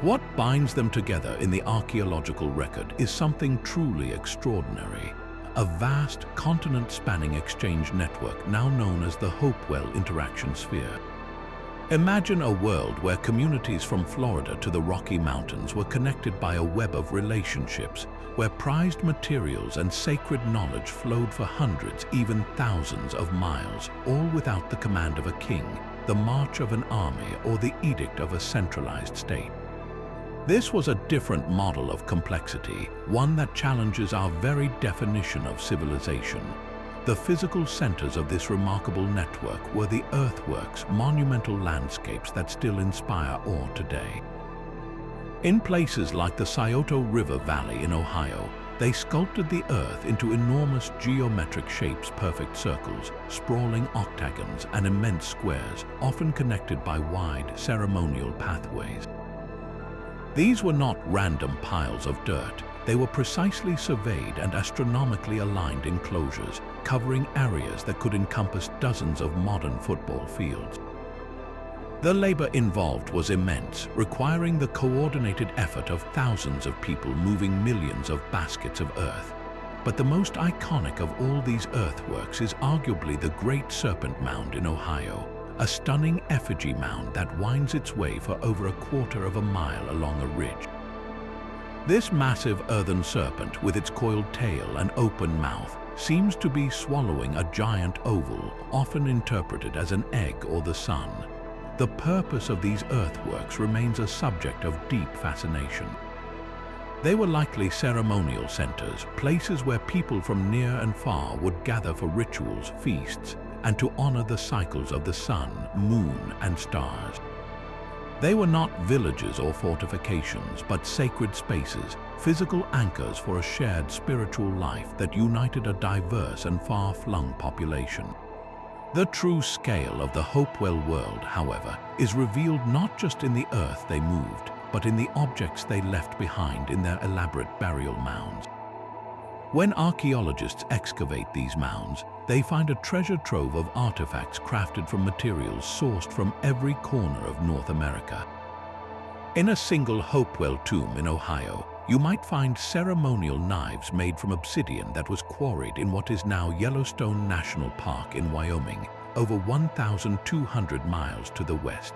What binds them together in the archaeological record is something truly extraordinary. A vast, continent-spanning exchange network now known as the Hopewell Interaction Sphere. Imagine a world where communities from Florida to the Rocky Mountains were connected by a web of relationships, where prized materials and sacred knowledge flowed for hundreds, even thousands of miles, all without the command of a king, the march of an army, or the edict of a centralized state. This was a different model of complexity, one that challenges our very definition of civilization. The physical centers of this remarkable network were the earthworks, monumental landscapes that still inspire awe today. In places like the Scioto River Valley in Ohio, they sculpted the earth into enormous geometric shapes, perfect circles, sprawling octagons, and immense squares, often connected by wide, ceremonial pathways. These were not random piles of dirt. They were precisely surveyed and astronomically aligned enclosures, covering areas that could encompass dozens of modern football fields. The labor involved was immense, requiring the coordinated effort of thousands of people moving millions of baskets of earth. But the most iconic of all these earthworks is arguably the Great Serpent Mound in Ohio, a stunning effigy mound that winds its way for over a quarter of a mile along a ridge. This massive earthen serpent, with its coiled tail and open mouth, seems to be swallowing a giant oval, often interpreted as an egg or the sun. The purpose of these earthworks remains a subject of deep fascination. They were likely ceremonial centers, places where people from near and far would gather for rituals, feasts, and to honor the cycles of the sun, moon, and stars. They were not villages or fortifications, but sacred spaces, physical anchors for a shared spiritual life that united a diverse and far-flung population. The true scale of the Hopewell world, however, is revealed not just in the earth they moved, but in the objects they left behind in their elaborate burial mounds. When archaeologists excavate these mounds, they find a treasure trove of artifacts crafted from materials sourced from every corner of North America. In a single Hopewell tomb in Ohio, you might find ceremonial knives made from obsidian that was quarried in what is now Yellowstone National Park in Wyoming, over 1,200 miles to the west.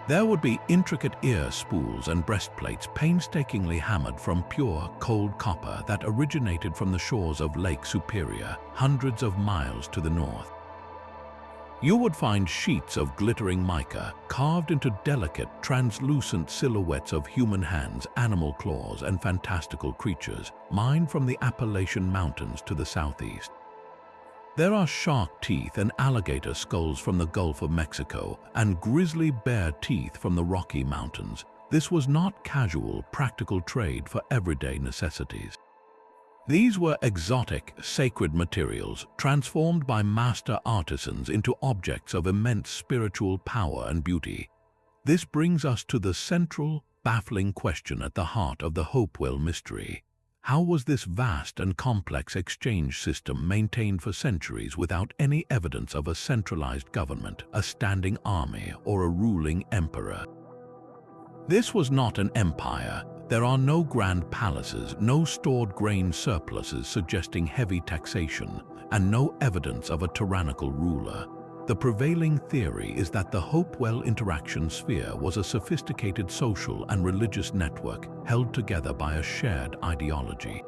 There would be intricate ear spools and breastplates painstakingly hammered from pure, cold copper that originated from the shores of Lake Superior, hundreds of miles to the north. You would find sheets of glittering mica carved into delicate, translucent silhouettes of human hands, animal claws, and fantastical creatures, mined from the Appalachian Mountains to the southeast. There are shark teeth and alligator skulls from the Gulf of Mexico and grizzly bear teeth from the Rocky Mountains. This was not casual, practical trade for everyday necessities. These were exotic, sacred materials transformed by master artisans into objects of immense spiritual power and beauty. This brings us to the central, baffling question at the heart of the Hopewell mystery. How was this vast and complex exchange system maintained for centuries without any evidence of a centralized government, a standing army, or a ruling emperor? This was not an empire. There are no grand palaces, no stored grain surpluses suggesting heavy taxation, and no evidence of a tyrannical ruler. The prevailing theory is that the Hopewell interaction sphere was a sophisticated social and religious network held together by a shared ideology.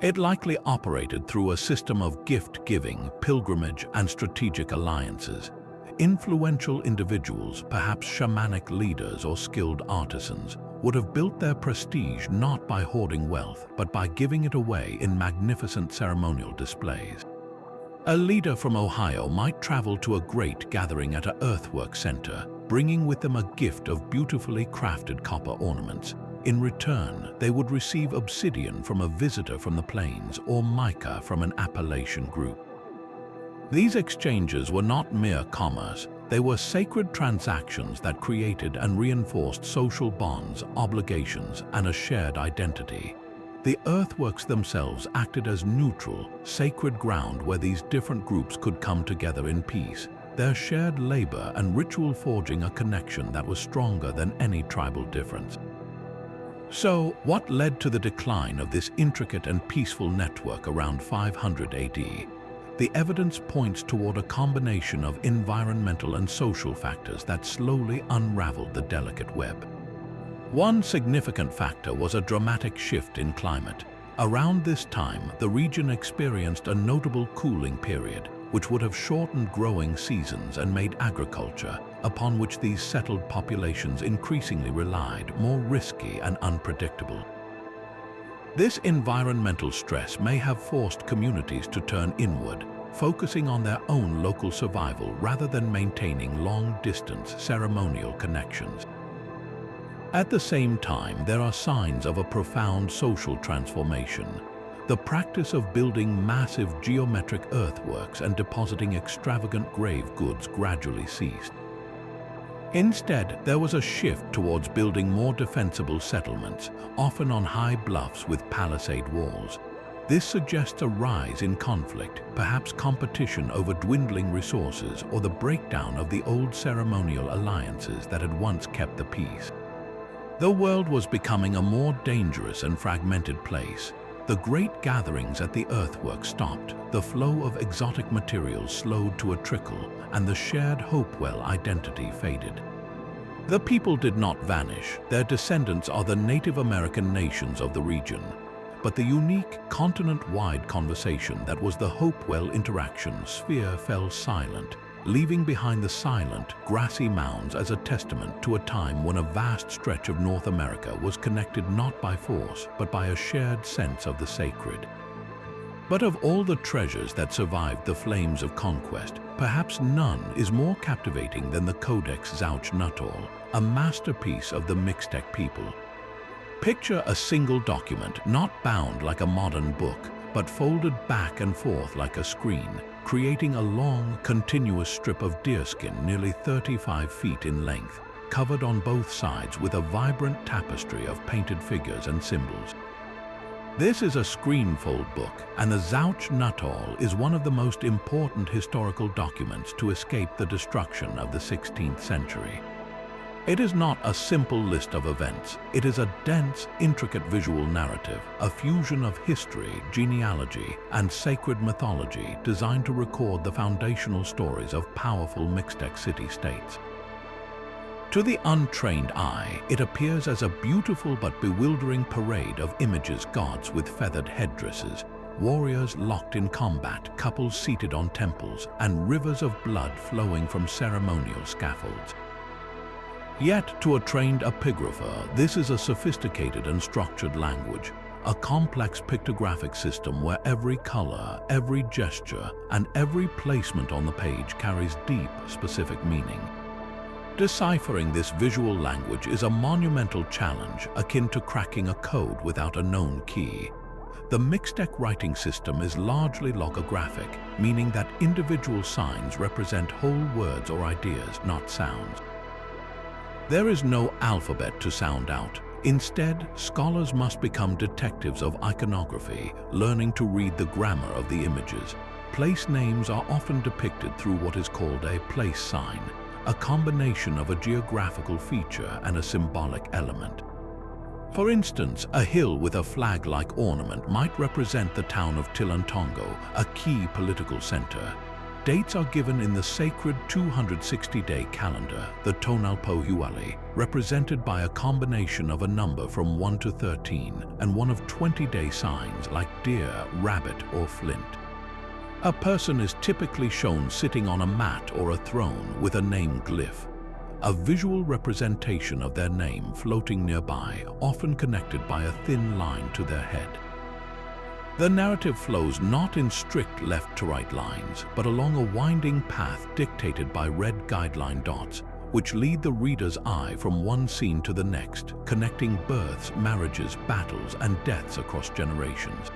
It likely operated through a system of gift-giving, pilgrimage, and strategic alliances. Influential individuals, perhaps shamanic leaders or skilled artisans, would have built their prestige not by hoarding wealth, but by giving it away in magnificent ceremonial displays. A leader from Ohio might travel to a great gathering at an earthwork center, bringing with them a gift of beautifully crafted copper ornaments. In return, they would receive obsidian from a visitor from the plains or mica from an Appalachian group. These exchanges were not mere commerce. They were sacred transactions that created and reinforced social bonds, obligations, and a shared identity. The earthworks themselves acted as neutral, sacred ground where these different groups could come together in peace, their shared labor and ritual forging a connection that was stronger than any tribal difference. So, what led to the decline of this intricate and peaceful network around 500 AD? The evidence points toward a combination of environmental and social factors that slowly unraveled the delicate web. One significant factor was a dramatic shift in climate. Around this time, the region experienced a notable cooling period, which would have shortened growing seasons and made agriculture, upon which these settled populations increasingly relied, more risky and unpredictable. This environmental stress may have forced communities to turn inward, focusing on their own local survival rather than maintaining long-distance ceremonial connections. At the same time, there are signs of a profound social transformation. The practice of building massive geometric earthworks and depositing extravagant grave goods gradually ceased. Instead, there was a shift towards building more defensible settlements, often on high bluffs with palisade walls. This suggests a rise in conflict, perhaps competition over dwindling resources or the breakdown of the old ceremonial alliances that had once kept the peace. The world was becoming a more dangerous and fragmented place. The great gatherings at the earthwork stopped, the flow of exotic materials slowed to a trickle, and the shared Hopewell identity faded. The people did not vanish. Their descendants are the Native American nations of the region. But the unique, continent-wide conversation that was the Hopewell interaction sphere fell silent, leaving behind the silent, grassy mounds as a testament to a time when a vast stretch of North America was connected not by force, but by a shared sense of the sacred. But of all the treasures that survived the flames of conquest, perhaps none is more captivating than the Codex Zauch-Nuttall, a masterpiece of the Mixtec people. Picture a single document, not bound like a modern book, but folded back and forth like a screen, creating a long, continuous strip of deerskin nearly 35 feet in length, covered on both sides with a vibrant tapestry of painted figures and symbols. This is a screenfold book, and the Zauch-Nuttall is one of the most important historical documents to escape the destruction of the 16th century. It is not a simple list of events. It is a dense, intricate visual narrative, a fusion of history, genealogy, and sacred mythology designed to record the foundational stories of powerful Mixtec city-states. To the untrained eye, it appears as a beautiful but bewildering parade of images, gods with feathered headdresses, warriors locked in combat, couples seated on temples, and rivers of blood flowing from ceremonial scaffolds. Yet, to a trained epigrapher, this is a sophisticated and structured language, a complex pictographic system where every color, every gesture, and every placement on the page carries deep, specific meaning. Deciphering this visual language is a monumental challenge akin to cracking a code without a known key. The Mixtec writing system is largely logographic, meaning that individual signs represent whole words or ideas, not sounds. There is no alphabet to sound out. Instead, scholars must become detectives of iconography, learning to read the grammar of the images. Place names are often depicted through what is called a place sign, a combination of a geographical feature and a symbolic element. For instance, a hill with a flag-like ornament might represent the town of Tilantongo, a key political center. Dates are given in the sacred 260-day calendar, the Tonalpo Huali, represented by a combination of a number from 1 to 13 and one of 20-day signs like deer, rabbit, or flint. A person is typically shown sitting on a mat or a throne with a name glyph, a visual representation of their name floating nearby, often connected by a thin line to their head. The narrative flows not in strict left-to-right lines, but along a winding path dictated by red guideline dots, which lead the reader's eye from one scene to the next, connecting births, marriages, battles, and deaths across generations.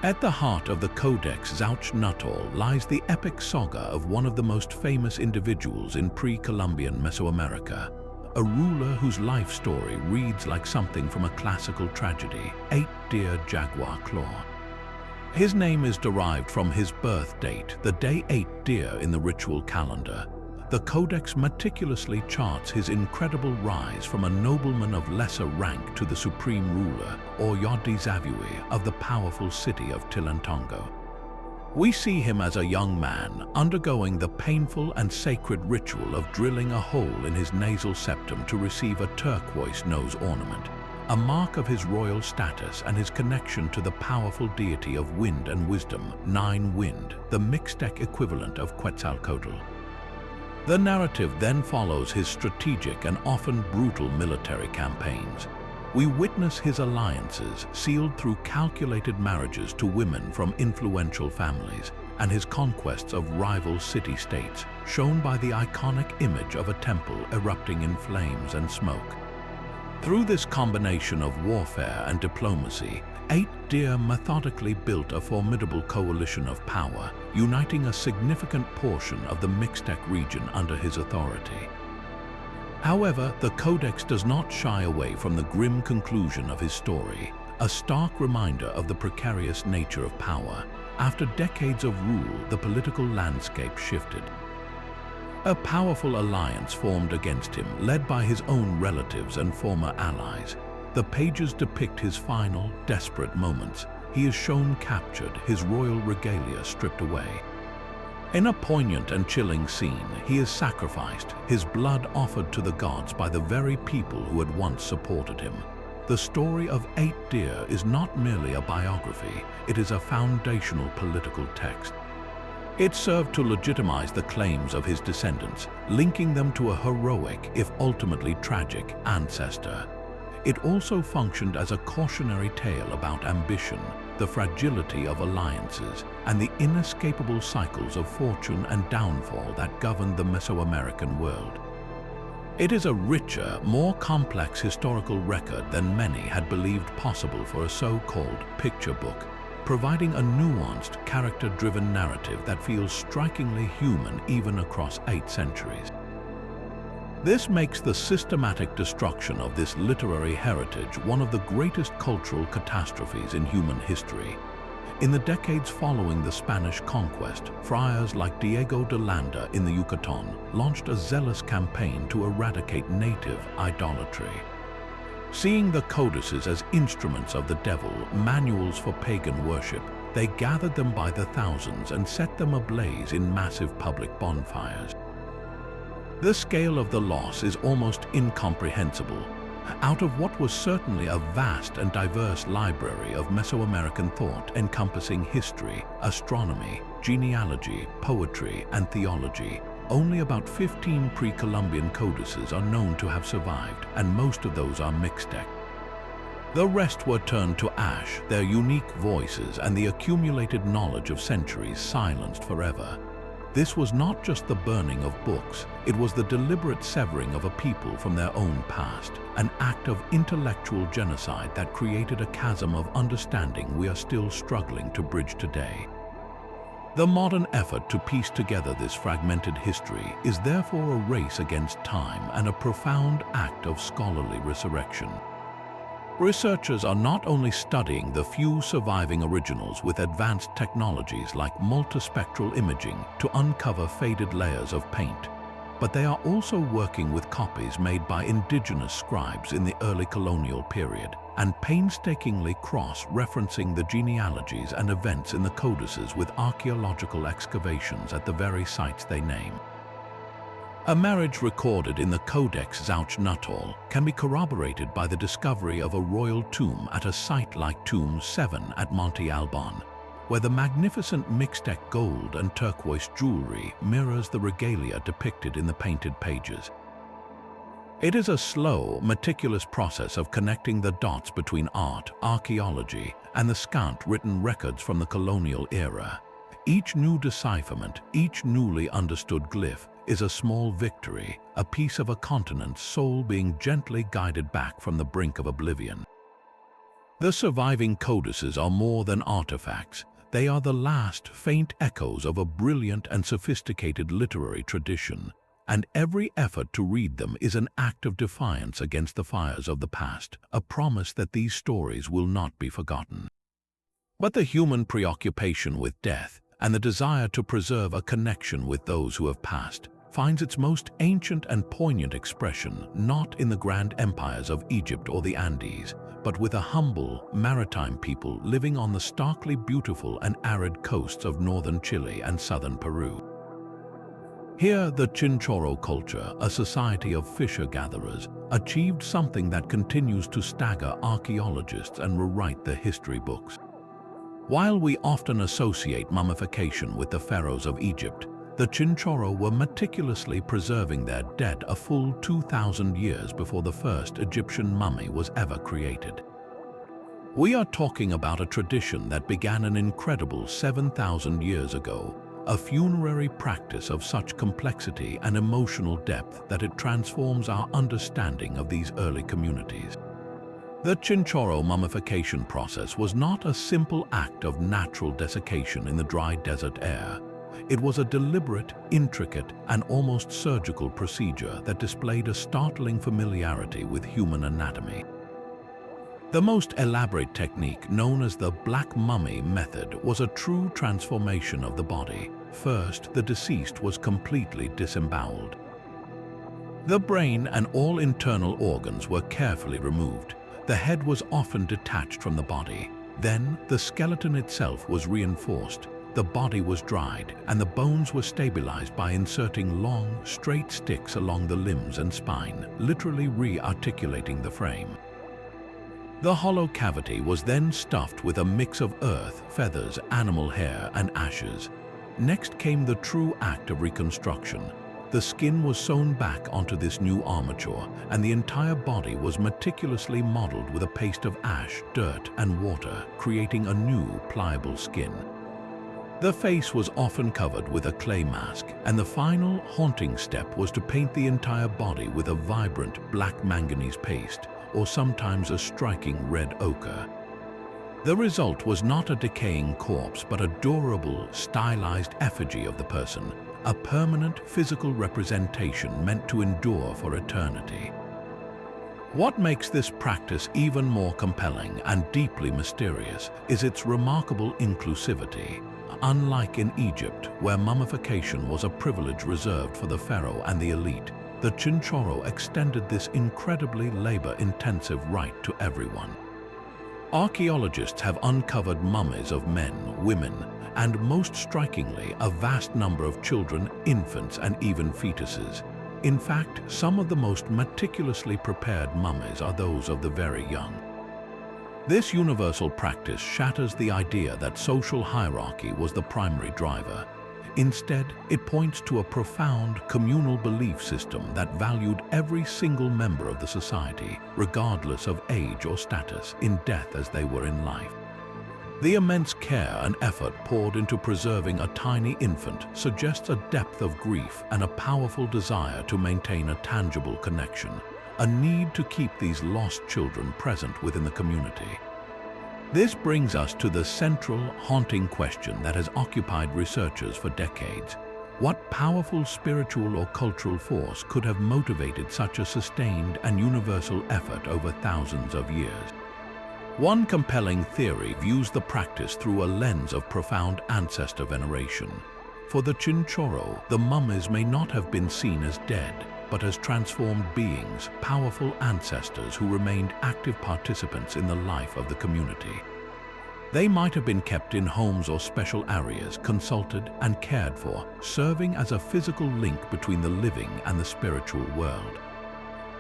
At the heart of the Codex Zauch-Nuttall lies the epic saga of one of the most famous individuals in pre-Columbian Mesoamerica, a ruler whose life story reads like something from a classical tragedy, 8-Deer Jaguar Claw. His name is derived from his birth date, the day 8 deer in the ritual calendar. The Codex meticulously charts his incredible rise from a nobleman of lesser rank to the supreme ruler, or Yodizavui, of the powerful city of Tilantongo. We see him as a young man undergoing the painful and sacred ritual of drilling a hole in his nasal septum to receive a turquoise nose ornament, a mark of his royal status and his connection to the powerful deity of wind and wisdom, Nine Wind, the Mixtec equivalent of Quetzalcoatl. The narrative then follows his strategic and often brutal military campaigns. We witness his alliances sealed through calculated marriages to women from influential families and his conquests of rival city-states, shown by the iconic image of a temple erupting in flames and smoke. Through this combination of warfare and diplomacy, 8-Deer methodically built a formidable coalition of power, uniting a significant portion of the Mixtec region under his authority. However, the Codex does not shy away from the grim conclusion of his story, a stark reminder of the precarious nature of power. After decades of rule, the political landscape shifted. A powerful alliance formed against him, led by his own relatives and former allies. The pages depict his final, desperate moments. He is shown captured, his royal regalia stripped away. In a poignant and chilling scene, he is sacrificed, his blood offered to the gods by the very people who had once supported him. The story of 8-Deer is not merely a biography, it is a foundational political text. It served to legitimize the claims of his descendants, linking them to a heroic, if ultimately tragic, ancestor. It also functioned as a cautionary tale about ambition, the fragility of alliances, and the inescapable cycles of fortune and downfall that governed the Mesoamerican world. It is a richer, more complex historical record than many had believed possible for a so-called picture book, providing a nuanced, character-driven narrative that feels strikingly human even across 8 centuries. This makes the systematic destruction of this literary heritage one of the greatest cultural catastrophes in human history. In the decades following the Spanish conquest, friars like Diego de Landa in the Yucatan launched a zealous campaign to eradicate native idolatry. Seeing the codices as instruments of the devil, manuals for pagan worship, they gathered them by the thousands and set them ablaze in massive public bonfires. The scale of the loss is almost incomprehensible. Out of what was certainly a vast and diverse library of Mesoamerican thought encompassing history, astronomy, genealogy, poetry, and theology, only about 15 pre-Columbian codices are known to have survived, and most of those are Mixtec. The rest were turned to ash, their unique voices and the accumulated knowledge of centuries silenced forever. This was not just the burning of books, it was the deliberate severing of a people from their own past, an act of intellectual genocide that created a chasm of understanding we are still struggling to bridge today. The modern effort to piece together this fragmented history is therefore a race against time and a profound act of scholarly resurrection. Researchers are not only studying the few surviving originals with advanced technologies like multispectral imaging to uncover faded layers of paint. but they are also working with copies made by indigenous scribes in the early colonial period and painstakingly cross-referencing the genealogies and events in the codices with archaeological excavations at the very sites they name. A marriage recorded in the Codex Zauch-Nuttall can be corroborated by the discovery of a royal tomb at a site like Tomb 7 at Monte Alban, where the magnificent Mixtec gold and turquoise jewelry mirrors the regalia depicted in the painted pages. It is a slow, meticulous process of connecting the dots between art, archaeology, and the scant written records from the colonial era. Each new decipherment, each newly understood glyph, is a small victory, a piece of a continent's soul being gently guided back from the brink of oblivion. The surviving codices are more than artifacts. They are the last faint echoes of a brilliant and sophisticated literary tradition, and every effort to read them is an act of defiance against the fires of the past, a promise that these stories will not be forgotten. But the human preoccupation with death and the desire to preserve a connection with those who have passed finds its most ancient and poignant expression not in the grand empires of Egypt or the Andes, but with a humble, maritime people living on the starkly beautiful and arid coasts of northern Chile and southern Peru. Here, the Chinchorro culture, a society of fisher-gatherers, achieved something that continues to stagger archaeologists and rewrite the history books. While we often associate mummification with the pharaohs of Egypt, the Chinchorro were meticulously preserving their dead a full 2,000 years before the first Egyptian mummy was ever created. We are talking about a tradition that began an incredible 7,000 years ago, a funerary practice of such complexity and emotional depth that it transforms our understanding of these early communities. The Chinchorro mummification process was not a simple act of natural desiccation in the dry desert air. It was a deliberate, intricate, and almost surgical procedure that displayed a startling familiarity with human anatomy. The most elaborate technique, known as the Black Mummy method, was a true transformation of the body. First, the deceased was completely disemboweled. The brain and all internal organs were carefully removed. The head was often detached from the body. Then, the skeleton itself was reinforced. The body was dried, and the bones were stabilized by inserting long, straight sticks along the limbs and spine, literally re-articulating the frame. The hollow cavity was then stuffed with a mix of earth, feathers, animal hair, and ashes. Next came the true act of reconstruction. The skin was sewn back onto this new armature, and the entire body was meticulously modeled with a paste of ash, dirt, and water, creating a new, pliable skin. The face was often covered with a clay mask, and the final, haunting step was to paint the entire body with a vibrant black manganese paste, or sometimes a striking red ochre. The result was not a decaying corpse, but a durable, stylized effigy of the person, a permanent physical representation meant to endure for eternity. What makes this practice even more compelling and deeply mysterious is its remarkable inclusivity. Unlike in Egypt, where mummification was a privilege reserved for the pharaoh and the elite, the Chinchorro extended this incredibly labor-intensive rite to everyone. Archaeologists have uncovered mummies of men, women, and most strikingly, a vast number of children, infants, and even fetuses. In fact, some of the most meticulously prepared mummies are those of the very young. This universal practice shatters the idea that social hierarchy was the primary driver. Instead, it points to a profound communal belief system that valued every single member of the society, regardless of age or status, in death as they were in life. The immense care and effort poured into preserving a tiny infant suggests a depth of grief and a powerful desire to maintain a tangible connection, a need to keep these lost children present within the community. This brings us to the central, haunting question that has occupied researchers for decades. What powerful spiritual or cultural force could have motivated such a sustained and universal effort over thousands of years? One compelling theory views the practice through a lens of profound ancestor veneration. For the Chinchorro, the mummies may not have been seen as dead, but as transformed beings, powerful ancestors who remained active participants in the life of the community. They might have been kept in homes or special areas, consulted and cared for, serving as a physical link between the living and the spiritual world.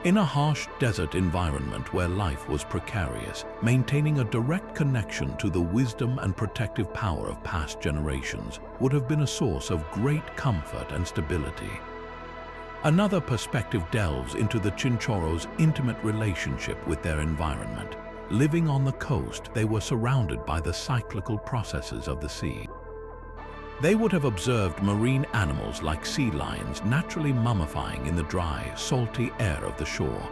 In a harsh desert environment where life was precarious, maintaining a direct connection to the wisdom and protective power of past generations would have been a source of great comfort and stability. Another perspective delves into the Chinchorro's intimate relationship with their environment. Living on the coast, they were surrounded by the cyclical processes of the sea. They would have observed marine animals like sea lions naturally mummifying in the dry, salty air of the shore.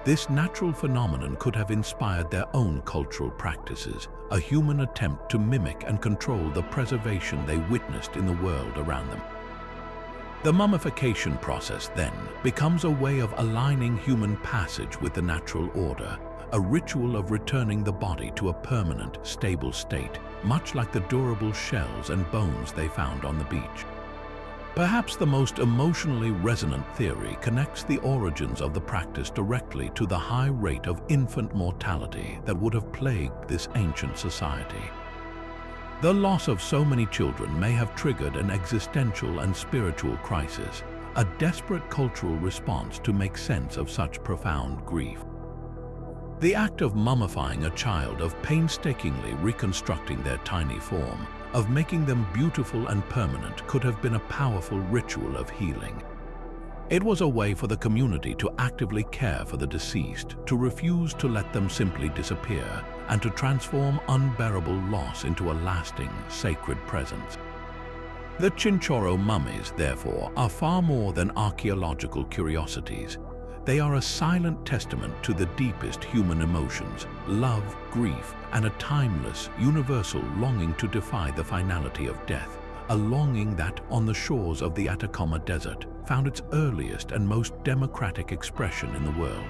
This natural phenomenon could have inspired their own cultural practices, a human attempt to mimic and control the preservation they witnessed in the world around them. The mummification process, then, becomes a way of aligning human passage with the natural order, a ritual of returning the body to a permanent, stable state, much like the durable shells and bones they found on the beach. Perhaps the most emotionally resonant theory connects the origins of the practice directly to the high rate of infant mortality that would have plagued this ancient society. The loss of so many children may have triggered an existential and spiritual crisis, a desperate cultural response to make sense of such profound grief. The act of mummifying a child, of painstakingly reconstructing their tiny form, of making them beautiful and permanent, could have been a powerful ritual of healing. It was a way for the community to actively care for the deceased, to refuse to let them simply disappear, and to transform unbearable loss into a lasting, sacred presence. The Chinchorro mummies, therefore, are far more than archaeological curiosities. They are a silent testament to the deepest human emotions, love, grief, and a timeless, universal longing to defy the finality of death, a longing that, on the shores of the Atacama Desert, found its earliest and most democratic expression in the world.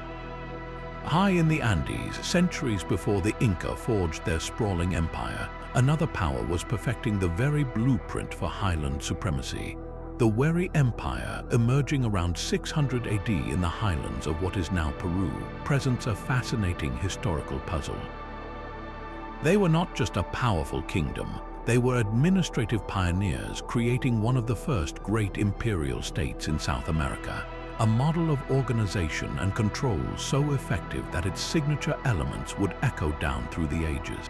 High in the Andes, centuries before the Inca forged their sprawling empire, another power was perfecting the very blueprint for highland supremacy. The Wari Empire, emerging around 600 AD in the highlands of what is now Peru, presents a fascinating historical puzzle. They were not just a powerful kingdom, they were administrative pioneers, creating one of the first great imperial states in South America, a model of organization and control so effective that its signature elements would echo down through the ages.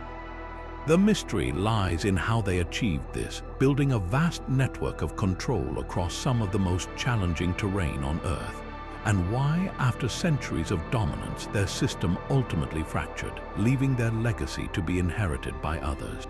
The mystery lies in how they achieved this, building a vast network of control across some of the most challenging terrain on Earth, and why, after centuries of dominance, their system ultimately fractured, leaving their legacy to be inherited by others.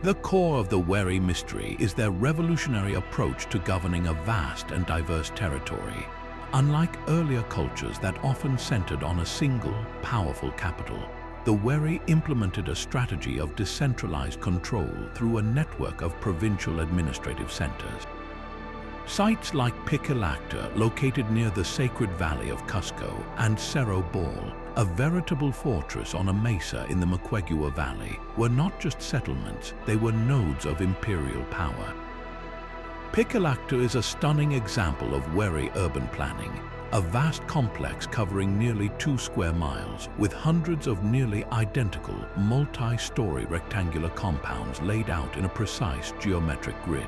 The core of the Wari mystery is their revolutionary approach to governing a vast and diverse territory. Unlike earlier cultures that often centered on a single, powerful capital, the Wari implemented a strategy of decentralized control through a network of provincial administrative centers. Sites like Piquilacta, located near the sacred valley of Cusco, and Cerro Ball, a veritable fortress on a mesa in the Moquegua Valley, were not just settlements, they were nodes of imperial power. Piquilacta is a stunning example of Wari urban planning, a vast complex covering nearly 2 square miles, with hundreds of nearly identical, multi-story rectangular compounds laid out in a precise geometric grid.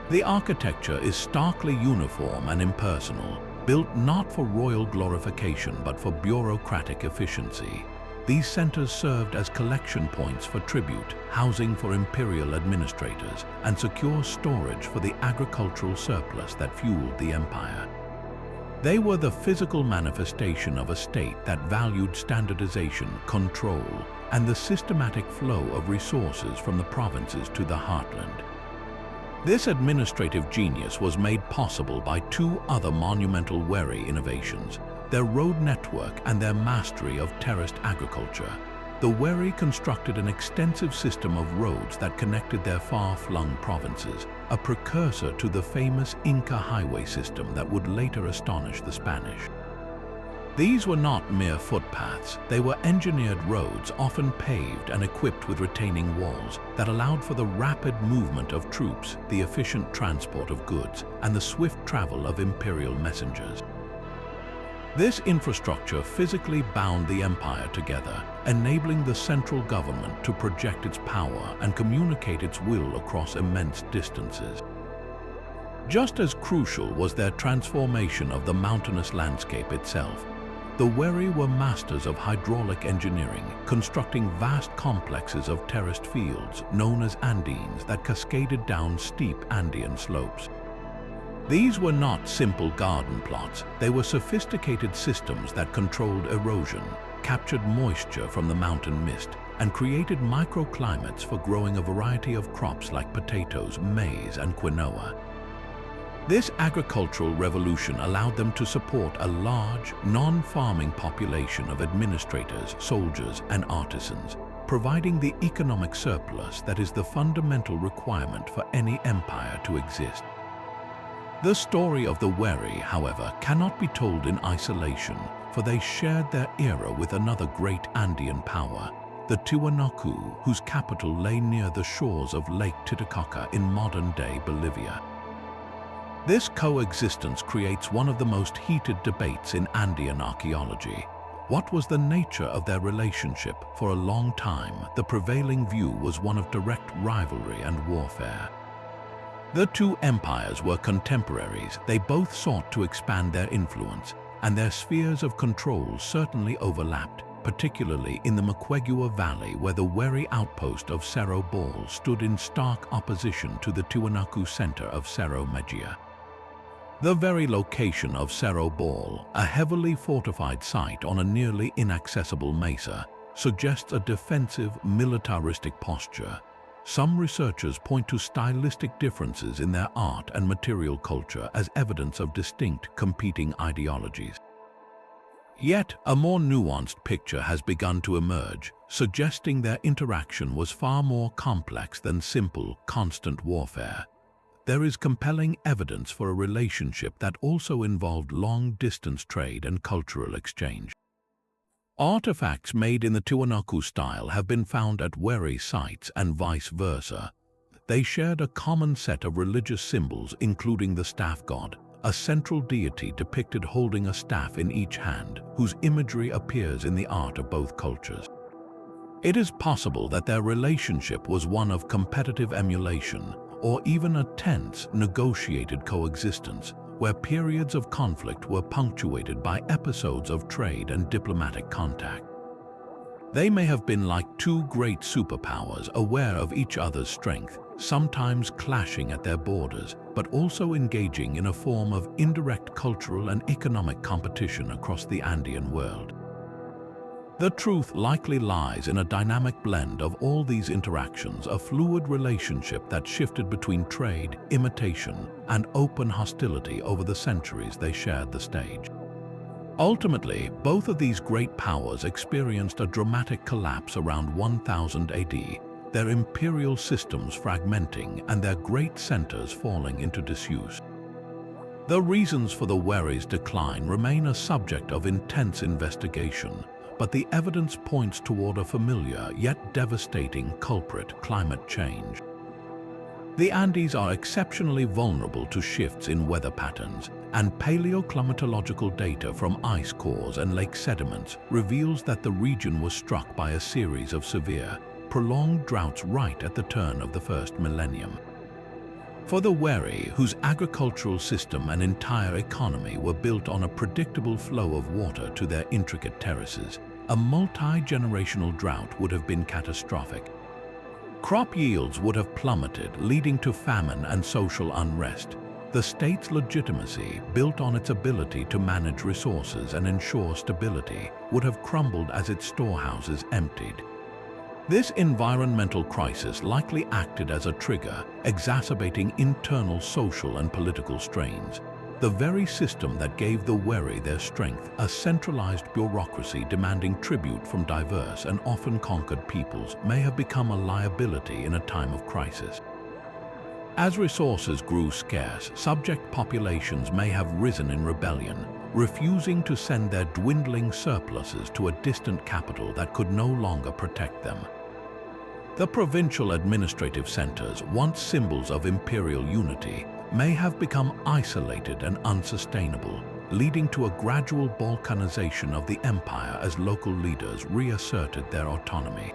The architecture is starkly uniform and impersonal, built not for royal glorification but for bureaucratic efficiency. These centers served as collection points for tribute, housing for imperial administrators, and secure storage for the agricultural surplus that fueled the empire. They were the physical manifestation of a state that valued standardization, control, and the systematic flow of resources from the provinces to the heartland. This administrative genius was made possible by 2 other monumental Wari innovations: their road network and their mastery of terraced agriculture. The Wari constructed an extensive system of roads that connected their far-flung provinces, a precursor to the famous Inca highway system that would later astonish the Spanish. These were not mere footpaths, they were engineered roads often paved and equipped with retaining walls that allowed for the rapid movement of troops, the efficient transport of goods, and the swift travel of imperial messengers. This infrastructure physically bound the empire together, enabling the central government to project its power and communicate its will across immense distances. Just as crucial was their transformation of the mountainous landscape itself. The Wari were masters of hydraulic engineering, constructing vast complexes of terraced fields known as Andines that cascaded down steep Andean slopes. These were not simple garden plots, they were sophisticated systems that controlled erosion, captured moisture from the mountain mist, and created microclimates for growing a variety of crops like potatoes, maize, and quinoa. This agricultural revolution allowed them to support a large, non-farming population of administrators, soldiers, and artisans, providing the economic surplus that is the fundamental requirement for any empire to exist. The story of the Wari, however, cannot be told in isolation, for they shared their era with another great Andean power, the Tiwanaku, whose capital lay near the shores of Lake Titicaca in modern-day Bolivia. This coexistence creates one of the most heated debates in Andean archaeology. What was the nature of their relationship? For a long time, the prevailing view was one of direct rivalry and warfare. The two empires were contemporaries. They both sought to expand their influence, and their spheres of control certainly overlapped, particularly in the Moquegua Valley, where the Wari outpost of Cerro Ball stood in stark opposition to the Tiwanaku center of Cerro Mejia. The very location of Cerro Ball, a heavily fortified site on a nearly inaccessible mesa, suggests a defensive, militaristic posture. Some researchers point to stylistic differences in their art and material culture as evidence of distinct, competing ideologies. Yet, a more nuanced picture has begun to emerge, suggesting their interaction was far more complex than simple, constant warfare. There is compelling evidence for a relationship that also involved long-distance trade and cultural exchange. Artifacts made in the Tiwanaku style have been found at Wari sites and vice versa. They shared a common set of religious symbols, including the staff god, a central deity depicted holding a staff in each hand, whose imagery appears in the art of both cultures. It is possible that their relationship was one of competitive emulation, or even a tense, negotiated coexistence, where periods of conflict were punctuated by episodes of trade and diplomatic contact. They may have been like two great superpowers, aware of each other's strength, sometimes clashing at their borders, but also engaging in a form of indirect cultural and economic competition across the Andean world. The truth likely lies in a dynamic blend of all these interactions, a fluid relationship that shifted between trade, imitation, and open hostility over the centuries they shared the stage. Ultimately, both of these great powers experienced a dramatic collapse around 1000 AD, their imperial systems fragmenting and their great centers falling into disuse. The reasons for the Wari's decline remain a subject of intense investigation, but the evidence points toward a familiar yet devastating culprit: climate change. The Andes are exceptionally vulnerable to shifts in weather patterns, and paleoclimatological data from ice cores and lake sediments reveals that the region was struck by a series of severe, prolonged droughts right at the turn of the first millennium. For the Wari, whose agricultural system and entire economy were built on a predictable flow of water to their intricate terraces, a multi-generational drought would have been catastrophic. Crop yields would have plummeted, leading to famine and social unrest. The state's legitimacy, built on its ability to manage resources and ensure stability, would have crumbled as its storehouses emptied. This environmental crisis likely acted as a trigger, exacerbating internal social and political strains. The very system that gave the Wari their strength, a centralized bureaucracy demanding tribute from diverse and often conquered peoples, may have become a liability in a time of crisis. As resources grew scarce, subject populations may have risen in rebellion, refusing to send their dwindling surpluses to a distant capital that could no longer protect them. The provincial administrative centers, once symbols of imperial unity, may have become isolated and unsustainable, leading to a gradual balkanization of the empire as local leaders reasserted their autonomy.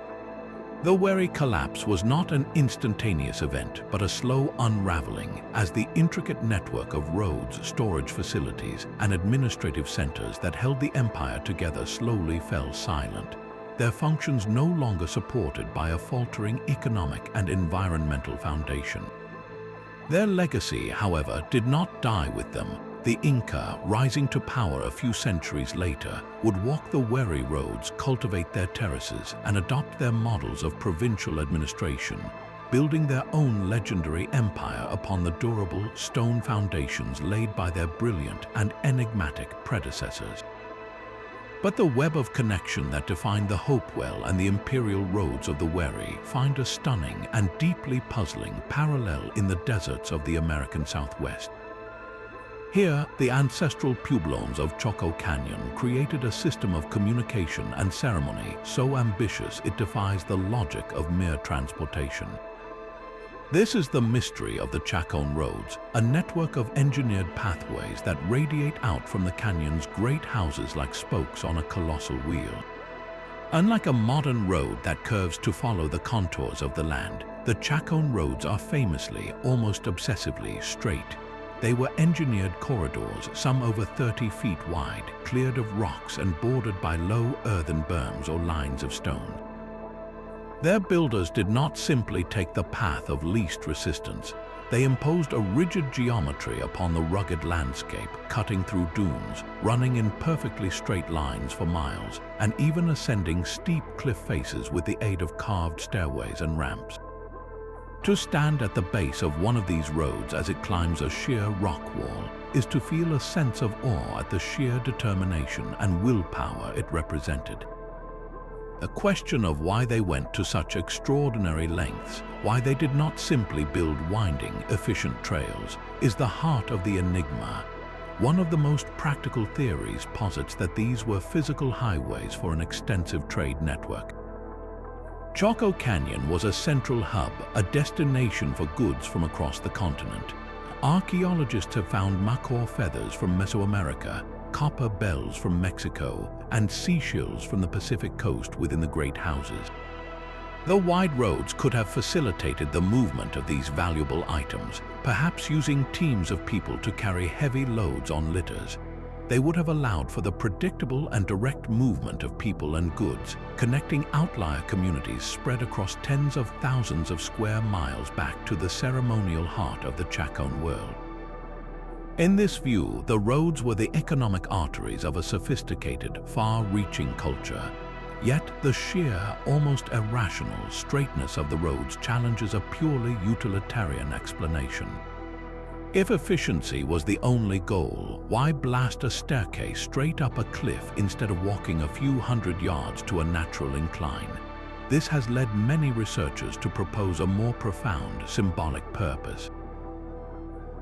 The Wari collapse was not an instantaneous event, but a slow unraveling as the intricate network of roads, storage facilities, and administrative centers that held the empire together slowly fell silent, their functions no longer supported by a faltering economic and environmental foundation. Their legacy, however, did not die with them. The Inca, rising to power a few centuries later, would walk the Wari roads, cultivate their terraces, and adopt their models of provincial administration, building their own legendary empire upon the durable stone foundations laid by their brilliant and enigmatic predecessors. But the web of connection that defined the Hopewell and the imperial roads of the Wari find a stunning and deeply puzzling parallel in the deserts of the American Southwest. Here, the ancestral Puebloans of Chaco Canyon created a system of communication and ceremony so ambitious it defies the logic of mere transportation. This is the mystery of the Chaco Roads, a network of engineered pathways that radiate out from the canyon's great houses like spokes on a colossal wheel. Unlike a modern road that curves to follow the contours of the land, the Chaco Roads are famously, almost obsessively, straight. They were engineered corridors, some over 30 feet wide, cleared of rocks and bordered by low earthen berms or lines of stone. Their builders did not simply take the path of least resistance. They imposed a rigid geometry upon the rugged landscape, cutting through dunes, running in perfectly straight lines for miles, and even ascending steep cliff faces with the aid of carved stairways and ramps. To stand at the base of one of these roads as it climbs a sheer rock wall is to feel a sense of awe at the sheer determination and willpower it represented. The question of why they went to such extraordinary lengths, why they did not simply build winding, efficient trails, is the heart of the enigma. One of the most practical theories posits that these were physical highways for an extensive trade network. Chaco Canyon was a central hub, a destination for goods from across the continent. Archaeologists have found macaw feathers from Mesoamerica, copper bells from Mexico, and seashells from the Pacific coast within the great houses. The wide roads could have facilitated the movement of these valuable items, perhaps using teams of people to carry heavy loads on litters. They would have allowed for the predictable and direct movement of people and goods, connecting outlier communities spread across tens of thousands of square miles back to the ceremonial heart of the Chaco world. In this view, the roads were the economic arteries of a sophisticated, far-reaching culture. Yet the sheer, almost irrational straightness of the roads challenges a purely utilitarian explanation. If efficiency was the only goal, why blast a staircase straight up a cliff instead of walking a few hundred yards to a natural incline? This has led many researchers to propose a more profound, symbolic purpose.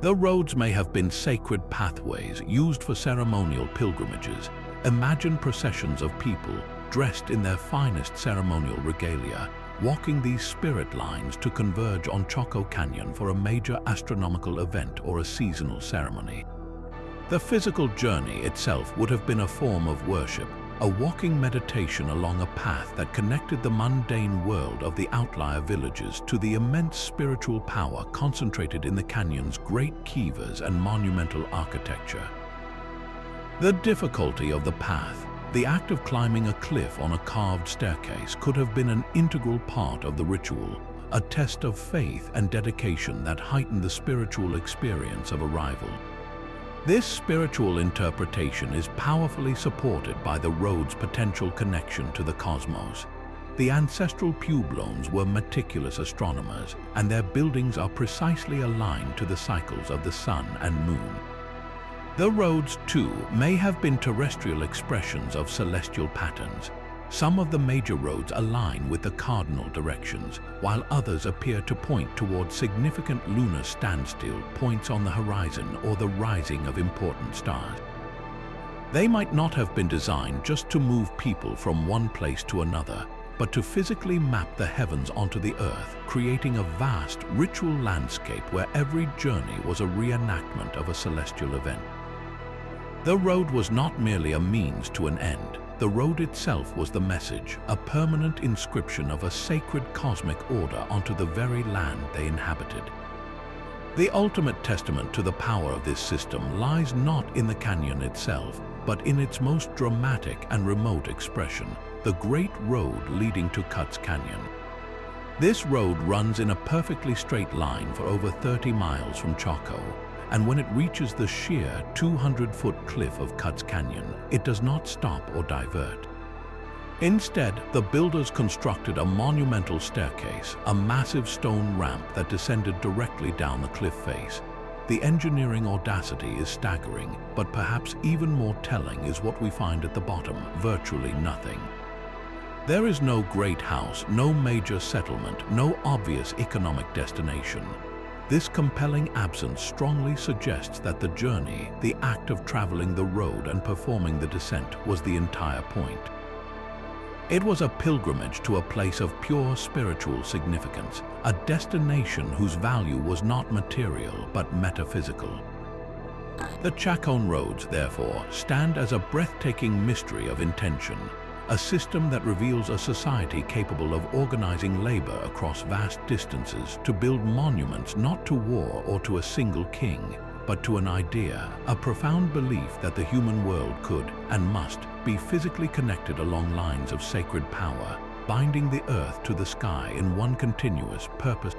The roads may have been sacred pathways used for ceremonial pilgrimages. Imagine processions of people, dressed in their finest ceremonial regalia, walking these spirit lines to converge on Chaco Canyon for a major astronomical event or a seasonal ceremony. The physical journey itself would have been a form of worship, a walking meditation along a path that connected the mundane world of the outlier villages to the immense spiritual power concentrated in the canyon's great kivas and monumental architecture. The difficulty of the path, the act of climbing a cliff on a carved staircase, could have been an integral part of the ritual, a test of faith and dedication that heightened the spiritual experience of arrival. This spiritual interpretation is powerfully supported by the road's potential connection to the cosmos. The ancestral Puebloans were meticulous astronomers, and their buildings are precisely aligned to the cycles of the sun and moon. The roads, too, may have been terrestrial expressions of celestial patterns. Some of the major roads align with the cardinal directions, while others appear to point toward significant lunar standstill points on the horizon or the rising of important stars. They might not have been designed just to move people from one place to another, but to physically map the heavens onto the earth, creating a vast ritual landscape where every journey was a reenactment of a celestial event. The road was not merely a means to an end. The road itself was the message, a permanent inscription of a sacred cosmic order onto the very land they inhabited. The ultimate testament to the power of this system lies not in the canyon itself, but in its most dramatic and remote expression, the Great Road leading to Cuts Canyon. This road runs in a perfectly straight line for over 30 miles from Chaco, and when it reaches the sheer 200-foot cliff of Cuts Canyon, it does not stop or divert. Instead, the builders constructed a monumental staircase, a massive stone ramp that descended directly down the cliff face. The engineering audacity is staggering, but perhaps even more telling is what we find at the bottom, virtually nothing. There is no great house, no major settlement, no obvious economic destination. This compelling absence strongly suggests that the journey, the act of traveling the road and performing the descent, was the entire point. It was a pilgrimage to a place of pure spiritual significance, a destination whose value was not material but metaphysical. The Chaco Roads, therefore, stand as a breathtaking mystery of intention, a system that reveals a society capable of organizing labor across vast distances to build monuments not to war or to a single king, but to an idea, a profound belief that the human world could and must be physically connected along lines of sacred power, binding the earth to the sky in one continuous purpose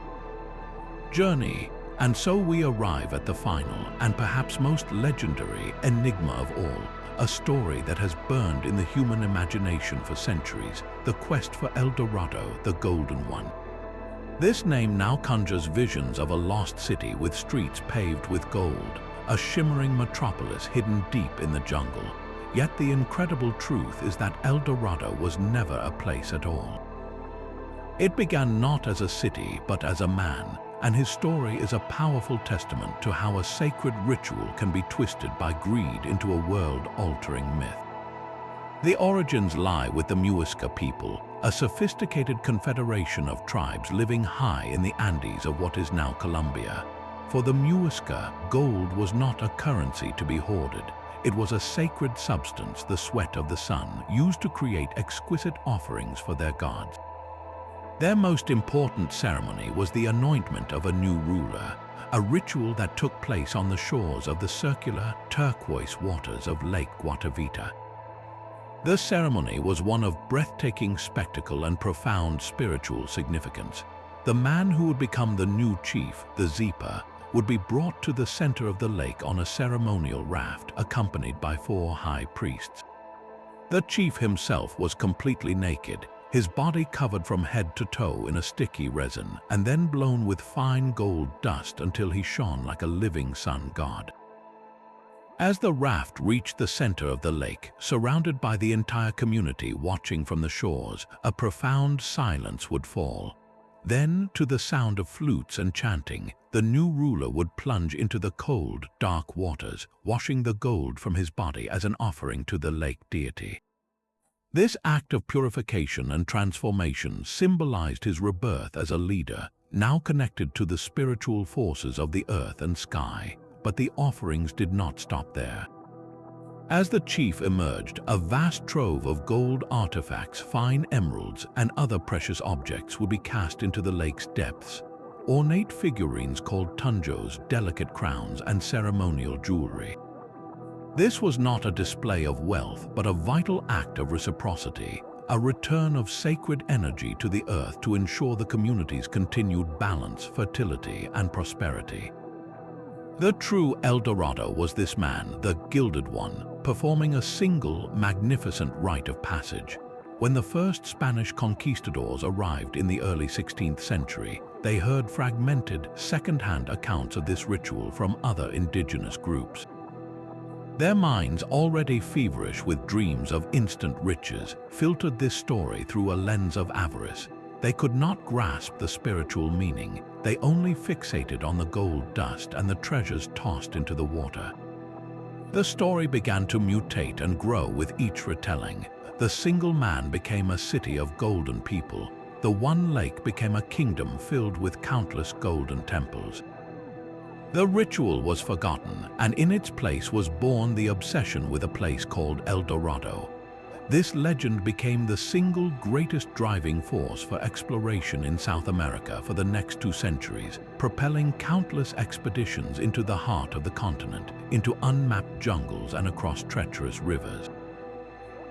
journey. And so we arrive at the final and perhaps most legendary enigma of all, a story that has burned in the human imagination for centuries, the quest for El Dorado, the Golden One. This name now conjures visions of a lost city with streets paved with gold, a shimmering metropolis hidden deep in the jungle. Yet the incredible truth is that El Dorado was never a place at all. It began not as a city, but as a man, and his story is a powerful testament to how a sacred ritual can be twisted by greed into a world-altering myth. The origins lie with the Muisca people, a sophisticated confederation of tribes living high in the Andes of what is now Colombia. For the Muisca, gold was not a currency to be hoarded. It was a sacred substance, the sweat of the sun, used to create exquisite offerings for their gods. Their most important ceremony was the anointment of a new ruler, a ritual that took place on the shores of the circular, turquoise waters of Lake Guatavita. The ceremony was one of breathtaking spectacle and profound spiritual significance. The man who would become the new chief, the Zipa, would be brought to the center of the lake on a ceremonial raft accompanied by 4 high priests. The chief himself was completely naked, his body covered from head to toe in a sticky resin and then blown with fine gold dust until he shone like a living sun god. As the raft reached the center of the lake, surrounded by the entire community watching from the shores, a profound silence would fall. Then, to the sound of flutes and chanting, the new ruler would plunge into the cold, dark waters, washing the gold from his body as an offering to the lake deity. This act of purification and transformation symbolized his rebirth as a leader, now connected to the spiritual forces of the earth and sky. But the offerings did not stop there. As the chief emerged, a vast trove of gold artifacts, fine emeralds, and other precious objects would be cast into the lake's depths. Ornate figurines called tunjos, delicate crowns, and ceremonial jewelry. This was not a display of wealth, but a vital act of reciprocity, a return of sacred energy to the earth to ensure the community's continued balance, fertility, and prosperity. The true El Dorado was this man, the Gilded One, performing a single, magnificent rite of passage. When the first Spanish conquistadors arrived in the early 16th century, they heard fragmented, second-hand accounts of this ritual from other indigenous groups. Their minds, already feverish with dreams of instant riches, filtered this story through a lens of avarice. They could not grasp the spiritual meaning. They only fixated on the gold dust and the treasures tossed into the water. The story began to mutate and grow with each retelling. The single man became a city of golden people. The one lake became a kingdom filled with countless golden temples. The ritual was forgotten, and in its place was born the obsession with a place called El Dorado. This legend became the single greatest driving force for exploration in South America for the next 2 centuries, propelling countless expeditions into the heart of the continent, into unmapped jungles and across treacherous rivers.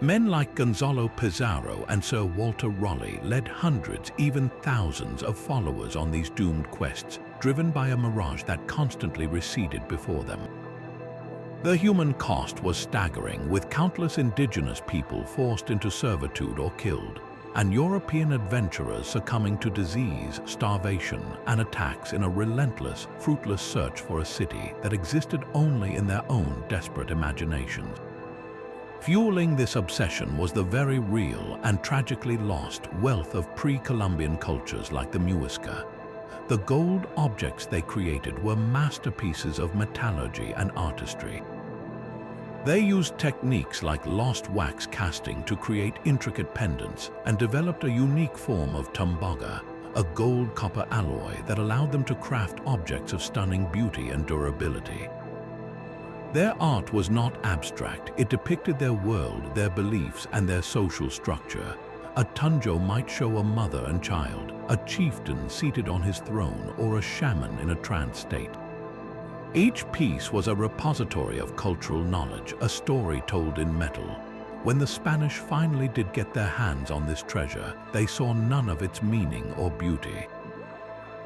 Men like Gonzalo Pizarro and Sir Walter Raleigh led hundreds, even thousands of followers on these doomed quests, driven by a mirage that constantly receded before them. The human cost was staggering, with countless indigenous people forced into servitude or killed, and European adventurers succumbing to disease, starvation, and attacks in a relentless, fruitless search for a city that existed only in their own desperate imaginations. Fueling this obsession was the very real and tragically lost wealth of pre-Columbian cultures like the Muisca. The gold objects they created were masterpieces of metallurgy and artistry. They used techniques like lost wax casting to create intricate pendants and developed a unique form of tumbaga, a gold-copper alloy that allowed them to craft objects of stunning beauty and durability. Their art was not abstract. It depicted their world, their beliefs, and their social structure. A tunjo might show a mother and child, a chieftain seated on his throne, or a shaman in a trance state. Each piece was a repository of cultural knowledge, a story told in metal. When the Spanish finally did get their hands on this treasure, they saw none of its meaning or beauty.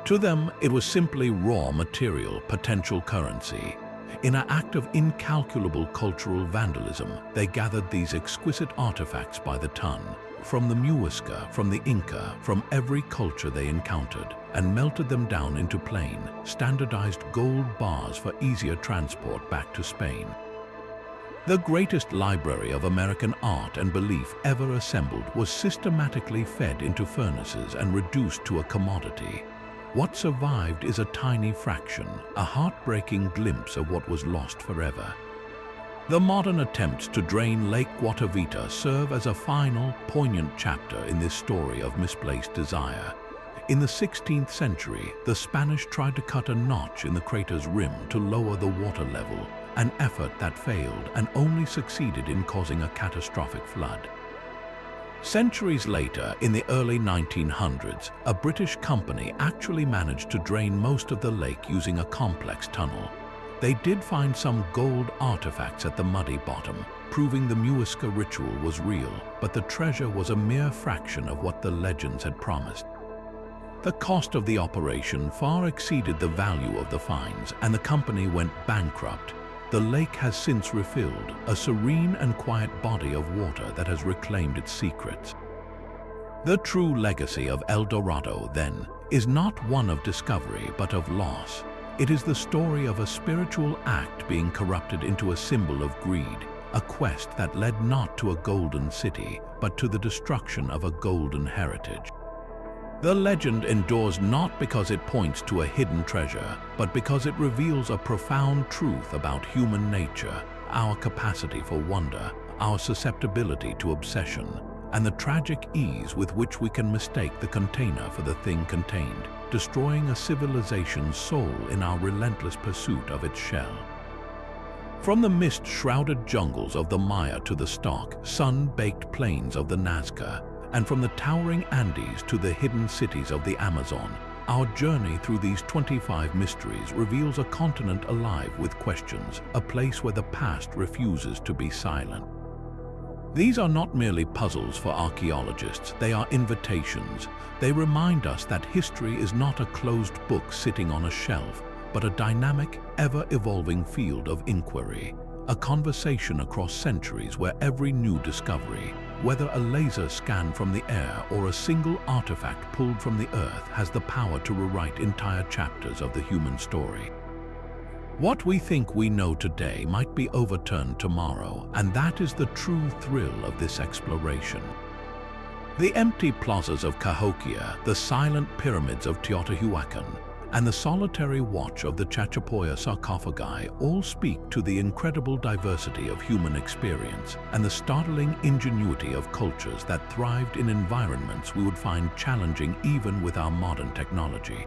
To them, it was simply raw material, potential currency. In an act of incalculable cultural vandalism, they gathered these exquisite artifacts by the ton, from the Muisca, from the Inca, from every culture they encountered, and melted them down into plain, standardized gold bars for easier transport back to Spain. The greatest library of American art and belief ever assembled was systematically fed into furnaces and reduced to a commodity. What survived is a tiny fraction, a heartbreaking glimpse of what was lost forever. The modern attempts to drain Lake Guatavita serve as a final, poignant chapter in this story of misplaced desire. In the 16th century, the Spanish tried to cut a notch in the crater's rim to lower the water level, an effort that failed and only succeeded in causing a catastrophic flood. Centuries later, in the early 1900s, a British company actually managed to drain most of the lake using a complex tunnel. They did find some gold artifacts at the muddy bottom, proving the Muisca ritual was real, but the treasure was a mere fraction of what the legends had promised. The cost of the operation far exceeded the value of the finds, and the company went bankrupt. The lake has since refilled, a serene and quiet body of water that has reclaimed its secrets. The true legacy of El Dorado, then, is not one of discovery but of loss. It is the story of a spiritual act being corrupted into a symbol of greed, a quest that led not to a golden city, but to the destruction of a golden heritage. The legend endures not because it points to a hidden treasure, but because it reveals a profound truth about human nature, our capacity for wonder, our susceptibility to obsession, and the tragic ease with which we can mistake the container for the thing contained, destroying a civilization's soul in our relentless pursuit of its shell. From the mist-shrouded jungles of the Maya to the stark, sun-baked plains of the Nazca, and from the towering Andes to the hidden cities of the Amazon, our journey through these 25 mysteries reveals a continent alive with questions, a place where the past refuses to be silent. These are not merely puzzles for archaeologists, they are invitations. They remind us that history is not a closed book sitting on a shelf, but a dynamic, ever-evolving field of inquiry, a conversation across centuries where every new discovery, whether a laser scan from the air or a single artifact pulled from the earth, has the power to rewrite entire chapters of the human story. What we think we know today might be overturned tomorrow, and that is the true thrill of this exploration. The empty plazas of Cahokia, the silent pyramids of Teotihuacan, and the solitary watch of the Chachapoya sarcophagi all speak to the incredible diversity of human experience and the startling ingenuity of cultures that thrived in environments we would find challenging even with our modern technology.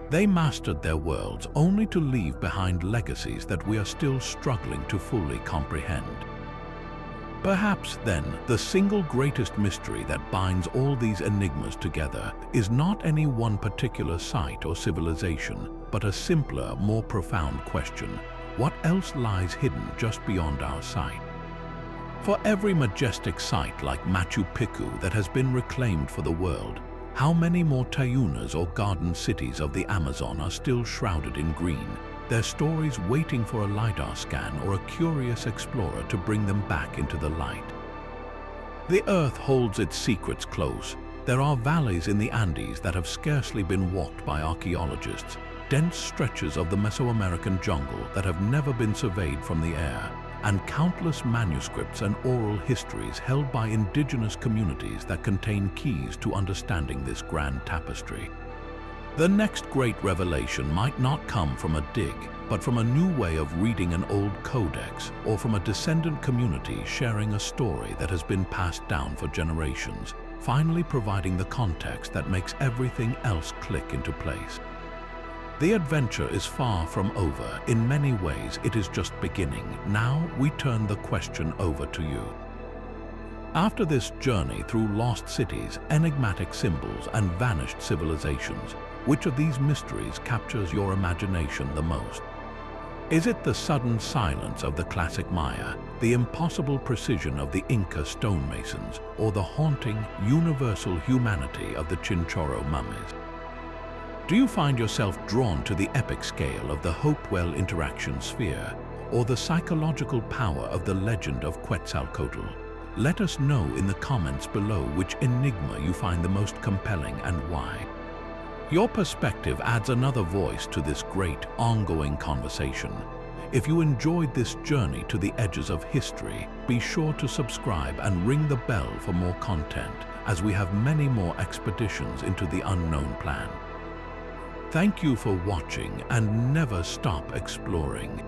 They mastered their worlds only to leave behind legacies that we are still struggling to fully comprehend. Perhaps, then, the single greatest mystery that binds all these enigmas together is not any one particular site or civilization, but a simpler, more profound question: what else lies hidden just beyond our sight? For every majestic site like Machu Picchu that has been reclaimed for the world, how many more Tairona or garden cities of the Amazon are still shrouded in green, their stories waiting for a LiDAR scan or a curious explorer to bring them back into the light? The Earth holds its secrets close. There are valleys in the Andes that have scarcely been walked by archaeologists, dense stretches of the Mesoamerican jungle that have never been surveyed from the air, and countless manuscripts and oral histories held by indigenous communities that contain keys to understanding this grand tapestry. The next great revelation might not come from a dig, but from a new way of reading an old codex, or from a descendant community sharing a story that has been passed down for generations, finally providing the context that makes everything else click into place. The adventure is far from over. In many ways, it is just beginning. Now we turn the question over to you. After this journey through lost cities, enigmatic symbols, and vanished civilizations, which of these mysteries captures your imagination the most? Is it the sudden silence of the classic Maya, the impossible precision of the Inca stonemasons, or the haunting, universal humanity of the Chinchorro Mummies? Do you find yourself drawn to the epic scale of the Hopewell interaction sphere, or the psychological power of the legend of Quetzalcoatl? Let us know in the comments below which enigma you find the most compelling and why. Your perspective adds another voice to this great, ongoing conversation. If you enjoyed this journey to the edges of history, be sure to subscribe and ring the bell for more content, as we have many more expeditions into the unknown planned. Thank you for watching, and never stop exploring.